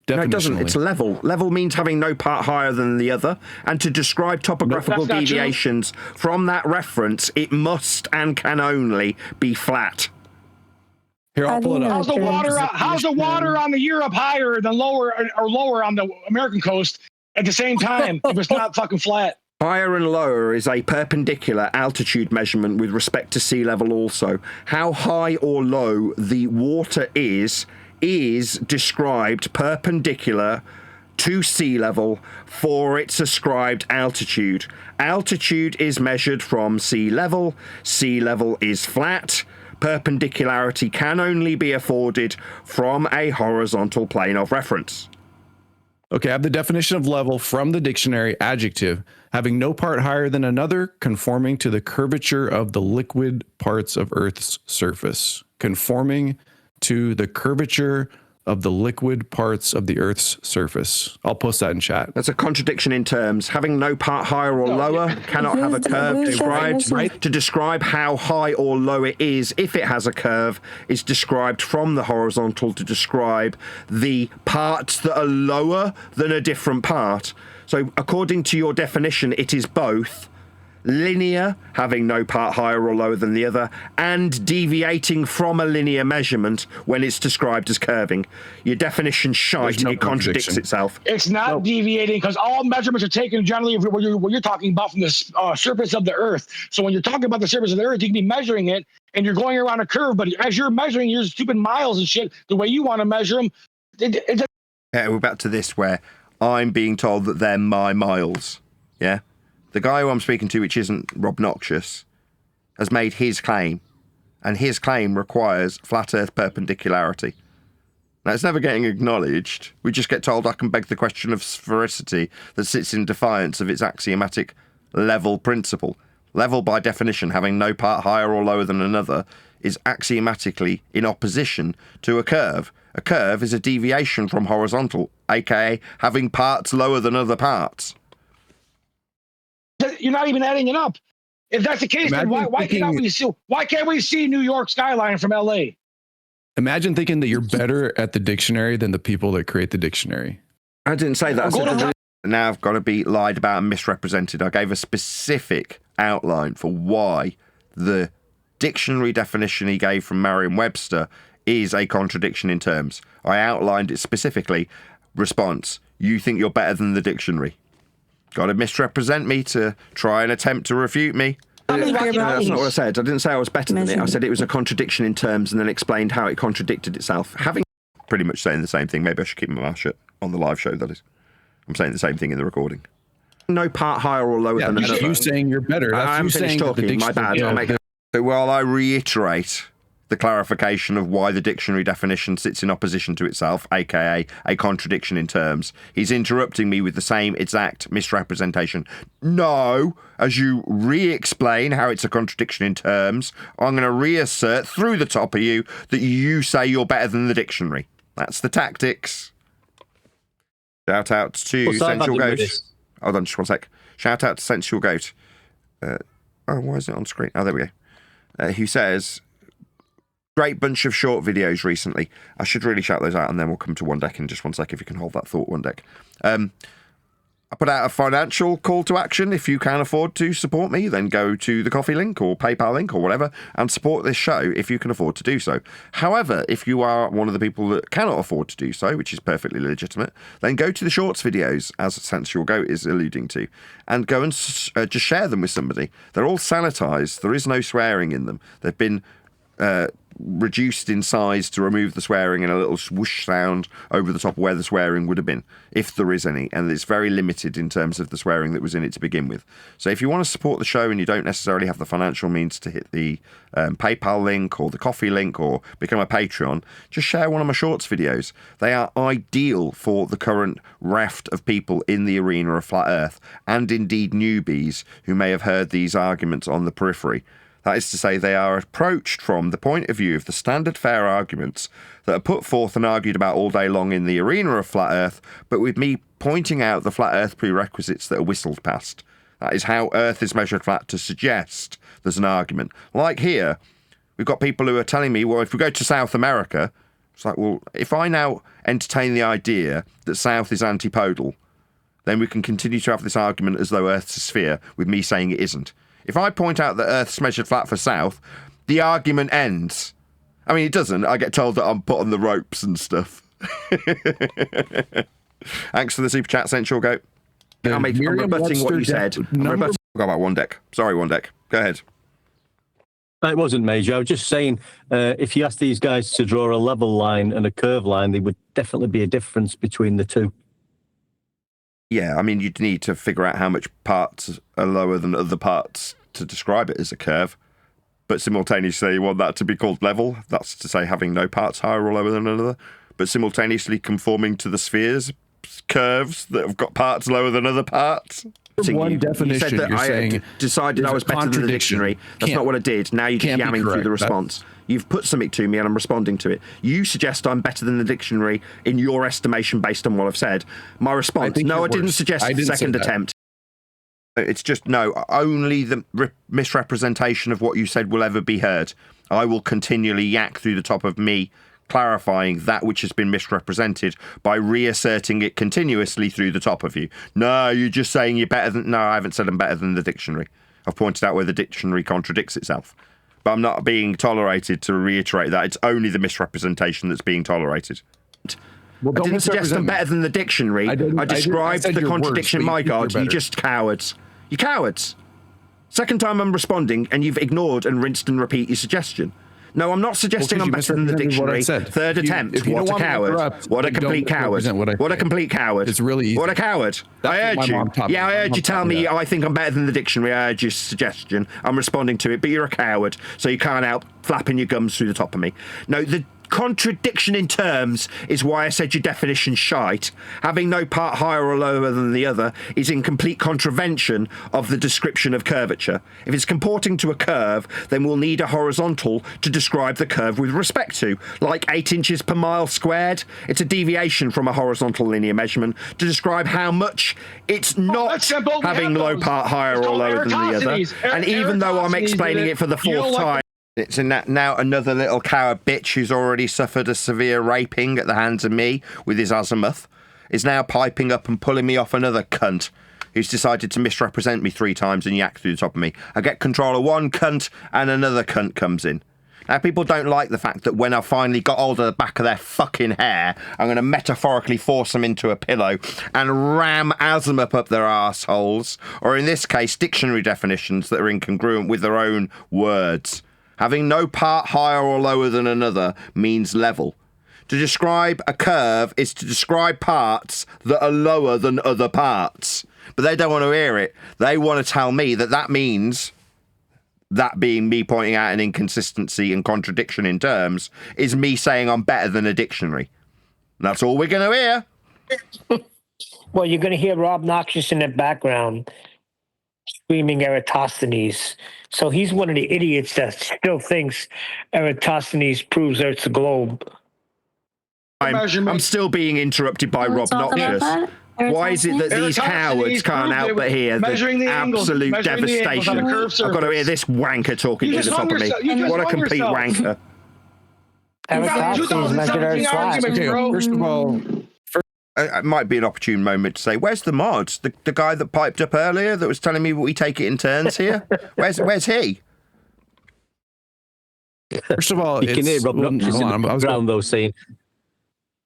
No, it doesn't. It's level. Level means having no part higher than the other. And to describe topographical deviations from that reference, it must and can only be flat.
Here, I'll pull it up.
How's the water on the Europe higher than lower or lower on the American coast at the same time if it's not fucking flat?
Higher and lower is a perpendicular altitude measurement with respect to sea level also. How high or low the water is described perpendicular to sea level for its ascribed altitude. Altitude is measured from sea level. Sea level is flat. Perpendicularity can only be afforded from a horizontal plane of reference.
Okay, I have the definition of level from the dictionary: adjective, having no part higher than another, conforming to the curvature of the liquid parts of Earth's surface. Conforming to the curvature of the liquid parts of the Earth's surface. I'll post that in chat.
That's a contradiction in terms. Having no part higher or lower cannot have a curve described. Right? To describe how high or low it is, if it has a curve, is described from the horizontal to describe the parts that are lower than a different part. So according to your definition, it is both linear, having no part higher or lower than the other, and deviating from a linear measurement when it's described as curving. Your definition's shite, it contradicts itself.
It's not deviating because all measurements are taken generally what you're talking about from the surface of the Earth. So when you're talking about the surface of the Earth, you can be measuring it and you're going around a curve, but as you're measuring your stupid miles and shit, the way you want to measure them,
Yeah, we're back to this where I'm being told that they're my miles. Yeah? The guy who I'm speaking to, which isn't Rob Noxious, has made his claim, and his claim requires flat Earth perpendicularity. Now, it's never getting acknowledged. We just get told I can beg the question of sphericity that sits in defiance of its axiomatic level principle. Level, by definition, having no part higher or lower than another, is axiomatically in opposition to a curve. A curve is a deviation from horizontal, aka having parts lower than other parts.
you're not even adding it up. If that's the case, then why can't we see New York skyline from LA?
Imagine thinking that you're better at the dictionary than the people that create the dictionary.
I didn't say that. Now I've got to be lied about and misrepresented. I gave a specific outline for why the dictionary definition he gave from Merriam-Webster is a contradiction in terms. I outlined it specifically. Response: you think you're better than the dictionary. Got to misrepresent me to try and attempt to refute me. That's not what I said. I didn't say I was better than it. I said it was a contradiction in terms and then explained how it contradicted itself. Having pretty much saying the same thing. Maybe I should keep my mouth shut on the live show, that is. I'm saying the same thing in the recording. No part higher or lower than another.
That's you saying you're better. That's you saying
talking. My bad.
Yeah,
So while I reiterate the clarification of why the dictionary definition sits in opposition to itself, aka a contradiction in terms, he's interrupting me with the same exact misrepresentation. No, as you re-explain how it's a contradiction in terms, I'm going to reassert through the top of you that you say you're better than the dictionary. That's the tactics. Shout out to Sensual Goat. Hold on just one sec. Shout out to Sensual Goat. Why is it on screen? Oh, there we go. Who says, great bunch of short videos recently. I should really shout those out and then we'll come to One Deck in just one sec if you can hold that thought, One Deck. I put out a financial call to action. If you can afford to support me, then go to the Coffee link or PayPal link or whatever and support this show if you can afford to do so. However, if you are one of the people that cannot afford to do so, which is perfectly legitimate, then go to the Shorts videos, as Sensual Goat is alluding to, and go and just share them with somebody. They're all sanitized. There is no swearing in them. They've been reduced in size to remove the swearing and a little swoosh sound over the top of where the swearing would have been, if there is any, and it's very limited in terms of the swearing that was in it to begin with. So if you want to support the show and you don't necessarily have the financial means to hit the PayPal link or the Coffee link or become a Patreon, just share one of my Shorts videos. They are ideal for the current raft of people in the arena of Flat Earth, and indeed newbies who may have heard these arguments on the periphery. That is to say, they are approached from the point of view of the standard fair arguments that are put forth and argued about all day long in the arena of Flat Earth, but with me pointing out the Flat Earth prerequisites that are whistled past. That is how Earth is measured flat, to suggest there's an argument. Like here, we've got people who are telling me, well, if we go to South America, it's like, well, if I now entertain the idea that South is antipodal, then we can continue to have this argument as though Earth's a sphere, with me saying it isn't. If I point out that Earth's measured flat for South, the argument ends. I mean, it doesn't. I get told that I'm put on the ropes and stuff. Thanks for the super chat, Sensual Goat. I'm rebutting what you said. I'm rebutting about One Deck. Sorry, One Deck. Go ahead.
It wasn't major. I was just saying, if you ask these guys to draw a level line and a curve line, there would definitely be a difference between the two.
Yeah, I mean, you'd need to figure out how much parts are lower than other parts to describe it as a curve. But simultaneously, you want that to be called level. That's to say having no parts higher or lower than another. But simultaneously conforming to the sphere's curves that have got parts lower than other parts.
One definition,
you said that I decided I was better than the dictionary. That's not what I did. Now you're just yamming through the response. You've put something to me and I'm responding to it. You suggest I'm better than the dictionary in your estimation based on what I've said. My response, no, I didn't suggest the second attempt. It's just, no, only the misrepresentation of what you said will ever be heard. I will continually yak through the top of me, clarifying that which has been misrepresented by reasserting it continuously through the top of you. No, you're just saying you're better than... No, I haven't said I'm better than the dictionary. I've pointed out where the dictionary contradicts itself. But I'm not being tolerated to reiterate that. It's only the misrepresentation that's being tolerated.
Well,
I didn't suggest I'm better than the dictionary. I described the contradiction. My God, you just cowards. You cowards. Second time I'm responding, and you've ignored and rinsed and repeat your suggestion. No, I'm not suggesting I'm better than the dictionary. Third attempt. What a coward. What a complete coward. What a complete coward.
It's really easy.
What a coward. I heard you. Yeah, I heard you tell me I think I'm better than the dictionary. I heard your suggestion. I'm responding to it, but you're a coward, so you can't help flapping your gums through the top of me. No, the contradiction in terms is why I said your definition's shite. Having no part higher or lower than the other is in complete contravention of the description of curvature. If it's comporting to a curve, then we'll need a horizontal to describe the curve with respect to, like 8 inches per mile squared. It's a deviation from a horizontal linear measurement to describe how much it's not having low part higher or lower than the other. And even though I'm explaining it for the fourth time, it's now another little coward bitch who's already suffered a severe raping at the hands of me with his azimuth is now piping up and pulling me off another cunt who's decided to misrepresent me 3 times and yak through the top of me. I get control of one cunt and another cunt comes in. Now, people don't like the fact that when I finally got hold of the back of their fucking hair, I'm going to metaphorically force them into a pillow and ram azimuth up their arseholes, or in this case, dictionary definitions that are incongruent with their own words. Having no part higher or lower than another means level. To describe a curve is to describe parts that are lower than other parts. But they don't want to hear it. They want to tell me that that means, that being me pointing out an inconsistency and contradiction in terms, is me saying I'm better than a dictionary. And that's all we're going to hear.
Well, you're going to hear Rob Noxious in the background screaming Eratosthenes. So he's one of the idiots that still thinks Eratosthenes proves Earth's a globe.
I'm still being interrupted by Rob Noxious. Why is it that these cowards can't help but hear the absolute devastation? I've got to hear this wanker talking to the top of me. What a complete wanker.
Eratosthenes measured Earth's flat.
Okay, first of all,
it might be an opportune moment to say, where's the mods? The guy that piped up earlier that was telling me we take it in turns here? Where's he?
First of all,
you can hear Rob Noxious in the background, though, saying,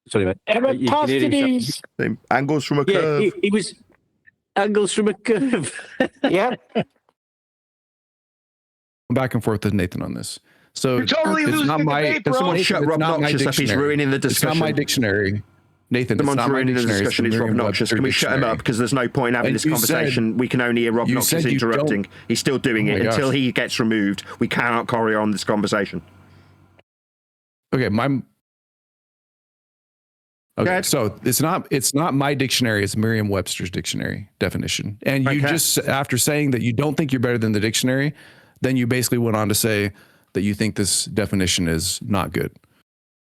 sorry, mate.
Eratosthenes.
Angles from a curve.
Yeah, he was angles from a curve.
Yeah.
I'm back and forth with Nathan on this. So
You're totally
it's
losing
not
the
my.
debate, bro.
Someone shut Rob Noxious up. He's ruining the discussion.
It's not my dictionary. Nathan,
Someone's
it's not
ruining
my
the
dictionary.
discussion. It's Rob Noxious. Can we shut him up? Because there's no point in having this conversation. We can only hear Rob Noxious interrupting. He's still doing it. Until he gets removed, we cannot carry on this conversation.
Okay, so it's not my dictionary, it's Merriam-Webster's dictionary definition. And you just, after saying that you don't think you're better than the dictionary, then you basically went on to say that you think this definition is not good.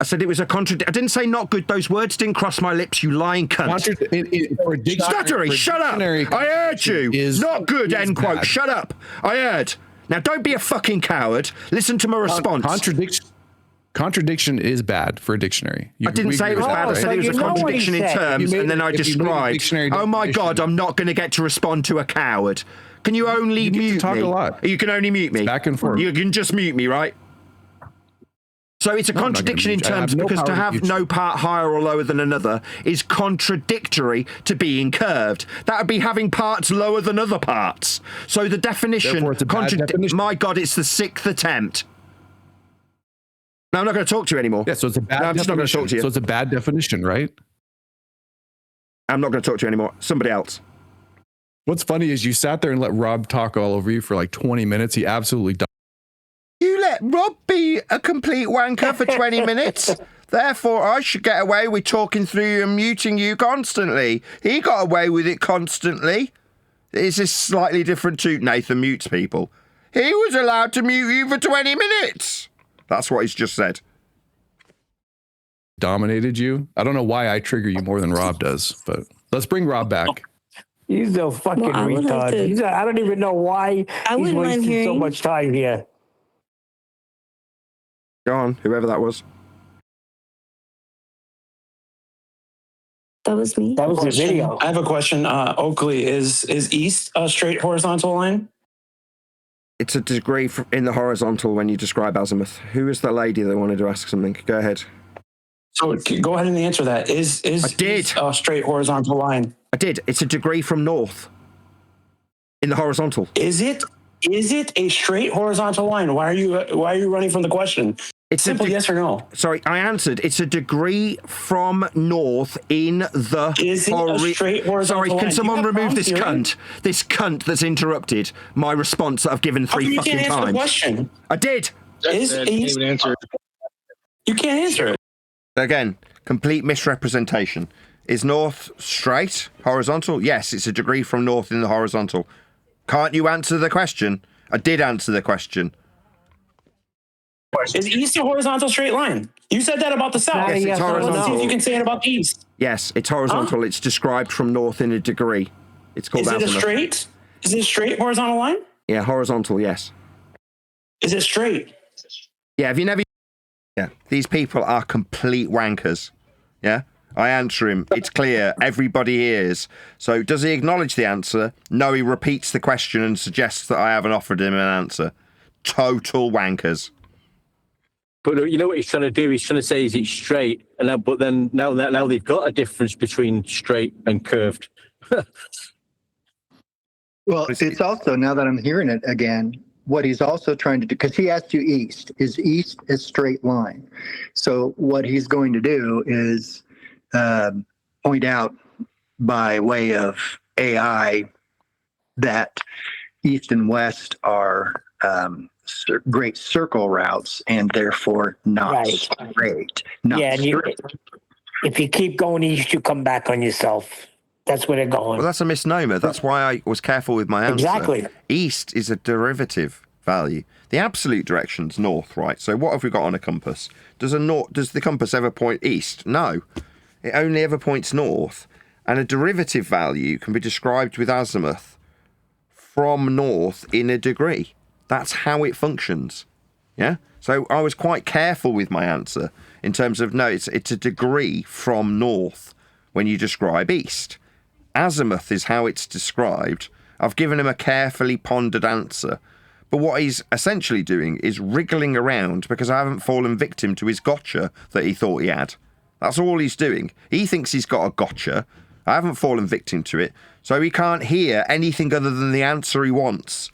I said it was a contradiction. I didn't say not good. Those words didn't cross my lips, you lying cunt. Stuttery, shut up. I heard you. Not good, end quote. Bad. Shut up. I heard. Now don't be a fucking coward. Listen to my response.
Contradiction is bad for a dictionary.
I didn't say it was bad. I said it was a contradiction in terms, and then I described. Oh my God, I'm not going to get to respond to a coward. Can you only mute me?
A lot.
You can only mute me.
Back and forth.
You can just mute me, right? So it's a contradiction in terms because to have no part higher or lower than another is contradictory to being curved. That would be having parts lower than other parts. So the definition, my God, it's the 6th attempt. No, I'm not going to talk to you anymore.
Yeah, so it's a bad
I'm just not going to talk to you.
So it's a bad definition, right?
I'm not going to talk to you anymore. Somebody else.
What's funny is you sat there and let Rob talk all over you for like 20 minutes. He absolutely died.
You let Rob be a complete wanker for 20 minutes. Therefore, I should get away with talking through you and muting you constantly. He got away with it constantly. It's a slightly different to Nathan mutes people. He was allowed to mute you for 20 minutes. That's what he's just said.
Dominated you. I don't know why I trigger you more than Rob does, but let's bring Rob back.
He's a fucking retard. I don't even know why he's wasting so much time here.
Go on, whoever that was.
That was me.
That was the video.
I have a question. Oakley, is east a straight horizontal line?
It's a degree in the horizontal when you describe azimuth. Who is the lady that wanted to ask something? Go ahead.
So go ahead and answer that. Is
I did.
a straight horizontal line?
I did. It's a degree from north in the horizontal.
Is it a straight horizontal line? Why are you running from the question? It's simple, yes or no.
Sorry, I answered. It's a degree from north in the.
Is it a straight horizontal
Sorry, can
line?
someone remove this
Here?
cunt? This cunt that's interrupted my response that I've given three fucking
You can't answer
times.
the question.
I did.
You can't answer it.
Again, complete misrepresentation. Is north straight, horizontal? Yes, it's a degree from north in the horizontal. Can't you answer the question? I did answer the question.
Is east a horizontal straight line? You said that about the south.
Yes, it's horizontal.
Let's see if you can say it about the east.
Yes, it's horizontal. It's described from north in a degree. It's called
Is it a
azimuth.
straight? Is it a straight horizontal line?
Yeah, horizontal, yes.
Is it straight?
Yeah, have you never... Yeah, these people are complete wankers. Yeah? I answer him. It's clear. Everybody hears. So does he acknowledge the answer? No, he repeats the question and suggests that I haven't offered him an answer. Total wankers.
But you know what he's trying to do? He's trying to say, is it straight? And now, but then now they've got a difference between straight and curved.
Well, it's also, now that I'm hearing it again, what he's also trying to do, because he asked you east, is east a straight line? So what he's going to do is point out by way of AI that east and west are great circle routes and therefore not straight. Not
Yeah, and
straight.
if you keep going east, you come back on yourself. That's where they're going.
Well, that's a misnomer. That's why I was careful with my answer.
Exactly.
East is a derivative value. The absolute direction's north, right? So what have we got on a compass? Does the compass ever point east? No. It only ever points north. And a derivative value can be described with azimuth from north in a degree. That's how it functions. Yeah? So I was quite careful with my answer in terms of, no, it's a degree from north when you describe east. Azimuth is how it's described. I've given him a carefully pondered answer. But what he's essentially doing is wriggling around because I haven't fallen victim to his gotcha that he thought he had. That's all he's doing. He thinks he's got a gotcha. I haven't fallen victim to it. So he can't hear anything other than the answer he wants.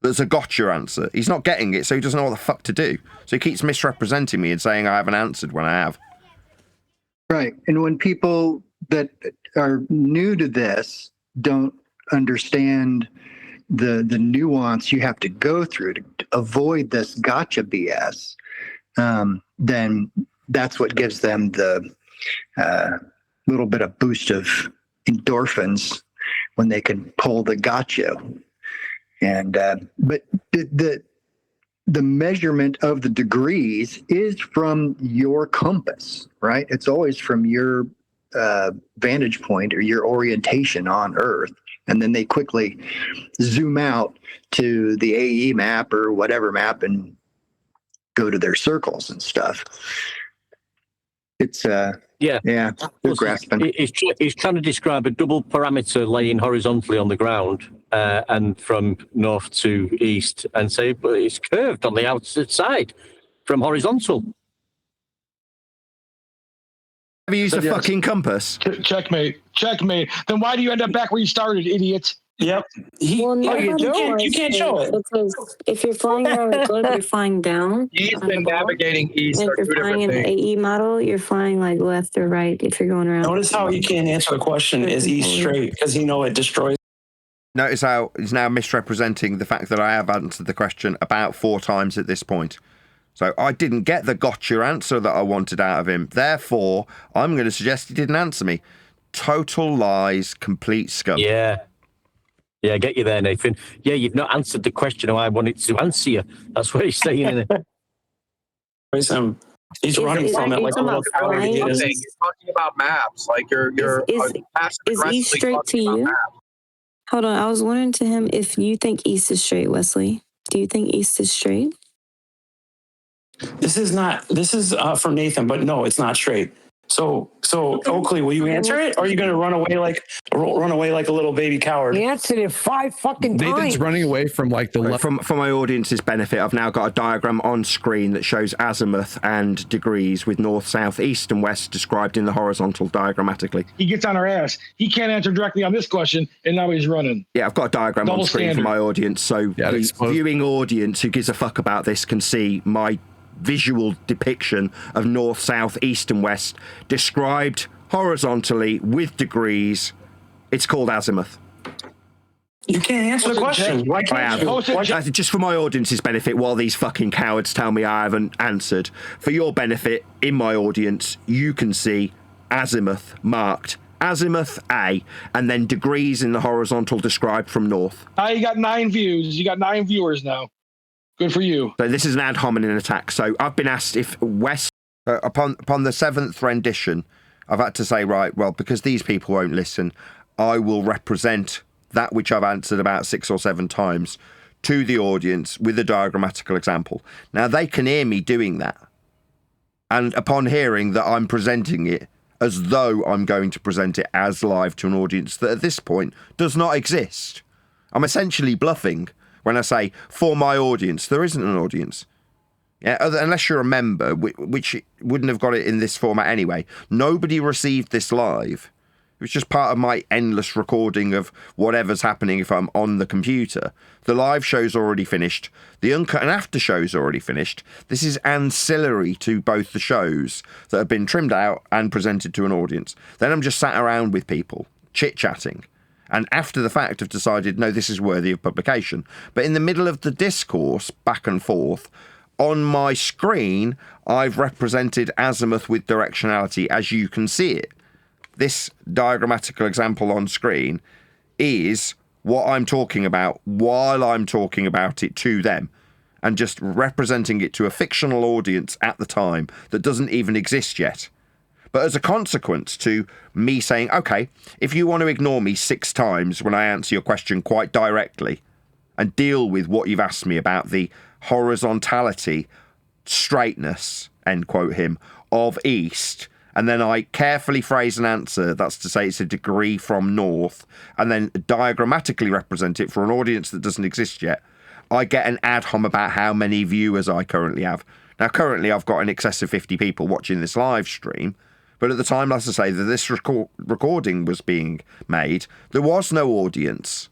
There's a gotcha answer. He's not getting it, so he doesn't know what the fuck to do. So he keeps misrepresenting me and saying I haven't answered when I have.
Right. And when people that are new to this don't understand the nuance you have to go through to avoid this gotcha BS, then that's what gives them the little bit of boost of endorphins when they can pull the gotcha. And but the measurement of the degrees is from your compass, right? It's always from your vantage point or your orientation on Earth. And then they quickly zoom out to the AE map or whatever map and go to their circles and stuff. It's they're grasping.
He's trying to describe a double parameter laying horizontally on the ground and from north to east, and say, but it's curved on the outside side from horizontal.
Have you used a fucking compass?
Checkmate. Then why do you end up back where you started, idiot?
Yep.
Well,
You can't show it.
Because if you're flying around the globe, you're flying down.
East and navigating east
And
are
if
two
you're flying
different
in
things.
the AE model, you're flying like left or right if you're going around.
Notice how he can't answer the question, is east straight? Because it destroys.
Notice how he's now misrepresenting the fact that I have answered the question about 4 times at this point. So I didn't get the gotcha answer that I wanted out of him. Therefore, I'm going to suggest he didn't answer me. Total lies, complete scum.
Yeah, I get you there, Nathan. Yeah, you've not answered the question how I wanted to answer you. That's what he's saying, isn't it?
He's running from it like a little coward.
You're talking about maps, like you're
Is east straight to you? Hold on, I was wondering to him if you think east is straight, Wesley. Do you think east is straight?
This is from Nathan, but no, it's not straight. So Oakley, will you answer it, or are you going to run away like a little baby coward?
He answered it 5 fucking times.
Nathan's running away from like the
for my audience's benefit, I've now got a diagram on screen that shows azimuth and degrees with north, south, east, and west described in the horizontal diagrammatically.
He gets on our ass. He can't answer directly on this question, and now he's running.
Yeah, I've got a diagram
Double
on screen
standard.
for my audience, so the viewing audience who gives a fuck about this can see my visual depiction of north, south, east, and west described horizontally with degrees. It's called azimuth.
You can't answer the question. Why can't you?
Just for my audience's benefit, while these fucking cowards tell me I haven't answered, for your benefit, in my audience, you can see azimuth marked. Azimuth A, and then degrees in the horizontal described from north.
You got 9 views. You got 9 viewers now. Good for you.
So this is an ad hominem attack. So I've been asked if West, upon the 7th rendition, I've had to say, right, well, because these people won't listen, I will represent that which I've answered about 6 or 7 times to the audience with a diagrammatical example. Now, they can hear me doing that. And upon hearing that I'm presenting it as though I'm going to present it as live to an audience that at this point does not exist, I'm essentially bluffing when I say, for my audience. There isn't an audience. Yeah, unless you're a member, which wouldn't have got it in this format anyway. Nobody received this live. It was just part of my endless recording of whatever's happening if I'm on the computer. The live show's already finished. The Uncut and After show's already finished. This is ancillary to both the shows that have been trimmed out and presented to an audience. Then I'm just sat around with people, chit-chatting. And after the fact have decided, no, this is worthy of publication. But in the middle of the discourse, back and forth, on my screen, I've represented azimuth with directionality as you can see it. This diagrammatical example on screen is what I'm talking about while I'm talking about it to them, and just representing it to a fictional audience at the time that doesn't even exist yet. But as a consequence to me saying, okay, if you want to ignore me 6 times when I answer your question quite directly and deal with what you've asked me about the horizontality, straightness, end quote him, of east, and then I carefully phrase an answer, that's to say it's a degree from north, and then diagrammatically represent it for an audience that doesn't exist yet, I get an ad hom about how many viewers I currently have. Now, currently I've got in excess of 50 people watching this live stream, but at the time, as I say, that this recording was being made, there was no audience.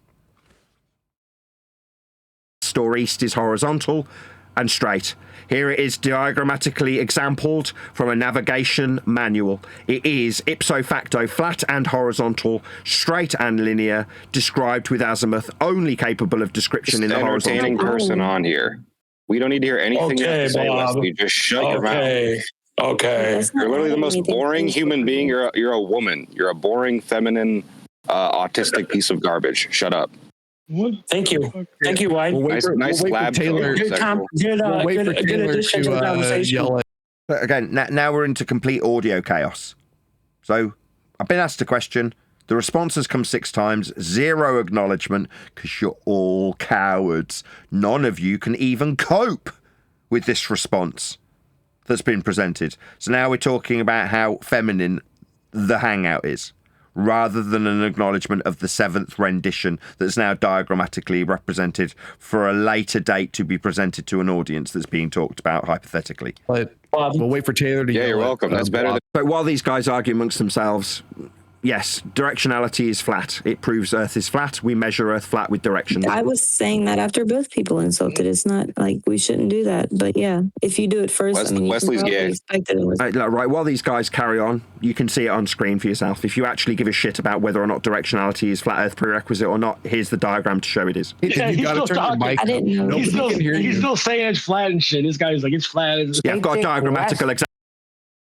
Store east is horizontal and straight. Here it is diagrammatically exampled from a navigation manual. It is ipso facto flat and horizontal, straight and linear, described with azimuth, only capable of description in the horizontal.
Entertaining person on here. We don't need to hear anything you have to say, Leslie. Just shut your mouth.
Okay.
You're literally the most boring human being. You're a woman. You're a boring, feminine, autistic piece of garbage. Shut up.
Thank you. Thank you, White.
Nice lab.
Taylor.
Good addition to the conversation.
But again, now we're into complete audio chaos. So I've been asked a question. The response has come 6 times. 0 acknowledgement because you're all cowards. None of you can even cope with this response that's been presented. So now we're talking about how feminine the hangout is, rather than an acknowledgement of the 7th rendition that's now diagrammatically represented for a later date to be presented to an audience that's being talked about hypothetically.
We'll wait for Taylor to
Yeah, you're welcome. That's better than...
But while these guys argue amongst themselves, yes, directionality is flat. It proves Earth is flat. We measure Earth flat with direction.
I was saying that after both people insulted. It's not like we shouldn't do that. But yeah, if you do it first,
Wesley's gay.
Right, while these guys carry on, you can see it on screen for yourself. If you actually give a shit about whether or not directionality is flat Earth prerequisite or not, here's the diagram to show it is.
Yeah, he's still talking.
I didn't know.
He's still saying it's flat and shit. This guy's like, it's flat.
Yeah, I've got a diagrammatical example.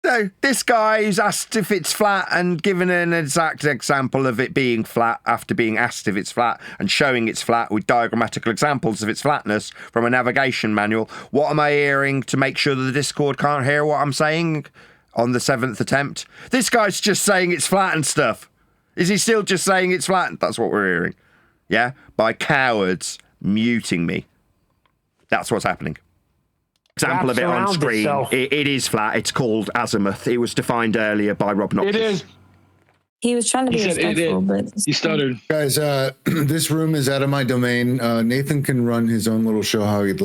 So this guy's asked if it's flat and given an exact example of it being flat after being asked if it's flat and showing it's flat with diagrammatical examples of its flatness from a navigation manual. What am I hearing to make sure that the Discord can't hear what I'm saying on the 7th attempt? This guy's just saying it's flat and stuff. Is he still just saying it's flat? That's what we're hearing. Yeah? By cowards muting me. That's what's happening. example of it on
Wraps around
screen.
itself.
It is flat. It's called azimuth. It was defined earlier by Rob Noctis.
It is.
He was trying to be
He said it
respectful,
is.
but
He stuttered.
Guys, this room is out of my domain. Nathan can run his own little show how he'd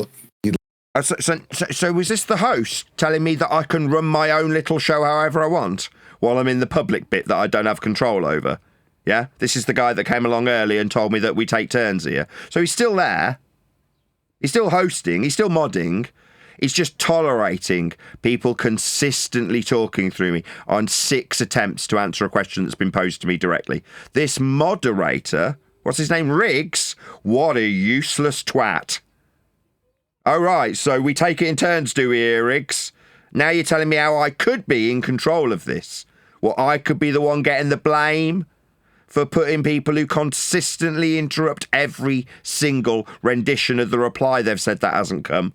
So was this the host telling me that I can run my own little show however I want while I'm in the public bit that I don't have control over? Yeah? This is the guy that came along early and told me that we take turns here. So he's still there. He's still hosting. He's still modding. He's just tolerating people consistently talking through me on 6 attempts to answer a question that's been posed to me directly. This moderator, what's his name? Riggs? What a useless twat. Oh, right, so we take it in turns, do we here, Riggs? Now you're telling me how I could be in control of this. Well, I could be the one getting the blame for putting people who consistently interrupt every single rendition of the reply they've said that hasn't come.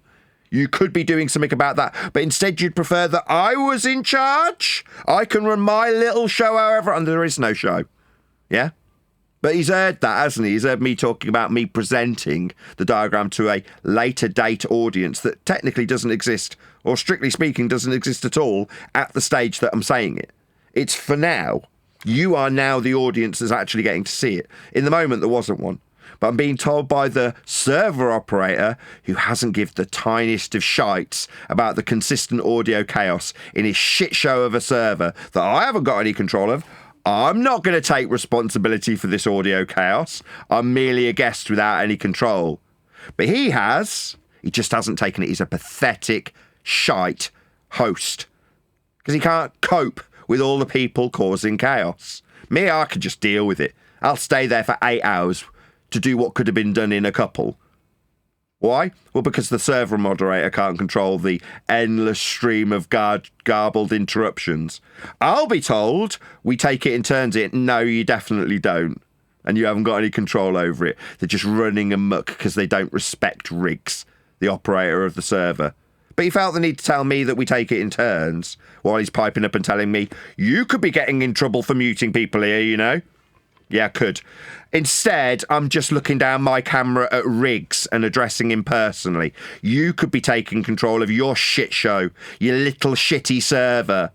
You could be doing something about that, but instead you'd prefer that I was in charge? I can run my little show however, and there is no show. Yeah? But he's heard that, hasn't he? He's heard me talking about me presenting the diagram to a later date audience that technically doesn't exist, or strictly speaking doesn't exist at all, at the stage that I'm saying it. It's for now. You are now the audience that's actually getting to see it. In the moment, there wasn't one. But I'm being told by the server operator, who hasn't given the tiniest of shites about the consistent audio chaos in his shit show of a server that I haven't got any control of. I'm not going to take responsibility for this audio chaos. I'm merely a guest without any control. But he has. He just hasn't taken it. He's a pathetic, shite host. Because he can't cope with all the people causing chaos. Me, I could just deal with it. I'll stay there for 8 hours to do what could have been done in a couple. Why? Well, because the server moderator can't control the endless stream of garbled interruptions. I'll be told we take it in turns. No, you definitely don't. And you haven't got any control over it. They're just running amok because they don't respect Riggs, the operator of the server. But he felt the need to tell me that we take it in turns while he's piping up and telling me, you could be getting in trouble for muting people here, you know? Yeah, I could. Instead, I'm just looking down my camera at Riggs and addressing him personally. You could be taking control of your shit show, your little shitty server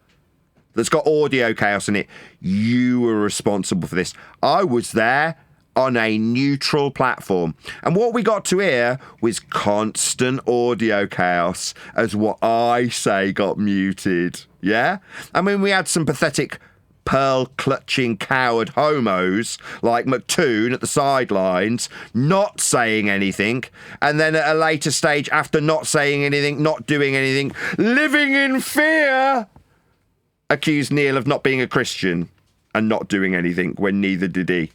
that's got audio chaos in it. You were responsible for this. I was there on a neutral platform. And what we got to hear was constant audio chaos as what I say got muted. Yeah? I mean, we had some pathetic pearl-clutching coward homos like Toon at the sidelines not saying anything, and then at a later stage, after not saying anything, not doing anything, living in fear, accused Neil of not being a Christian and not doing anything when neither did he.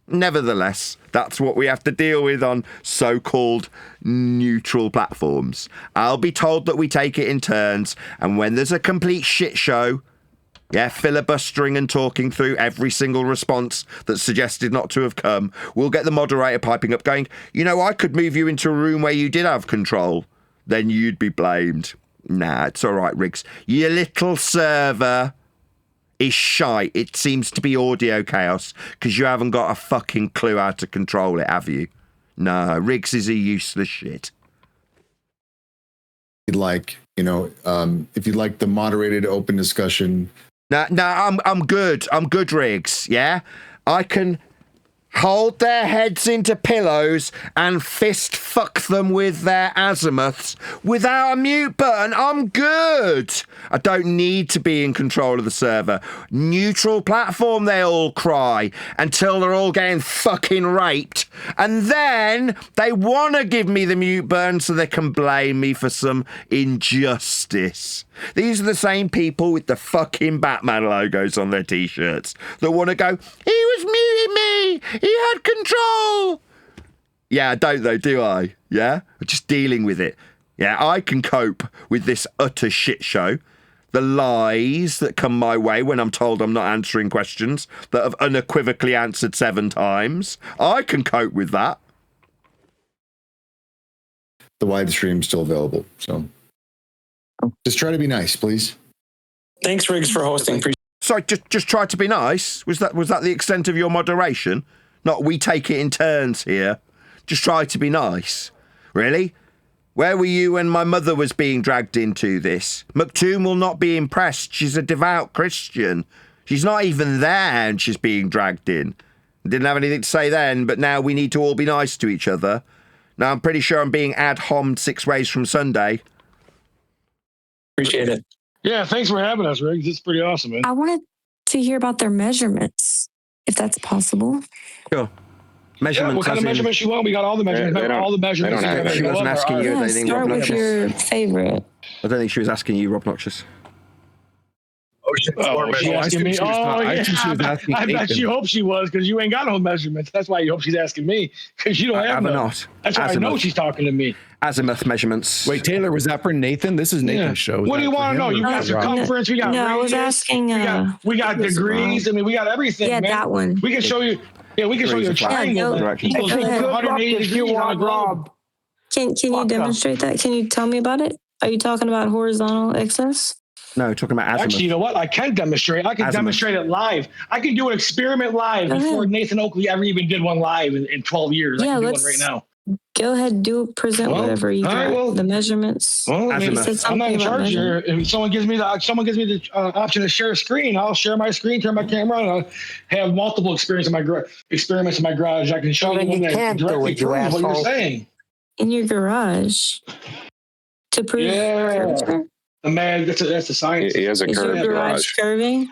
Nevertheless, that's what we have to deal with on so-called neutral platforms. I'll be told that we take it in turns, and when there's a complete shit show, yeah, filibustering and talking through every single response that's suggested not to have come, we'll get the moderator piping up going, you know, I could move you into a room where you did have control. Then you'd be blamed. Nah, it's all right, Riggs. Your little server is shite. It seems to be audio chaos because you haven't got a fucking clue how to control it, have you? No, Riggs is a useless shit.
Like, you know, if you'd like the moderated open discussion.
No, I'm good. I'm good, Riggs. Yeah, I can hold their heads into pillows and fist fuck them with their azimuths without a mute button. I'm good. I don't need to be in control of the server. Neutral platform, they all cry until they're all getting fucking raped. And then they want to give me the mute button so they can blame me for some injustice. These are the same people with the fucking Batman logos on their t-shirts that want to go, he was muting me, he had control. Yeah, I don't though, do I? Yeah? I'm just dealing with it. Yeah, I can cope with this utter shit show. The lies that come my way when I'm told I'm not answering questions that I've unequivocally answered 7 times. I can cope with that.
The wide stream's still available, so just try to be nice, please.
Thanks, Riggs, for hosting.
Sorry, just try to be nice. Was that the extent of your moderation? Not we take it in turns here. Just try to be nice. Really? Where were you when my mother was being dragged into this? Toon will not be impressed. She's a devout Christian. She's not even there and she's being dragged in. Didn't have anything to say then, but now we need to all be nice to each other. Now I'm pretty sure I'm being ad-hommed 6 ways from Sunday.
Appreciate it.
Yeah, thanks for having us, Riggs. It's pretty awesome, man.
I wanted to hear about their measurements, if that's possible.
Sure. Measurements.
Yeah, what kind of measurements you want? We got all the measurements. All the measurements.
She wasn't asking you.
Yeah, start with your favorite.
I don't think she was asking you, Rob Noxious.
She asking me. I bet you hope she was, because you ain't got no measurements. That's why you hope she's asking me, because you don't have none.
Not.
That's why I know she's talking to me.
Azimuth measurements.
Wait, Taylor, was that for Nathan? This is Nathan's show.
What do you want to know? You got circumference. We got.
No, I was asking.
We got degrees. I mean, we got everything.
Yeah,
man.
that one.
We can show you. Yeah, we can show you a triangle. Equals 180 degrees on a globe.
Can you demonstrate that? Can you tell me about it? Are you talking about horizontal excess?
No, talking about azimuth.
Actually, you know what? I can demonstrate. I can demonstrate it live. I can do an experiment live before Nathan Oakley ever even did one live in 12 years.
Yeah,
I can do one right now.
Go ahead, present whatever you got. The measurements.
Well, I mean, I'm not in charge here. If someone gives me the option to share a screen, I'll share my screen, turn my camera on, I'll have multiple experiments in my garage. I can show you that directly proves what you're saying.
In your garage to prove.
Yeah. Man, that's the science.
He has a curved
your garage curving?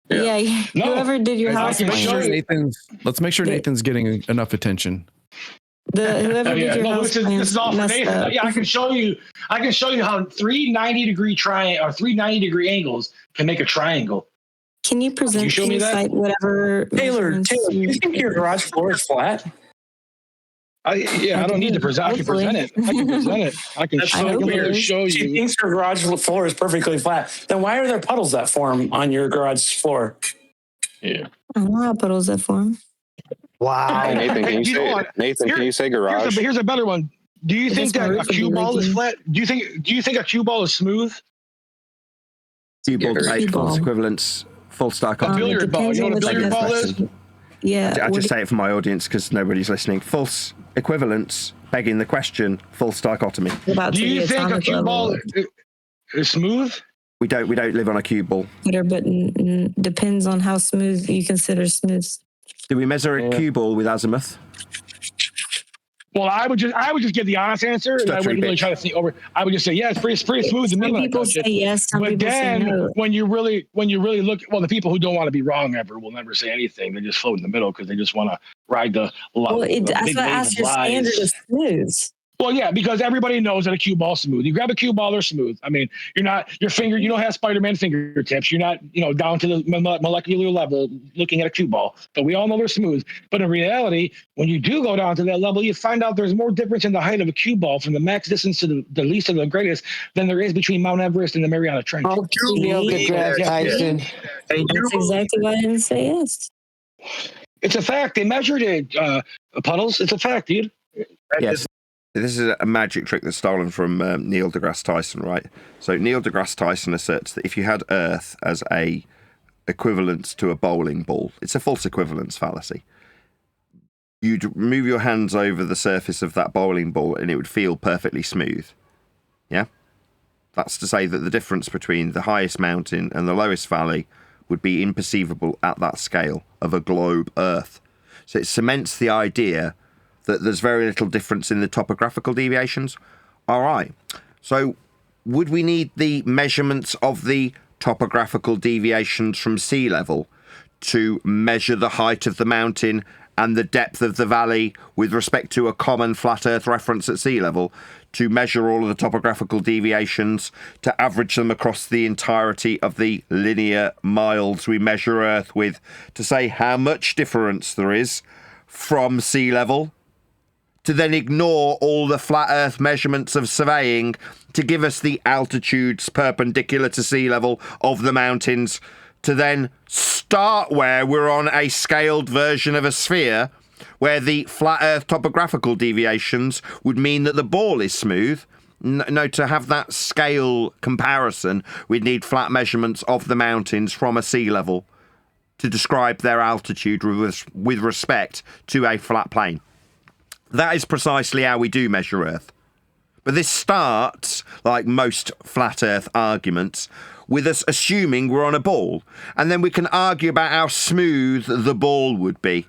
Yeah.
No.
Whoever did your house plan.
Let's make sure Nathan's getting enough attention.
Whoever did your house plan.
This is all for Nathan. Yeah, I can show you how 3 90-degree angles can make a triangle.
Can you present?
Can you show me that?
Like whatever.
Taylor, do you think your garage floor is flat?
I don't need to present. I can present it. I can show you.
She thinks her garage floor is perfectly flat. Then why are there puddles that form on your garage floor?
Yeah.
I don't know how puddles that form.
Wow.
Hey, Nathan, can you say garage?
Here's a better one. Do you think that a cue ball is flat? Do you think a cue ball is smooth?
Cue ball debate, false equivalence, false dichotomy.
A billiard ball. You know what a billiard ball is?
Yeah.
I just say it for my audience because nobody's listening. False equivalence, begging the question, false dichotomy.
Do you think a cue ball is smooth?
We don't live on a cue ball.
But depends on how smooth you consider smooth.
Do we measure a cue ball with azimuth?
Well, I would just give the honest answer, and I wouldn't really try to think over. I would just say, yeah, it's pretty smooth.
Some people say yes, some people say no.
when you really look, well, the people who don't want to be wrong ever will never say anything. They just float in the middle because they just want to ride the.
That's why I asked your standard is smooth.
Well, yeah, because everybody knows that a cue ball's smooth. You grab a cue ball, they're smooth. I mean, you don't have Spider-Man fingertips. You're not, down to the molecular level looking at a cue ball. But we all know they're smooth. But in reality, when you do go down to that level, you find out there's more difference in the height of a cue ball from the max distance to the least of the greatest than there is between Mount Everest and the Mariana Trench.
Oh, Neil deGrasse Tyson.
That's exactly why I didn't say yes.
It's a fact. They measured it, Puddles. It's a fact, dude.
Yes. This is a magic trick that's stolen from Neil deGrasse Tyson, right? So Neil deGrasse Tyson asserts that if you had Earth as a equivalent to a bowling ball, it's a false equivalence fallacy. You'd move your hands over the surface of that bowling ball and it would feel perfectly smooth. Yeah? That's to say that the difference between the highest mountain and the lowest valley would be imperceivable at that scale of a globe Earth. So it cements the idea that there's very little difference in the topographical deviations. All right. So would we need the measurements of the topographical deviations from sea level to measure the height of the mountain and the depth of the valley with respect to a common flat Earth reference at sea level, to measure all of the topographical deviations, to average them across the entirety of the linear miles we measure Earth with, to say how much difference there is from sea level, to then ignore all the flat Earth measurements of surveying to give us the altitudes perpendicular to sea level of the mountains, to then start where we're on a scaled version of a sphere, where the flat Earth topographical deviations would mean that the ball is smooth. No, to have that scale comparison, we'd need flat measurements of the mountains from a sea level to describe their altitude with respect to a flat plane. That is precisely how we do measure Earth. But this starts, like most flat Earth arguments, with us assuming we're on a ball. And then we can argue about how smooth the ball would be,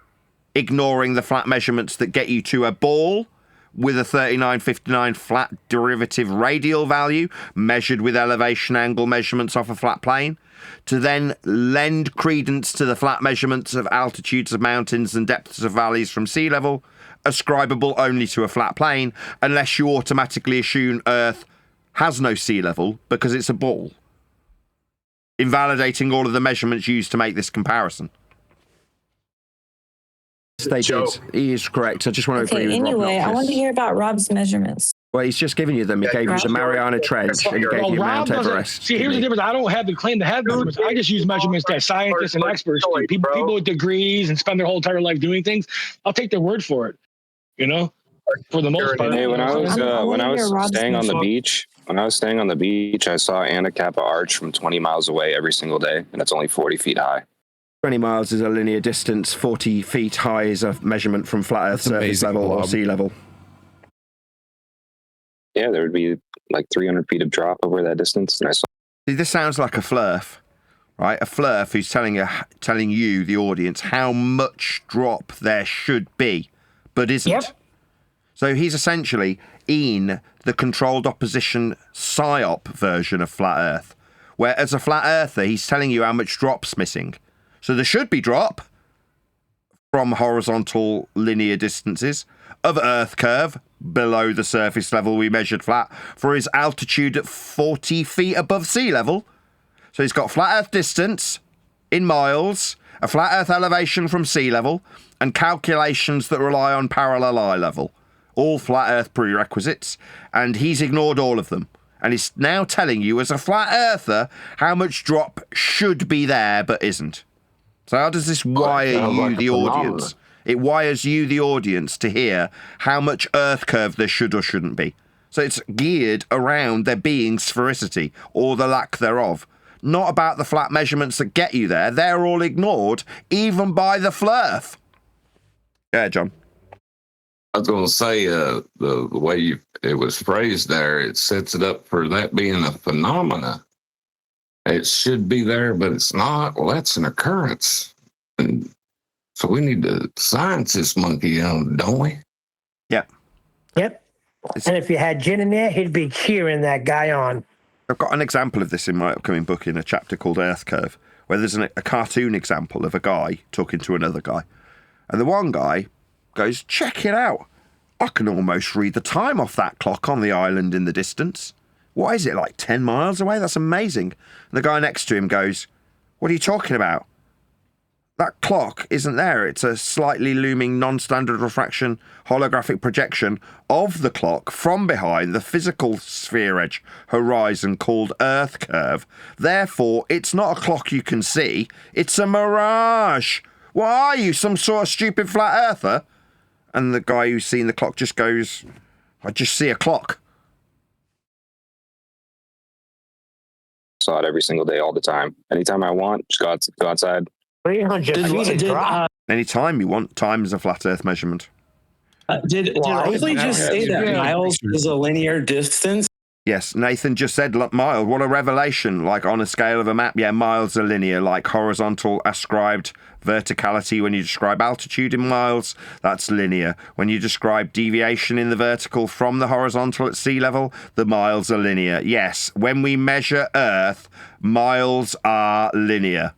ignoring the flat measurements that get you to a ball with a 3959 flat derivative radial value, measured with elevation angle measurements off a flat plane, to then lend credence to the flat measurements of altitudes of mountains and depths of valleys from sea level, ascribable only to a flat plane, unless you automatically assume Earth has no sea level because it's a ball, invalidating all of the measurements used to make this comparison. They did. He is correct. I just want to agree with Rob.
Anyway, I want to hear about Rob's measurements.
Well, he's just giving you them. He gave you the Mariana Trench and he gave you Mount Everest.
See, here's the difference. I don't have the claim to have measurements. I just use measurements that scientists and experts do. People with degrees and spend their whole entire life doing things. I'll take their word for it. You know, for the most part.
Hey, when I was staying on the beach, I saw Anacapa Arch from 20 miles away every single day, and it's only 40 feet high.
20 miles is a linear distance. 40 feet high is a measurement from flat Earth surface level or sea level.
Yeah, there would be like 300 feet of drop over that distance. And I saw.
See, this sounds like a flurf, right? A flurf who's telling you, the audience, how much drop there should be, but isn't. Yep. So he's essentially in the controlled opposition PSYOP version of flat Earth, where as a flat earther, he's telling you how much drop's missing. So there should be drop from horizontal linear distances of Earth curve below the surface level we measured flat for his altitude at 40 feet above sea level. So he's got flat Earth distance in miles, a flat Earth elevation from sea level, and calculations that rely on parallel eye level. All flat Earth prerequisites, and he's ignored all of them. And he's now telling you, as a flat earther, how much drop should be there but isn't. So how does this wire you, the audience? It wires you, the audience, to hear how much Earth curve there should or shouldn't be. So it's geared around there being sphericity, or the lack thereof. Not about the flat measurements that get you there. They're all ignored, even by the flurf. Yeah, John.
I was going to say, the way it was phrased there, it sets it up for that being a phenomena. It should be there, but it's not. Well, that's an occurrence. And so we need to science this monkey, don't we?
Yep. And if you had Jin in there, he'd be cheering that guy on.
I've got an example of this in my upcoming book in a chapter called Earth Curve, where there's a cartoon example of a guy talking to another guy. And the one guy goes, check it out. I can almost read the time off that clock on the island in the distance. What is it, like 10 miles away? That's amazing. And the guy next to him goes, what are you talking about? That clock isn't there. It's a slightly looming non-standard refraction holographic projection of the clock from behind the physical sphere edge horizon called Earth Curve. Therefore, it's not a clock you can see. It's a mirage. What are you, some sort of stupid flat earther? And the guy who's seen the clock just goes, I just see a clock.
Saw it every single day, all the time. Anytime I want, just go outside.
300 feet drop.
Anytime you want, time is a flat Earth measurement.
Did Oakley just say that miles is a linear distance?
Yes, Nathan just said mile. What a revelation. Like on a scale of a map, yeah, miles are linear. Like horizontal ascribed verticality, when you describe altitude in miles, that's linear. When you describe deviation in the vertical from the horizontal at sea level, the miles are linear. Yes, when we measure Earth, miles are linear.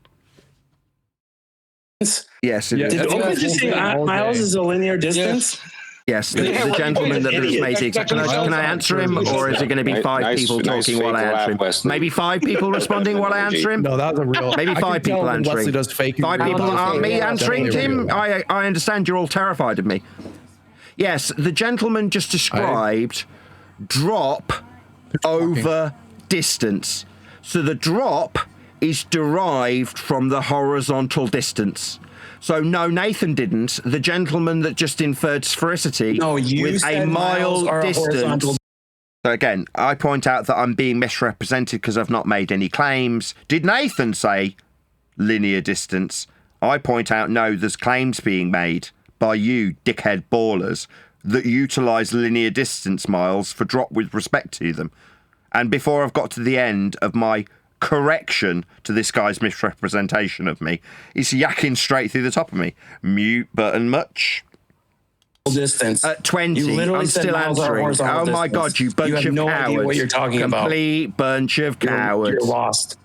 Yes, it is.
Did Oakley just say miles is a linear distance?
Yes, the gentleman that has made it. Can I answer him, or is it going to be five people talking while I answer him? Maybe 5 people responding while I answer him?
No, that was a real...
Maybe 5 people answering.
Wesley does fake
5 people aren't me answering him? I understand you're all terrified of me. Yes, the gentleman just described drop over distance. So the drop is derived from the horizontal distance. So no, Nathan didn't. The gentleman that just inferred sphericity with a mile distance. So again, I point out that I'm being misrepresented because I've not made any claims. Did Nathan say linear distance? I point out, no, there's claims being made by you dickhead ballers that utilise linear distance miles for drop with respect to them. And before I've got to the end of my correction to this guy's misrepresentation of me, he's yakking straight through the top of me. Mute button much.
Distance.
20.
You literally
I'm
said
still
miles are
answering.
horizontal
Oh my
distance.
God, you bunch
You have
of
no
cowards.
idea what you're talking about.
Complete bunch of cowards.
You're lost.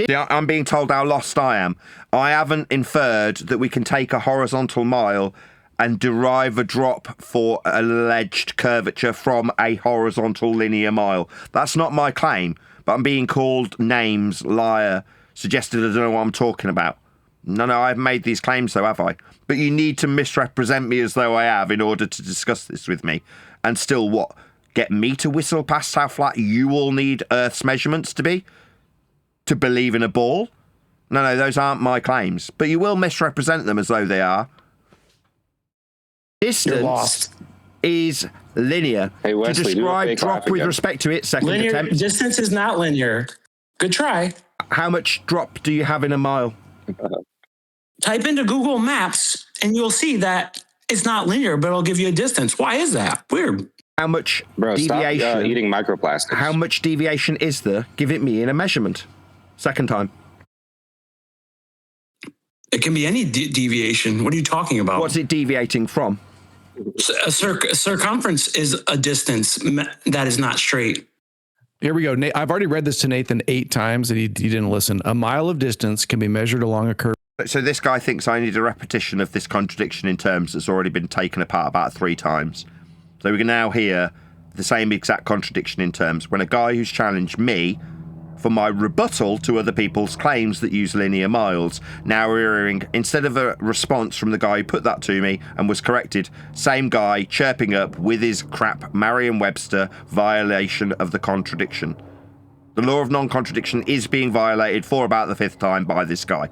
I'm being told how lost I am. I haven't inferred that we can take a horizontal mile and derive a drop for alleged curvature from a horizontal linear mile. That's not my claim, but I'm being called names, liar, suggested I don't know what I'm talking about. No, I haven't made these claims though, have I? But you need to misrepresent me as though I have in order to discuss this with me. And still what? Get me to whistle past how flat you all need Earth's measurements to be? To believe in a ball? No, those aren't my claims. But you will misrepresent them as though they are. Distance is linear.
Hey, Wesley,
to describe
do a
drop
fake
with
laugh
respect to it, second
Linear
attempt.
distance is not linear. Good try.
How much drop do you have in a mile?
Type into Google Maps and you'll see that it's not linear, but it'll give you a distance. Why is that? Weird.
How much
deviation?
deviation?
Stop eating microplastics.
How much deviation is there? Give it me in a measurement. Second time.
It can be any deviation. What are you talking about?
What's it deviating from?
A circumference is a distance that is not straight.
Here we go. I've already read this to Nathan 8 times and he didn't listen. A mile of distance can be measured along a curve.
So this guy thinks I need a repetition of this contradiction in terms that's already been taken apart about 3 times. So we can now hear the same exact contradiction in terms when a guy who's challenged me for my rebuttal to other people's claims that use linear miles, now we're hearing, instead of a response from the guy who put that to me and was corrected, same guy chirping up with his crap Merriam-Webster violation of the contradiction. The law of non-contradiction is being violated for about the 5th time by this guy.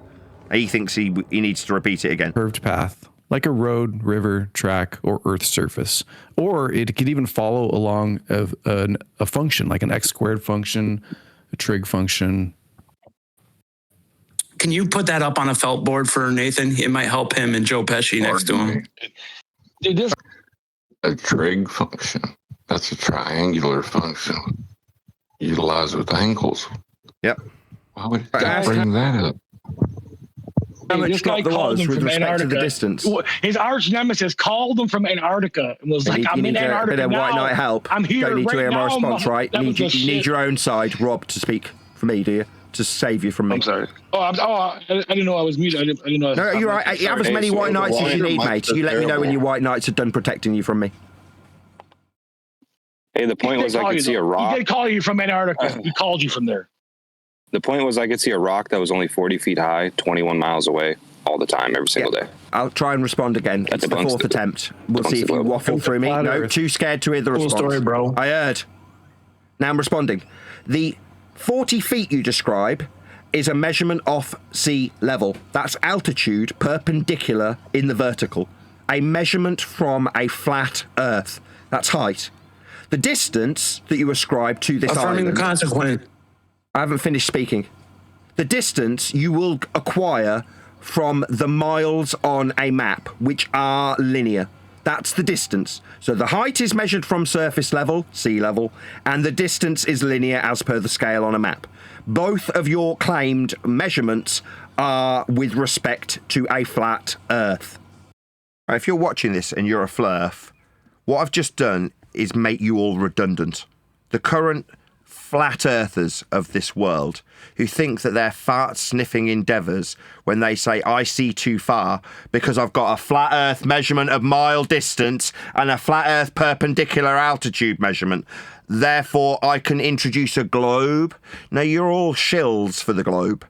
He thinks he needs to repeat it again.
Curved path, like a road, river, track, or Earth's surface. Or it could even follow along a function, like an x squared function, a trig function.
Can you put that up on a felt board for Nathan? It might help him and Joe Pesci next to him.
A trig function. That's a triangular function. Utilized with angles.
Yep.
Why would you bring that up?
How much
this guy
drop there
called
was
him
with
from
respect
Antarctica.
to the distance?
His arch nemesis called him from Antarctica and was like,
You
I'm
need
in
a
Antarctica
bit of
now.
white knight help.
I'm here
Don't need to
right
hear my
now.
response, right?
That
You
was
need,
just
you need
shit.
your own side, Rob, to speak for me, do you? To save you from me.
I'm sorry. I didn't know I was muted. I didn't know.
No, you're right. You have as many white knights as you need, mate. You let me know when your white knights are done protecting you from me.
Hey, the point was I could see a rock.
He did call you from Antarctica. He called you from there.
The point was I could see a rock that was only 40 feet high, 21 miles away, all the time, every single day.
I'll try and respond again. It's the 4th attempt. We'll see if you waffle through me. No, too scared to hear the response.
Story, bro.
I heard. Now I'm responding. The 40 feet you describe is a measurement off sea level. That's altitude perpendicular in the vertical. A measurement from a flat Earth. That's height. The distance that you ascribe to this
Affirming
island...
the consequence.
I haven't finished speaking. The distance you will acquire from the miles on a map, which are linear. That's the distance. So the height is measured from surface level, sea level, and the distance is linear as per the scale on a map. Both of your claimed measurements are with respect to a flat Earth. If you're watching this and you're a flurf, what I've just done is make you all redundant. The current flat earthers of this world who think that they're fart-sniffing endeavours when they say, I see too far because I've got a flat earth measurement of mile distance and a flat earth perpendicular altitude measurement. Therefore, I can introduce a globe. Now, you're all shills for the globe.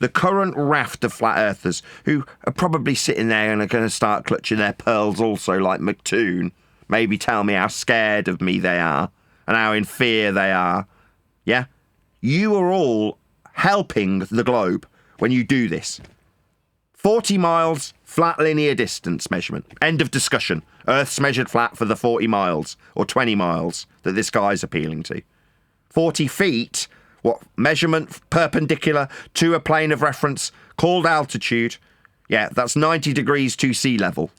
The current raft of flat earthers who are probably sitting there and are going to start clutching their pearls also like Toon, maybe tell me how scared of me they are and how in fear they are. Yeah? You are all helping the globe when you do this. 40 miles, flat linear distance measurement. End of discussion. Earth's measured flat for the 40 miles, or 20 miles, that this guy's appealing to. 40 feet, what, measurement perpendicular to a plane of reference called altitude. Yeah, that's 90 degrees to sea level.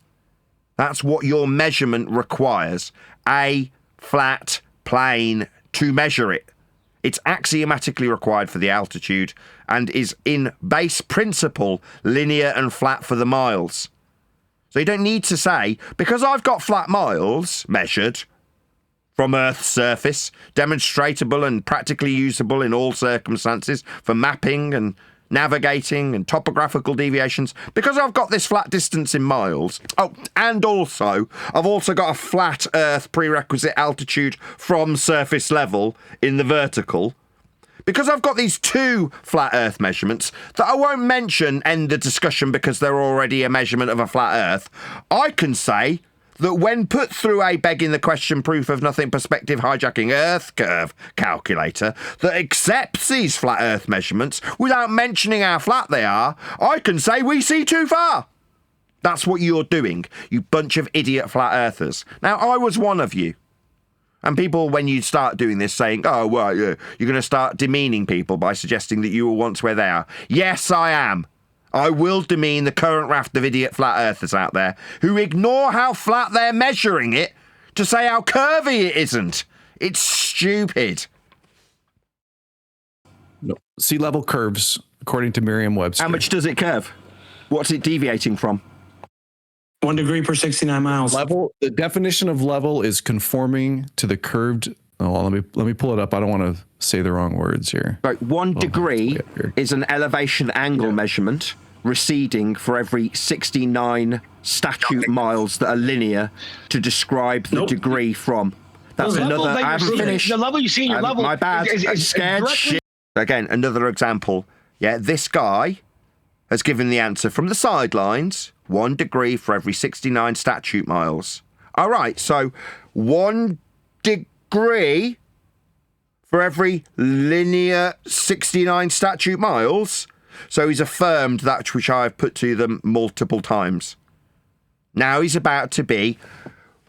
That's what your measurement requires. A flat plane to measure it. It's axiomatically required for the altitude and is in base principle linear and flat for the miles. So you don't need to say, because I've got flat miles measured from Earth's surface, demonstratable and practically usable in all circumstances for mapping and navigating and topographical deviations, because I've got this flat distance in miles. Oh, and also, I've also got a flat Earth prerequisite altitude from surface level in the vertical. Because I've got these two flat Earth measurements that I won't mention end the discussion because they're already a measurement of a flat Earth, I can say that when put through a begging the question proof of nothing perspective hijacking Earth curve calculator that accepts these flat Earth measurements without mentioning how flat they are, I can say we see too far. That's what you're doing, you bunch of idiot flat earthers. Now, I was one of you. And people, when you start doing this, saying, oh, well, yeah, you're going to start demeaning people by suggesting that you were once where they are. Yes, I am. I will demean the current raft of idiot flat earthers out there who ignore how flat they're measuring it to say how curvy it isn't. It's stupid.
No. Sea level curves, according to Merriam-Webster.
How much does it curve? What's it deviating from?
1 degree per 69 miles.
Level. The definition of level is conforming to the curved. Oh, well, let me pull it up. I don't want to say the wrong words here.
Right, 1 degree is an elevation angle measurement receding for every 69 statute miles that are linear to describe the degree from. That's another. I haven't finished.
The level you see in your level.
My bad. I'm scared shit. Again, another example. Yeah, this guy has given the answer from the sidelines. 1 degree for every 69 statute miles. All right, so 1 degree for every linear 69 statute miles. So he's affirmed that which I've put to them multiple times. Now he's about to be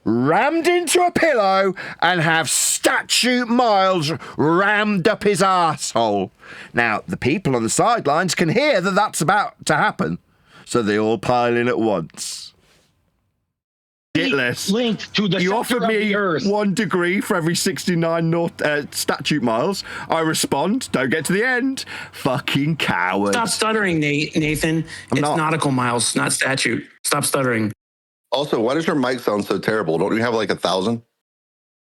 rammed into a pillow and have statute miles rammed up his arsehole. Now, the people on the sidelines can hear that that's about to happen, so they all pile in at once. Shitless.
Linked to the
you
center
offered me
of the Earth.
1 degree for every 69 statute miles. I respond, don't get to the end. Fucking coward.
Stop stuttering, Nathan. It's nautical miles, not statute. Stop stuttering.
Also, why does your mic sound so terrible? Don't you have like 1,000?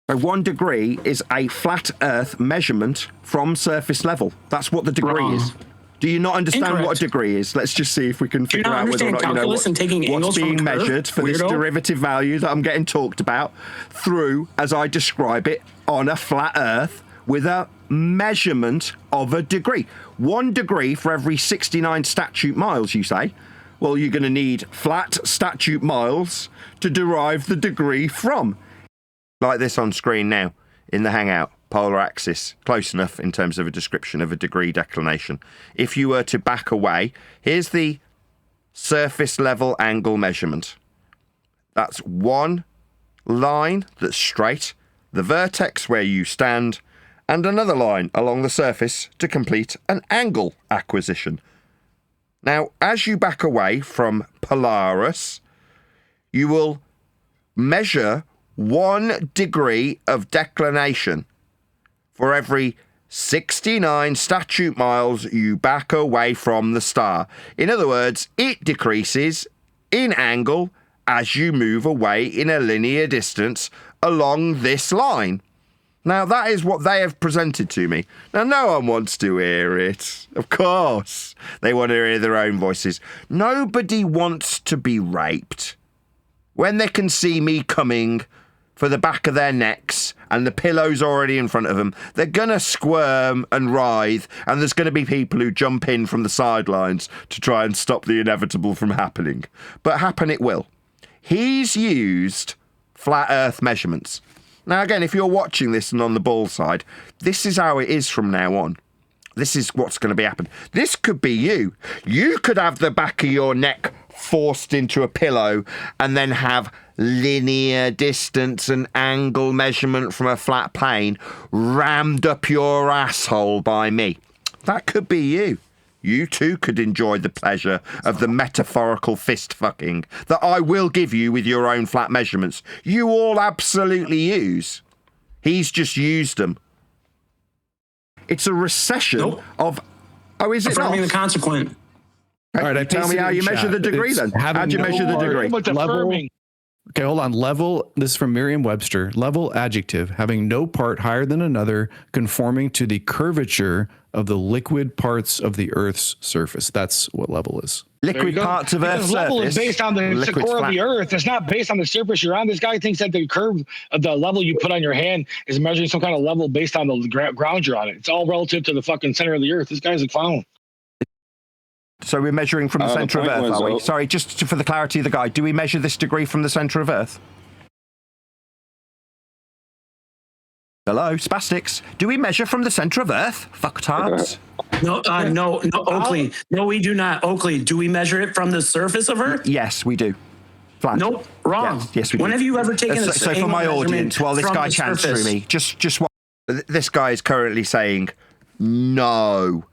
1 degree is a flat Earth measurement from surface level. That's what the degree is. Do you not understand what a degree is? Let's just see if we can figure out whether or not you know what's being measured for this derivative value that I'm getting talked about through, as I describe it, on a flat Earth with a measurement of a degree. 1 degree for every 69 statute miles, you say? Well, you're going to need flat statute miles to derive the degree from. Like this on screen now, in the Hangout. Polar axis, close enough in terms of a description of a degree declination. If you were to back away, here's the surface level angle measurement. That's 1 line that's straight, the vertex where you stand, and another line along the surface to complete an angle acquisition. Now, as you back away from Polaris, you will measure 1 degree of declination for every 69 statute miles you back away from the star. In other words, it decreases in angle as you move away in a linear distance along this line. Now, that is what they have presented to me. Now, no one wants to hear it. Of course, they want to hear their own voices. Nobody wants to be raped. When they can see me coming for the back of their necks and the pillow's already in front of them, they're going to squirm and writhe, and there's going to be people who jump in from the sidelines to try and stop the inevitable from happening. But happen it will. He's used flat Earth measurements. Now, again, if you're watching this and on the ball side, this is how it is from now on. This is what's going to be happening. This could be you. You could have the back of your neck forced into a pillow and then have linear distance and angle measurement from a flat plane rammed up your asshole by me. That could be you. you too could enjoy the pleasure of the metaphorical fist fucking that I will give you with your own flat measurements. You all absolutely use. He's just used them. It's a recession of... Oh, is it
Affirming
not?
the consequent.
All right,
Tell me how you measure the degree then. How do you measure the degree?
Okay, hold on. Level, this is from Merriam-Webster. Level adjective, having no part higher than another, conforming to the curvature of the liquid parts of the Earth's surface. That's what level is.
Liquid parts of Earth's
surface. Level is
surface.
based on the core of the Earth. It's not based on the surface you're on. This guy thinks that the curve of the level you put on your hand is measuring some kind of level based on the ground you're on. It's all relative to the fucking center of the Earth. This guy's a clown.
So we're measuring from the center of Earth, are we? Sorry, just for the clarity of the guy, do we measure this degree from the center of Earth? Hello, spastics. Do we measure from the center of Earth? Fucktards.
No, Oakley. No, we do not. Oakley, do we measure it from the surface of Earth?
Yes, we do. Flat.
Nope, wrong.
Yes, we do.
When have you ever taken a
So for my audience, while this guy chants through
surface?
me, just what this guy is currently saying, no.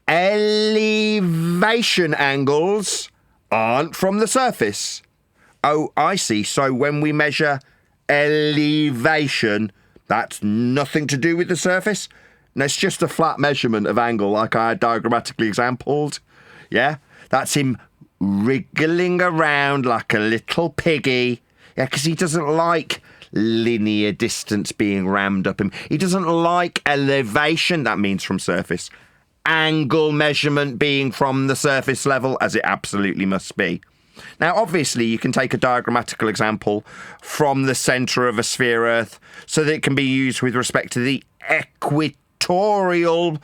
Elevation angles aren't from the surface. Oh, I see. So when we measure elevation, that's nothing to do with the surface? And it's just a flat measurement of angle like I had diagrammatically exampled. Yeah? That's him wriggling around like a little piggy. Yeah, because he doesn't like linear distance being rammed up him. He doesn't like elevation, that means from surface. Angle measurement being from the surface level, as it absolutely must be. Now, obviously, you can take a diagrammatical example from the centre of a sphere Earth so that it can be used with respect to the equatorial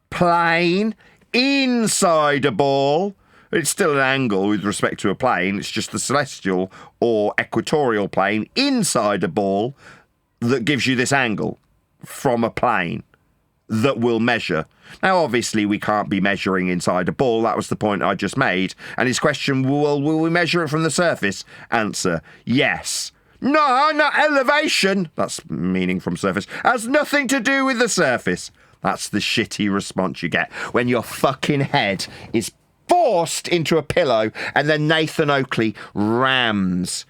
plane inside a ball. It's still an angle with respect to a plane. It's just the celestial or equatorial plane inside a ball that gives you this angle from a plane that will measure. Now, obviously, we can't be measuring inside a ball. That was the point I just made. And his question, will we measure it from the surface? Answer, yes. No, not elevation. That's meaning from surface. Has nothing to do with the surface. That's the shitty response you get when your fucking head is forced into a pillow and then Nathan Oakley rams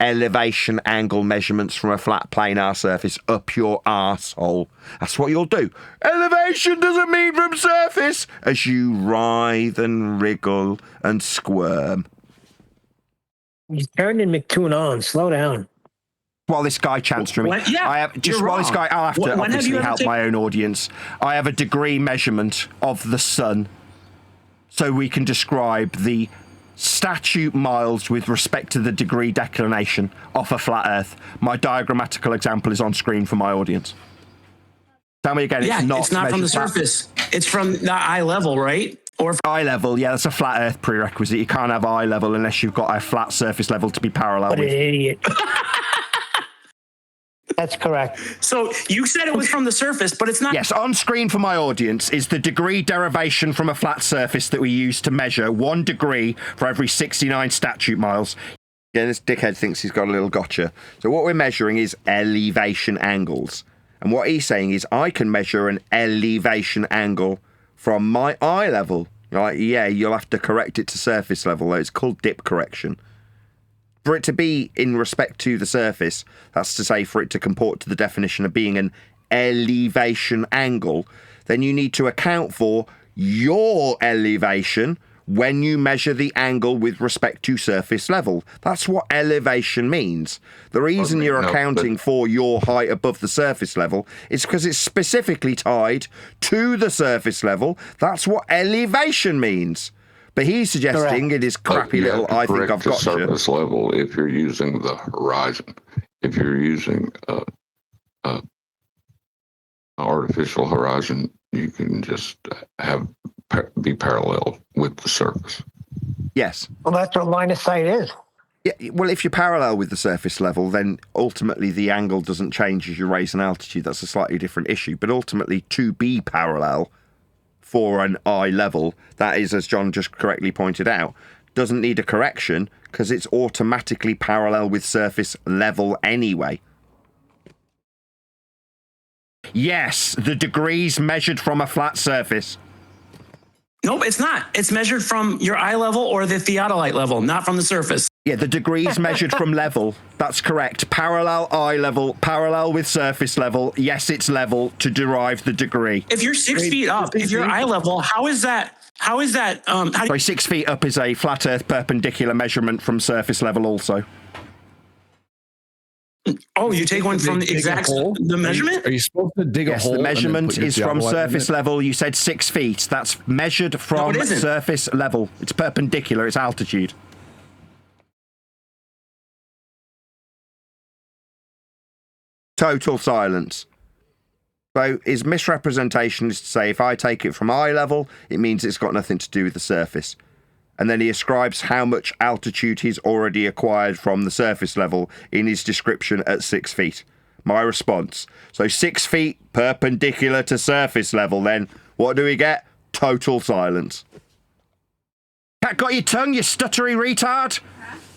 elevation angle measurements from a flat planar surface up your arsehole. That's what you'll do. Elevation doesn't mean from surface, as you writhe and wriggle and squirm.
He's turning McToon on. Slow down.
While this guy chants to me, I'll have to obviously help my own audience. I have a degree measurement of the sun, so we can describe the statute miles with respect to the degree declination off a flat Earth. My diagrammatical example is on screen for my audience. Tell me again.
It's not from the surface. It's from the eye level, right? Or
eye level, yeah, that's a flat Earth prerequisite. You can't have eye level unless you've got a flat surface level to be parallel
What
with.
an idiot. That's correct.
So you said it was from the surface, but it's not.
Yes, on screen for my audience is the degree derivation from a flat surface that we use to measure 1 degree for every 69 statute miles. Yeah, this dickhead thinks he's got a little gotcha. So what we're measuring is elevation angles. And what he's saying is I can measure an elevation angle from my eye level. You're like, yeah, you'll have to correct it to surface level, though. It's called dip correction. For it to be in respect to the surface, that's to say for it to comport to the definition of being an elevation angle, then you need to account for your elevation when you measure the angle with respect to surface level. That's what elevation means. The reason you're accounting for your height above the surface level is because it's specifically tied to the surface level. That's what elevation means. But he's suggesting it is crappy little, I think I've got
surface level if you're using the horizon. If you're using artificial horizon, you can just be parallel with the surface.
Yes.
Well, that's what line of sight is.
Yeah, well, if you're parallel with the surface level, then ultimately the angle doesn't change as you raise in altitude. That's a slightly different issue. But ultimately, to be parallel for an eye level, that is, as John just correctly pointed out, doesn't need a correction because it's automatically parallel with surface level anyway. Yes, the degrees measured from a flat surface.
Nope, it's not. It's measured from your eye level or the theodolite level, not from the surface.
Yeah, the degrees measured from level. That's correct. Parallel eye level, parallel with surface level. Yes, it's level to derive the degree.
If you're 6 feet up, if you're eye level, how is that?
Sorry, 6 feet up is a flat Earth perpendicular measurement from surface level also.
Oh, you take one from the exact the measurement?
Are you supposed to dig a hole?
Yes, the measurement is from
theodolite
surface level. You said 6 feet. That's measured from surface level. It's perpendicular. It's altitude. Total silence. So his misrepresentation is to say if I take it from eye level, it means it's got nothing to do with the surface. And then he ascribes how much altitude he's already acquired from the surface level in his description at 6 feet. My response. So 6 feet perpendicular to surface level, then what do we get? Total silence. Cat got your tongue, you stuttery retard?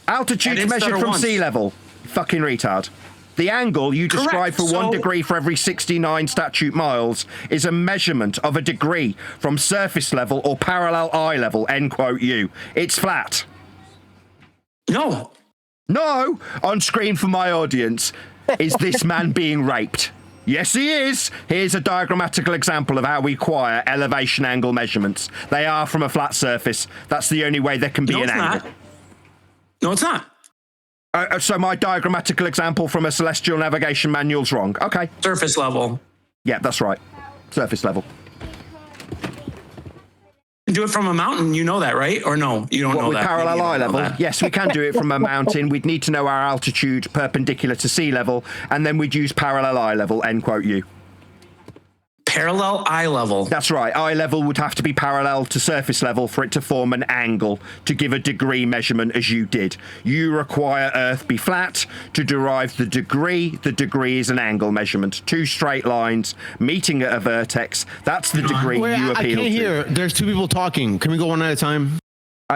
Altitude's measured from sea level. Fucking retard. The angle you describe for 1 degree for every 69 statute miles is a measurement of a degree from surface level or parallel eye level, end quote you. It's flat.
No.
No! On screen for my audience, is this man being raped? Yes, he is. Here's a diagrammatical example of how we acquire elevation angle measurements. They are from a flat surface. That's the only way there can be an angle.
No, it's not.
So my diagrammatical example from a celestial navigation manual's wrong. Okay.
Surface level.
Yeah, that's right. Surface level.
Do it from a mountain, you know that, right? Or no, you don't know
with
that.
Parallel eye level? Yes, we can do it from a mountain. We'd need to know our altitude perpendicular to sea level, and then we'd use parallel eye level, end quote you.
Parallel eye level.
That's right. Eye level would have to be parallel to surface level for it to form an angle to give a degree measurement as you did. You require Earth be flat to derive the degree. The degree is an angle measurement. 2 straight lines meeting at a vertex. That's the degree you appeal to.
I can't hear. There's 2 people talking. Can we go one at a time?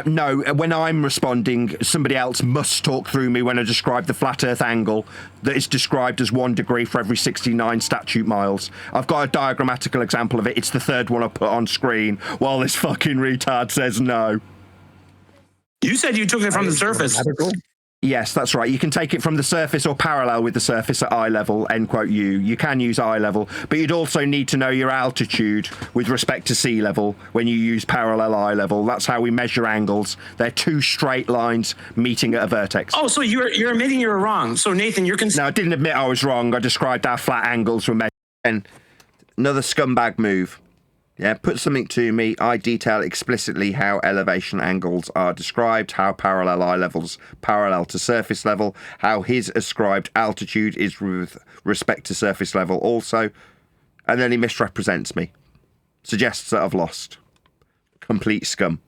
No, when I'm responding, somebody else must talk through me when I describe the flat Earth angle that is described as 1 degree for every 69 statute miles. I've got a diagrammatical example of it. It's the 3rd one I put on screen while this fucking retard says no.
You said you took it from the surface.
Yes, that's right. You can take it from the surface or parallel with the surface at eye level, end quote you. You can use eye level, but you'd also need to know your altitude with respect to sea level when you use parallel eye level. That's how we measure angles. They're 2 straight lines meeting at a vertex.
Oh, so you're admitting you were wrong. So Nathan, you're
No, I didn't admit I was wrong. I described how flat angles were measured. And another scumbag move. Yeah, put something to me. I detail explicitly how elevation angles are described, how parallel eye levels parallel to surface level, how his ascribed altitude is with respect to surface level also, and then he misrepresents me. Suggests that I've lost. Complete scum.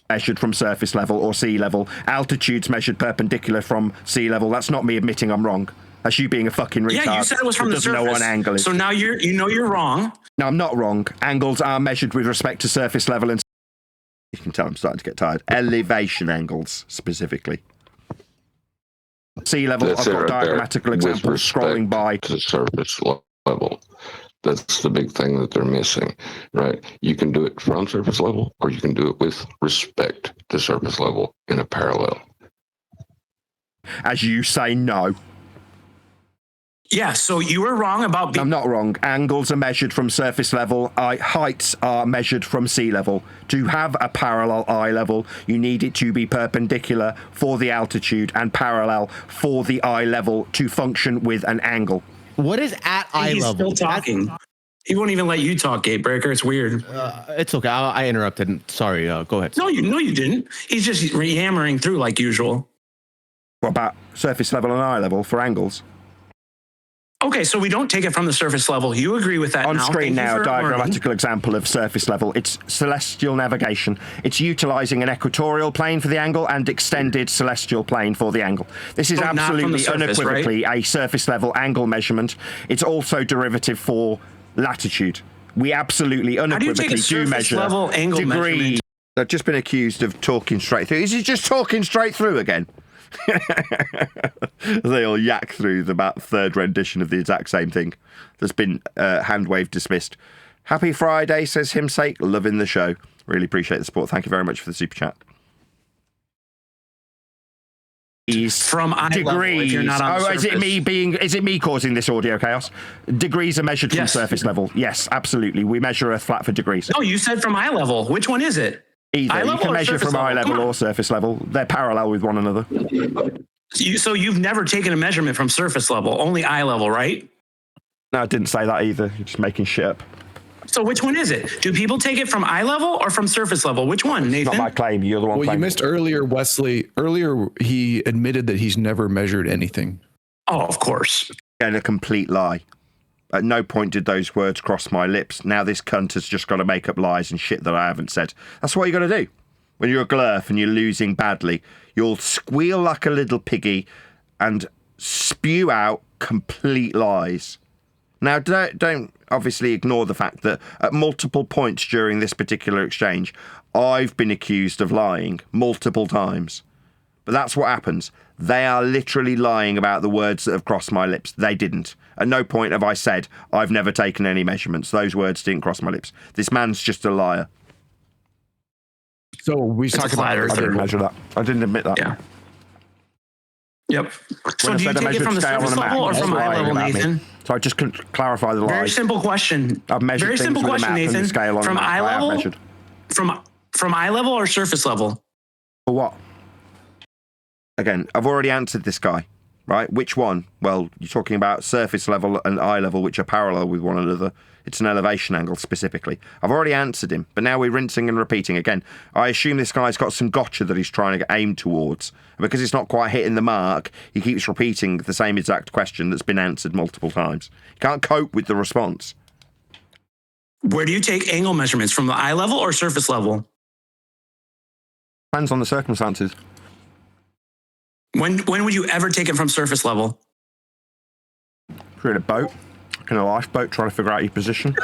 Measured from surface level or sea level. Altitude's measured perpendicular from sea level. That's not me admitting I'm wrong. That's you being a fucking retard.
Yeah, you said it was from the surface.
Know what an angle is.
So now you're wrong.
No, I'm not wrong. Angles are measured with respect to surface level, and you can tell I'm starting to get tired. Elevation angles, specifically. Sea level, I've got a diagrammatical example scrolling by.
To surface level. That's the big thing that they're missing, right? You can do it from surface level, or you can do it with respect to surface level in a parallel.
As you say, no.
Yeah, so you were wrong about...
I'm not wrong. Angles are measured from surface level. Heights are measured from sea level. To have a parallel eye level, you need it to be perpendicular for the altitude and parallel for the eye level to function with an angle.
What is at eye
He's
level?
Still talking. He won't even let you talk, Gatebreaker. It's weird.
It's okay. I interrupted. Sorry. Go ahead.
No, you didn't. He's just hammering through like usual.
What about surface level and eye level for angles?
Okay, so we don't take it from the surface level. You agree with that
on
now.
screen now, a diagrammatical example of surface level. It's celestial navigation. It's utilizing an equatorial plane for the angle and extended celestial plane for the angle. This is absolutely surface, unequivocally a surface level angle measurement. It's also derivative for latitude. We absolutely unequivocally do measure
level angle
degree. I've just been accused of talking straight through. Is he just talking straight through again? They all yak through about 3rd rendition of the exact same thing. There's been hand wave dismissed. Happy Friday, says Himsake, loving the show. Really appreciate the support. Thank you very much for the super chat.
From eye level, if you're not on the
is it me causing this audio chaos? Degrees are measured from surface level. Yes, absolutely. We measure Earth flat for degrees.
No, you said from eye level. Which one is it?
Either.
Eye
You
level
can
or
measure
surface
from eye
level?
level or surface level. They're parallel with one another.
So you've never taken a measurement from surface level, only eye level, right?
No, I didn't say that either. You're just making shit up.
So which one is it? Do people take it from eye level or from surface level? Which one, Nathan?
It's not my claim. You're the one
Well,
claiming.
you missed earlier, Wesley. Earlier, he admitted that he's never measured anything.
Oh, of course.
And a complete lie. At no point did those words cross my lips. Now this cunt has just got to make up lies and shit that I haven't said. That's what you got to do. When you're a glurf and you're losing badly, you'll squeal like a little piggy and spew out complete lies. Now, don't obviously ignore the fact that at multiple points during this particular exchange, I've been accused of lying multiple times. But that's what happens. They are literally lying about the words that have crossed my lips. They didn't. At no point have I said, I've never taken any measurements. Those words didn't cross my lips. This man's just a liar.
So we talk about
I didn't measure that. I didn't admit that.
Yeah. Yep. So
When I
do you
said I
take it
measured
from the
scale on
surface
a map,
level or
he's
from eye
lying
level,
about me.
Nathan?
So I just couldn't clarify the lies.
Very simple question.
I've measured
Very
things
simple
with a
question,
map and the
Nathan.
scale on
From
a map.
eye
I have
level?
measured.
From eye level or surface level?
For what? Again, I've already answered this guy, right? Which one? Well, you're talking about surface level and eye level, which are parallel with one another. It's an elevation angle specifically. I've already answered him, but now we're rinsing and repeating again. I assume this guy's got some gotcha that he's trying to aim towards. And because it's not quite hitting the mark, he keeps repeating the same exact question that's been answered multiple times. He can't cope with the response.
Where do you take angle measurements? From the eye level or surface level?
Depends on the circumstances.
When would you ever take it from surface level?
If you're in a boat, like in a lifeboat, trying to figure out your position.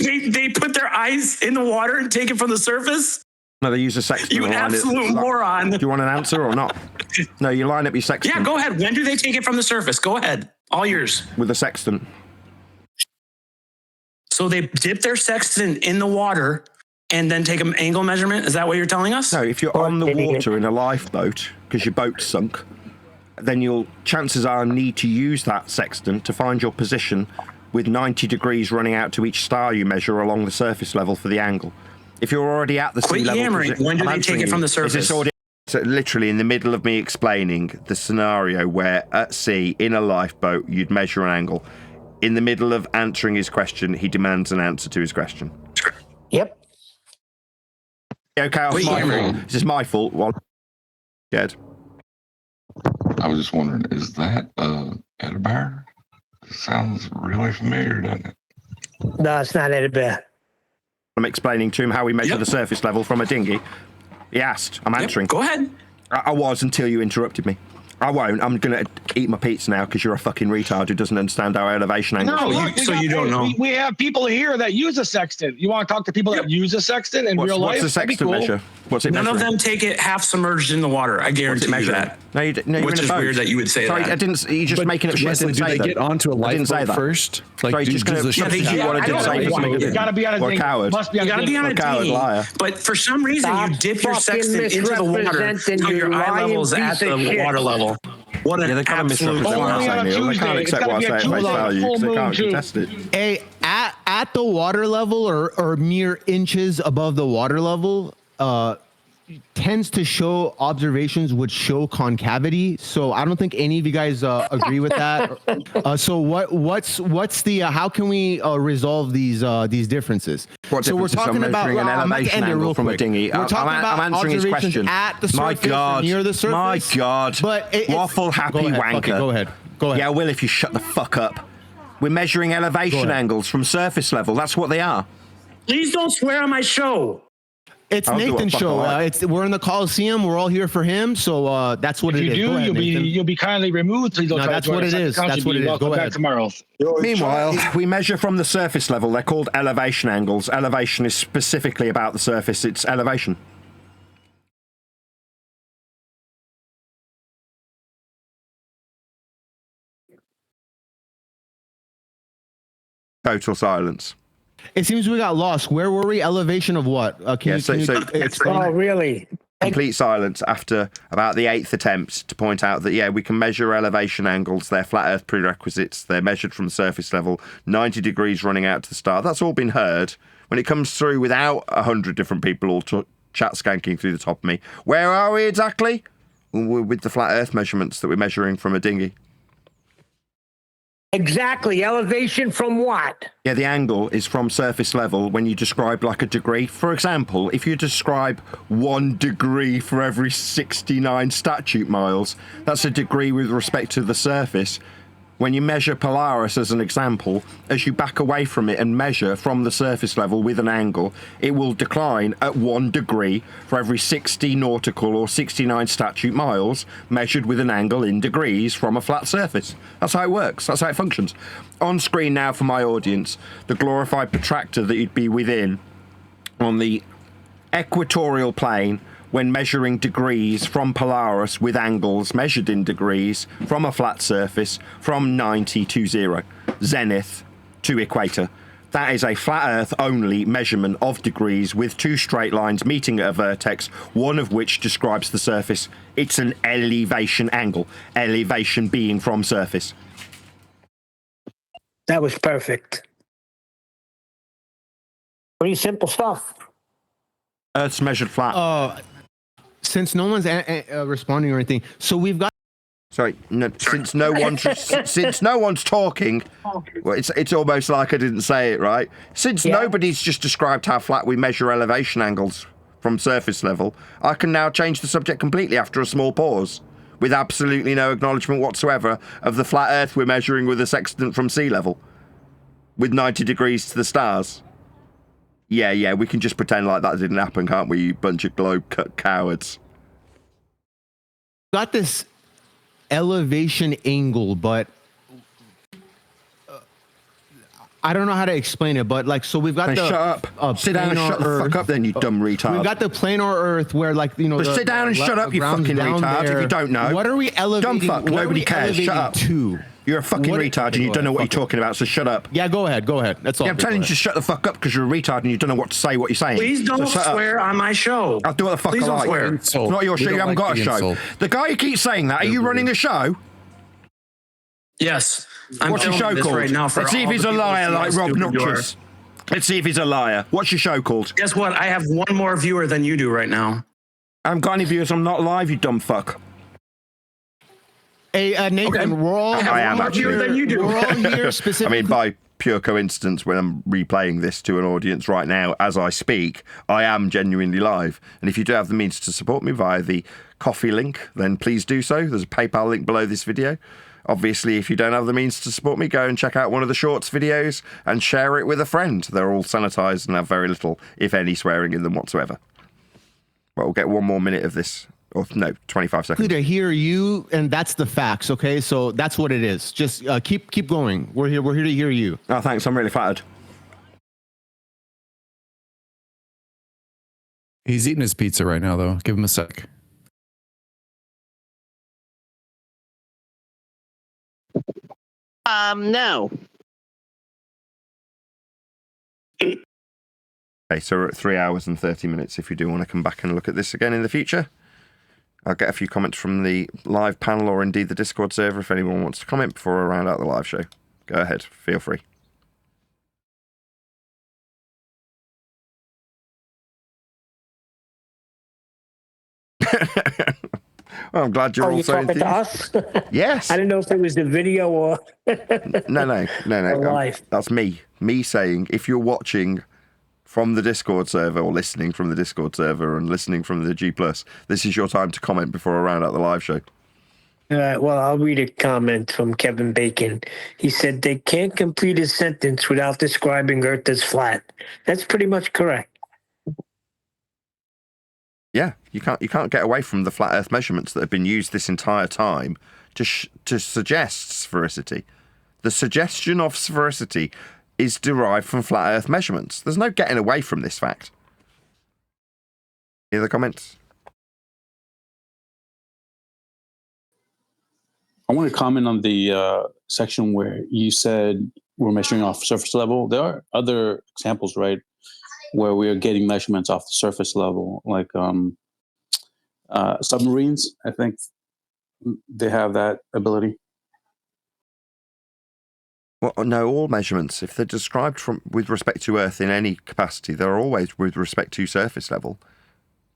they put their eyes in the water and take it from the surface?
No, they use a sextant.
You absolute moron.
Do you want an answer or not? No, you line up your sextant.
Yeah, go ahead. When do they take it from the surface? Go ahead. All yours.
With a sextant.
So they dip their sextant in the water and then take an angle measurement? Is that what you're telling us?
No, if you're on the water in a lifeboat, because your boat's sunk, then you'll, chances are, need to use that sextant to find your position with 90 degrees running out to each star you measure along the surface level for the angle. If you're already at the sea level...
yammering. When do they take it from the surface?
So literally in the middle of me explaining the scenario where at sea, in a lifeboat, you'd measure an angle. In the middle of answering his question, he demands an answer to his question.
Yep.
Okay, this is my fault. Well, dead.
I was just wondering, is that Eddie Bear? Sounds really familiar, doesn't it?
No, it's not Eddie Bear.
I'm explaining to him how we measure the surface level from a dinghy. He asked. I'm answering.
Go ahead.
I was until you interrupted me. I won't. I'm going to eat my pizza now because you're a fucking retard who doesn't understand our elevation angle.
No, you don't know. We have people here that use a sextant. You want to talk to people that use a sextant in real life?
What's a sextant measure? What's it
None
measuring?
of them take it half submerged in the water. I guarantee you that.
No,
Which is weird that you would say
Sorry,
that.
I didn't. You're just making it shit.
Wesley, do they get onto a lifeboat first?
Like, sorry, just going to... You want to say
you got to be on a
dinghy. Coward.
Must be on
you got to be on a dinghy.
Liar.
But for some reason, you dip your sextant into the water so your eye level's at the water level. What an absolute
lie. They can't accept what I say at face value because they can't contest it.
Hey, at the water level or mere inches above the water level, tends to show observations would show concavity. So I don't think any of you guys agree with that. So what's the how can we resolve these differences?
So
we're talking about
an elevation angle from a dinghy.
We're talking about
I'm answering his question.
At the surface, near the surface.
My God.
But
waffle happy wanker.
Go ahead.
Yeah, I will if you shut the fuck up. We're measuring elevation angles from surface level. That's what they are.
Please don't swear on my show.
It's Nathan's show. We're in the Coliseum. We're all here for him. So that's what it is.
If you do, you'll be kindly removed. Please don't.
No, that's what it is. That's what it is. Go ahead.
Tomorrow.
Meanwhile, we measure from the surface level. They're called elevation angles. Elevation is specifically about the surface. It's elevation. Total silence.
It seems we got lost. Where were we? Elevation of what? Can you explain?
Oh, really?
Complete silence after about the 8th attempt to point out that, yeah, we can measure elevation angles. They're flat Earth prerequisites. They're measured from surface level, 90 degrees running out to the star. That's all been heard. When it comes through without 100 different people all chat skanking through the top of me, where are we exactly? We're with the flat Earth measurements that we're measuring from a dinghy.
Exactly. Elevation from what?
Yeah, the angle is from surface level when you describe like a degree. For example, if you describe 1 degree for every 69 statute miles, that's a degree with respect to the surface. When you measure Polaris as an example, as you back away from it and measure from the surface level with an angle, it will decline at 1 degree for every 60 nautical or 69 statute miles measured with an angle in degrees from a flat surface. That's how it works. That's how it functions. On screen now for my audience, the glorified protractor that you'd be within on the equatorial plane when measuring degrees from Polaris with angles measured in degrees from a flat surface from 90 to 0, zenith to equator. That is a flat Earth only measurement of degrees with 2 straight lines meeting at a vertex, one of which describes the surface. It's an elevation angle, elevation being from surface.
That was perfect. Pretty simple stuff.
Earth's measured flat.
Since no one's responding or anything, so we've got.
Sorry, no, since no one's talking, well, it's almost like I didn't say it right. Since nobody's just described how flat we measure elevation angles from surface level, I can now change the subject completely after a small pause, with absolutely no acknowledgement whatsoever of the flat Earth we're measuring with a sextant from sea level, with 90 degrees to the stars. Yeah, we can just pretend like that didn't happen, can't we, you bunch of globe cowards?
Got this elevation angle, but I don't know how to explain it, but like, so we've got
shut up. Sit down and shut the fuck up then, you dumb retard.
We've got the planar Earth where, like, you know...
But sit down and shut up, you fucking retard, if you don't know.
What are we elevating?
Dumb fuck, nobody cares, shut up.
To?
You're a fucking retard and you don't know what you're talking about, so shut up.
Yeah, go ahead. That's all.
Yeah, I'm telling you to shut the fuck up because you're a retard and you don't know what to say, what you're saying.
Please don't swear on my show.
I'll do what the fuck I like.
Swear.
It's not your show, you haven't got a show. The guy who keeps saying that, are you running a show?
Yes.
What's your show called?
Right now
Let's see if he's a liar like Rob Notches. Let's see if he's a liar. What's your show called?
Guess what? I have one more viewer than you do right now.
I haven't got any viewers. I'm not live, you dumb fuck.
Hey, Nathan, we're all
here
specifically.
I mean, by pure coincidence, when I'm replaying this to an audience right now as I speak, I am genuinely live. And if you do have the means to support me via the coffee link, then please do so. There's a PayPal link below this video. Obviously, if you don't have the means to support me, go and check out one of the Shorts videos and share it with a friend. They're all sanitized and have very little, if any, swearing in them whatsoever. Well, we'll get one more minute of this. Or no, 25 seconds.
To hear you, and that's the facts, okay? So that's what it is. Just keep going. We're here to hear you.
Oh, thanks. I'm really flattered.
He's eating his pizza right now, though. Give him a sec.
No.
Okay, so we're at 3 hours and 30 minutes. If you do want to come back and look at this again in the future, I'll get a few comments from the live panel or indeed the Discord server if anyone wants to comment before I round out the live show. Go ahead, feel free. Well, I'm glad you're also
talking to us?
Yes.
I didn't know if it was the video or
No.
live.
That's me saying if you're watching from the Discord server or listening from the Discord server and listening from the G+, this is your time to comment before I round out the live show.
Well, I'll read a comment from Kevin Bacon. He said they can't complete a sentence without describing Earth as flat. That's pretty much correct.
Yeah, you can't get away from the flat Earth measurements that have been used this entire time to suggest sphericity. The suggestion of sphericity is derived from flat Earth measurements. There's no getting away from this fact. Any other comments?
I want to comment on the section where you said
we're measuring off surface level. There are other examples, right, where we are getting measurements off the surface level, like submarines. I think they have that ability.
Well, no, all measurements, if they're described with respect to Earth in any capacity, they're always with respect to surface level.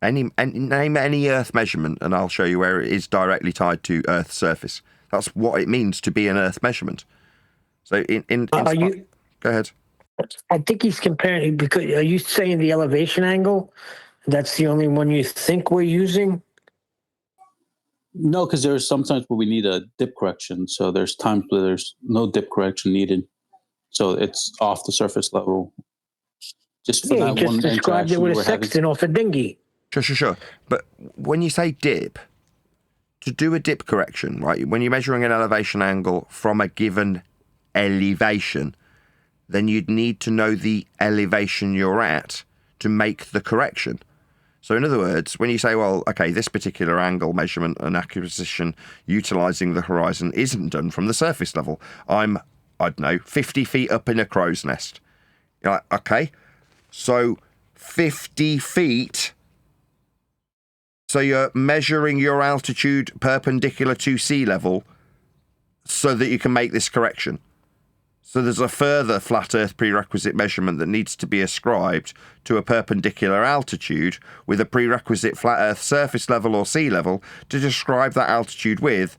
Name any Earth measurement, and I'll show you where it is directly tied to Earth's surface. That's what it means to be an Earth measurement. So, go ahead.
I think he's comparing, because are you saying the elevation angle? That's the only one you think we're using?
No, because there's sometimes where we need a dip correction. So there's times where there's no dip correction needed. So it's off the surface level. Just for
Yeah,
that
you
one
just described it
interaction
with a
we're having.
sextant off a dinghy.
Sure. But when you say dip, to do a dip correction, right, when you're measuring an elevation angle from a given elevation, then you'd need to know the elevation you're at to make the correction. So in other words, when you say, well, okay, this particular angle measurement and acquisition utilizing the horizon isn't done from the surface level. I don't know, 50 feet up in a crow's nest. You're like, okay, so 50 feet. So you're measuring your altitude perpendicular to sea level so that you can make this correction. So there's a further flat Earth prerequisite measurement that needs to be ascribed to a perpendicular altitude with a prerequisite flat Earth surface level or sea level to describe that altitude with,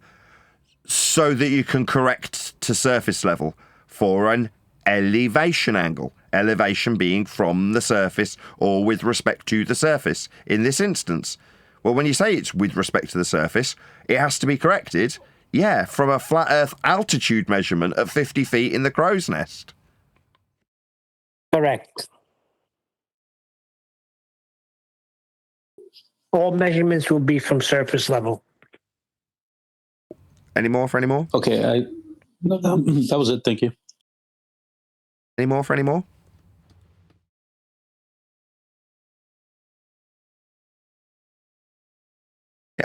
so that you can correct to surface level for an elevation angle. Elevation being from the surface or with respect to the surface. In this instance, well, when you say it's with respect to the surface, it has to be corrected, yeah, from a flat Earth altitude measurement at 50 feet in the crow's nest.
Correct. All measurements will be from surface level.
Any more?
Okay, that was it. Thank you.
Any more?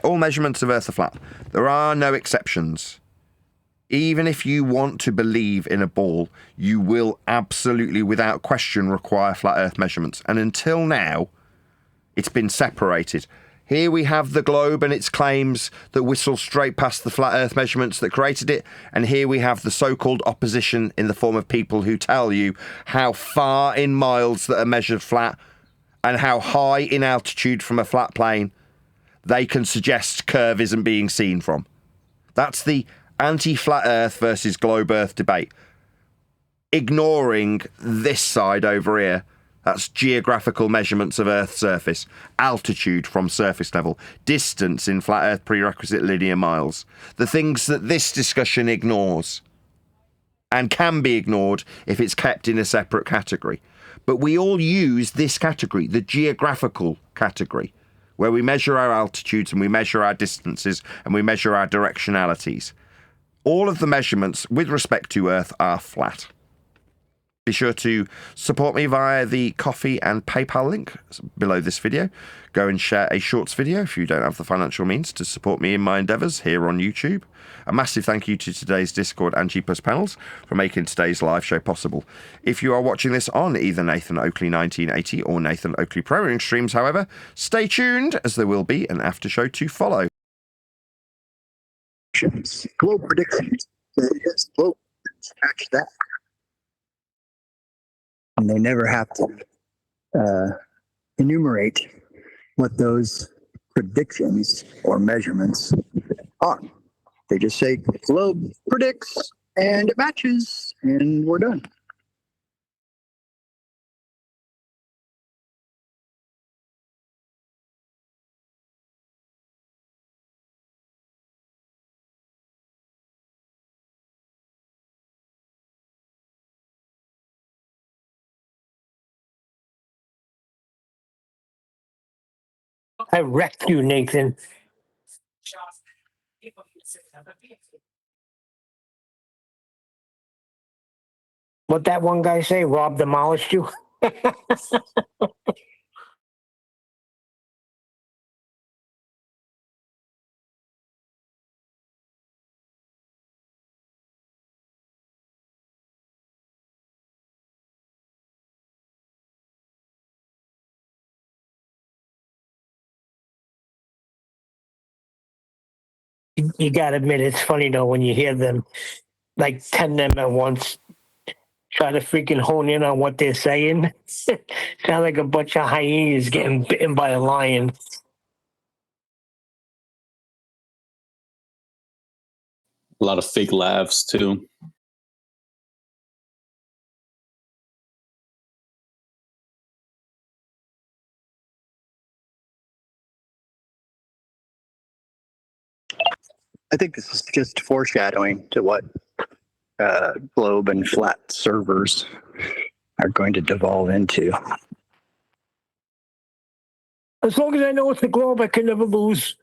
All measurements of Earth are flat. There are no exceptions. Even if you want to believe in a ball, you will absolutely, without question, require flat Earth measurements. And until now, it's been separated. Here we have the globe and its claims that whistle straight past the flat Earth measurements that created it. And here we have the so-called opposition in the form of people who tell you how far in miles that are measured flat and how high in altitude from a flat plane they can suggest curve isn't being seen from. That's the anti-flat Earth versus globe Earth debate. Ignoring this side over here. That's geographical measurements of Earth's surface, altitude from surface level, distance in flat Earth prerequisite linear miles. The things that this discussion ignores and can be ignored if it's kept in a separate category. But we all use this category, the geographical category, where we measure our altitudes and we measure our distances and we measure our directionalities. All of the measurements with respect to Earth are flat. Be sure to support me via the Coffee and PayPal link below this video. Go and share a shorts video if you don't have the financial means to support me in my endeavours here on YouTube. A massive thank you to today's Discord and G Plus panels for making today's live show possible. If you are watching this on either Nathan Oakley 1980 or Nathan Oakley Programming streams, however, stay tuned as there will be an after show to follow.
Globe predictions. Globe, catch that. And they never have to enumerate what those predictions or measurements are. They just say globe predicts and it matches and we're done.
I wrecked you, Nathan. What that one guy say? Rob demolished you? You gotta admit, it's funny though when you hear them, like 10 of them at once, try to freaking hone in on what they're saying. Sound like a bunch of hyenas getting bitten by a lion.
A lot of fake laughs too.
I think this is just foreshadowing to what globe and flat servers are going to devolve into.
As long as I know it's the globe, I can never lose.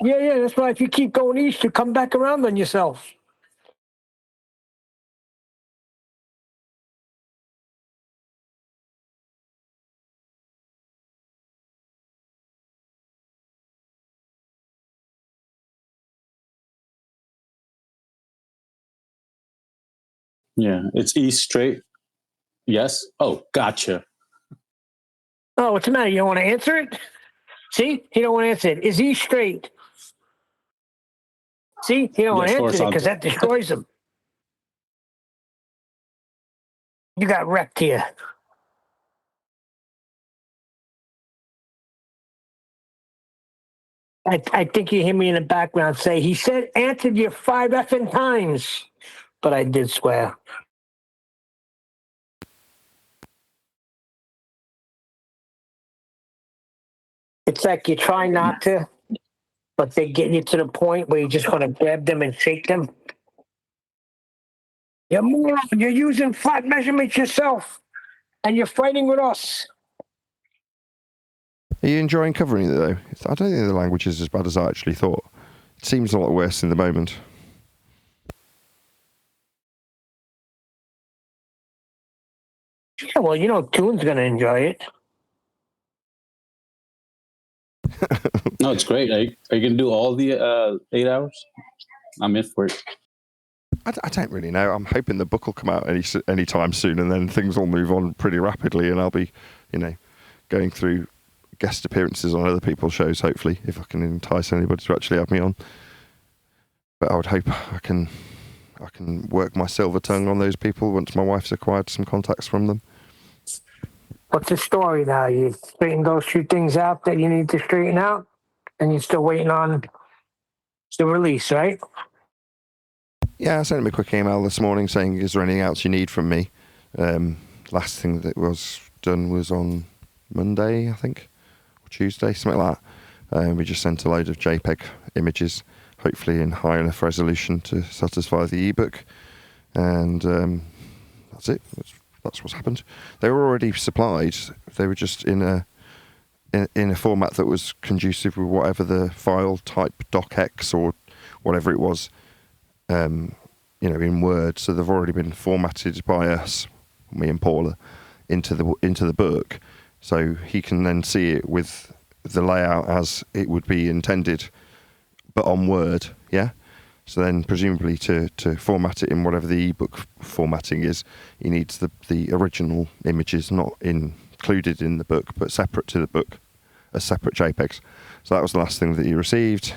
Yeah, that's why if you keep going east, you come back around on yourself.
Yeah, it's east straight. Yes. Oh, gotcha.
Oh, what's the matter? You don't want to answer it? See? He don't want to answer it. Is he straight? See? He don't want to answer it because that destroys him. You got wrecked here. I think you hear me in the background say, he said, answered you 5 effing times. But I did swear. It's like you try not to, but they get you to the point where you just want to grab them and shake them. You're moron. You're using flat measurements yourself, and you're fighting with us.
Are you enjoying covering it though? I don't think the language is as bad as I actually thought. It seems a lot worse in the moment.
Yeah, well, you know, Toon's going to enjoy it.
No, it's great. Are you going to do all the 8 hours? I'm in for it.
I don't really know. I'm hoping the book will come out any time soon, and then things will move on pretty rapidly, and I'll be, going through guest appearances on other people's shows, hopefully, if I can entice anybody to actually have me on. But I would hope I can work my silver tongue on those people once my wife's acquired some contacts from them.
What's the story now? You straightened those 2 things out that you need to straighten out, and you're still waiting on the release, right?
Yeah, I sent him a quick email this morning saying, is there anything else you need from me? Last thing that was done was on Monday, I think, or Tuesday, something like that. We just sent a load of JPEG images, hopefully in high enough resolution to satisfy the ebook. And that's it. That's what's happened. They were already supplied. They were just in a format that was conducive with whatever the file type, docx or whatever it was, in Word. So they've already been formatted by us, me and Paula, into the book. So he can then see it with the layout as it would be intended, but on Word, yeah? So then presumably to format it in whatever the ebook formatting is, he needs the original images not included in the book, but separate to the book as separate JPEGs. So that was the last thing that he received.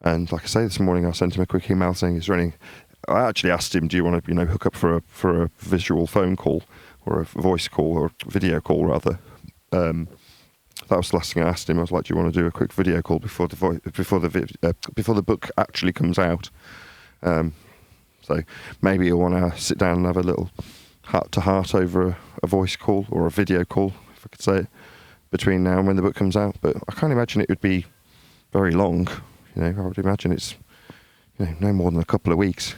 And like I say, this morning I sent him a quick email saying, is there any... I actually asked him, do you want to, hook up for a visual phone call or a voice call or video call rather? That was the last thing I asked him. I was like, do you want to do a quick video call before the book actually comes out? So maybe you'll want to sit down and have a little heart-to-heart over a voice call or a video call, if I could say it, between now and when the book comes out. But I can't imagine it would be very long. I would imagine it's no more than a couple of weeks.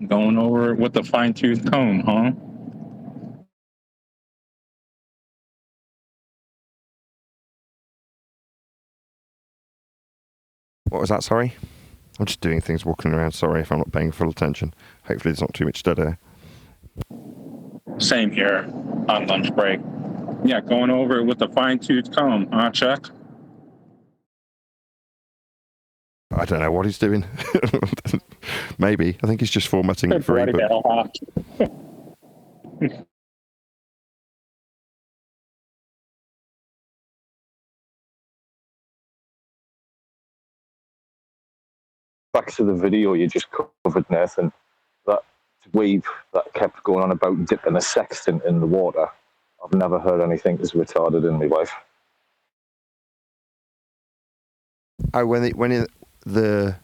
Going over it with a fine-tooth comb, huh?
What was that? Sorry? I'm just doing things, walking around. Sorry if I'm not paying full attention. Hopefully there's not too much dead air.
Same here on lunch break. Yeah, going over it with a fine-tooth comb, huh, Chuck?
I don't know what he's doing. Maybe. I think he's just formatting it for ebook.
Back to the video you just covered, Nathan, that weave that kept going on about dipping a sextant in the water. I've never heard anything as retarded in my life.
Oh, when the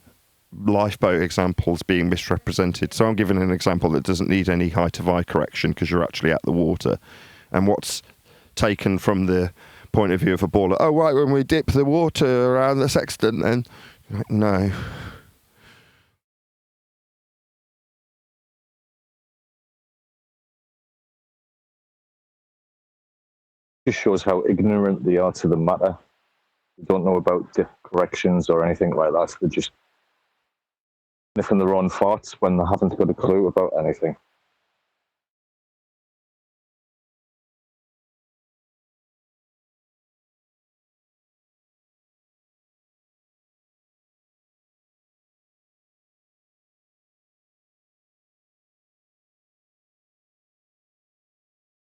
lifeboat example's being misrepresented. So I'm giving an example that doesn't need any height of eye correction because you're actually at the water. And what's taken from the point of view of a baller, oh, right, when we dip the water around the sextant, then no.
Just shows how ignorant they are to the matter. They don't know about dip corrections or anything like that. They're just sniffing their own farts when they haven't got a clue about anything.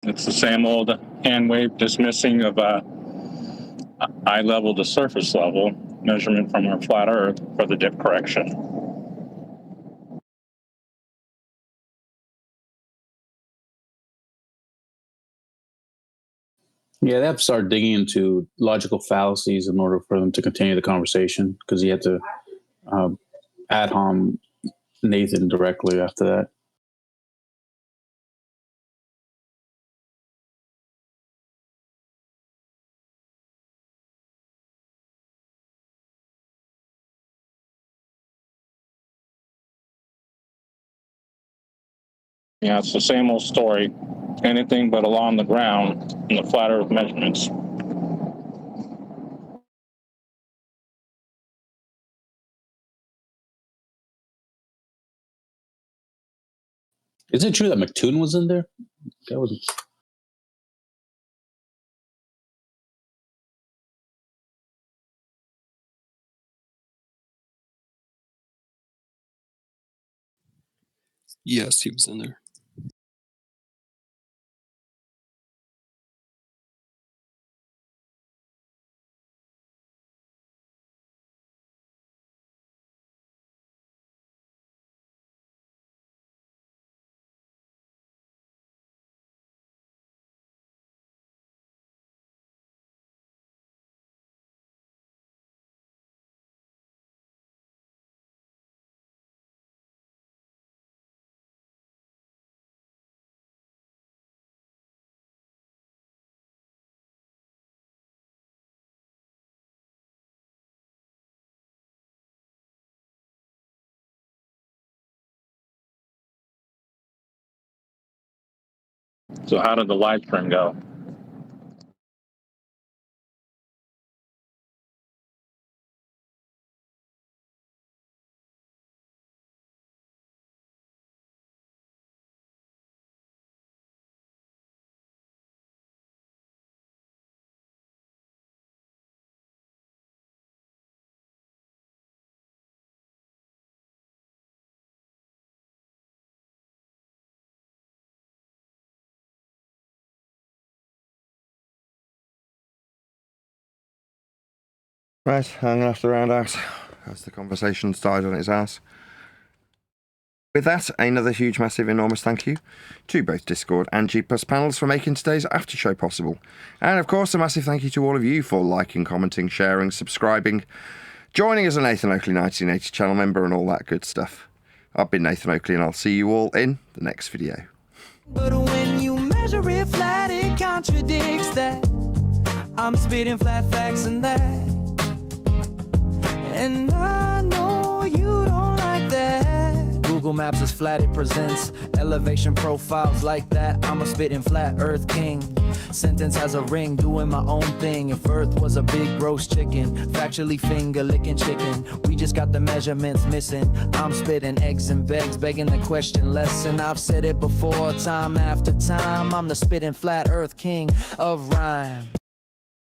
It's the same old hand wave dismissing of eye level to surface level measurement from our flat Earth for the dip correction.
Yeah, they have to start digging into logical fallacies in order for them to continue the conversation, because you have to ad hom Nathan directly after that.
Yeah, it's the same old story. Anything but along the ground in the flat Earth measurements.
Is it true that McToon was in there? That was.
Yes, he was in there.
So how did the live stream go?
Right, I'm going to have to round out as the conversation's died on its ass. With that, another huge, massive, enormous thank you to both Discord and G Plus panels for making today's after show possible. And of course, a massive thank you to all of you for liking, commenting, sharing, subscribing, joining as a Nathan Oakley 1980 channel member and all that good stuff. I've been Nathan Oakley and I'll see you all in the next video.
But when you measure it flat, it contradicts that. I'm spitting flat facts and that. And I know you don't like that. Google Google Maps is flat, it presents elevation profiles like that. I'm a spitting flat earth king. Sentence has a ring, doing my own thing. If Earth was a big roast chicken, factually finger licking chicken. We just got the measurements missing. I'm spitting eggs and vegs, begging the question lesson. I've said it before, time after time. I'm the spitting flat earth king of rhyme.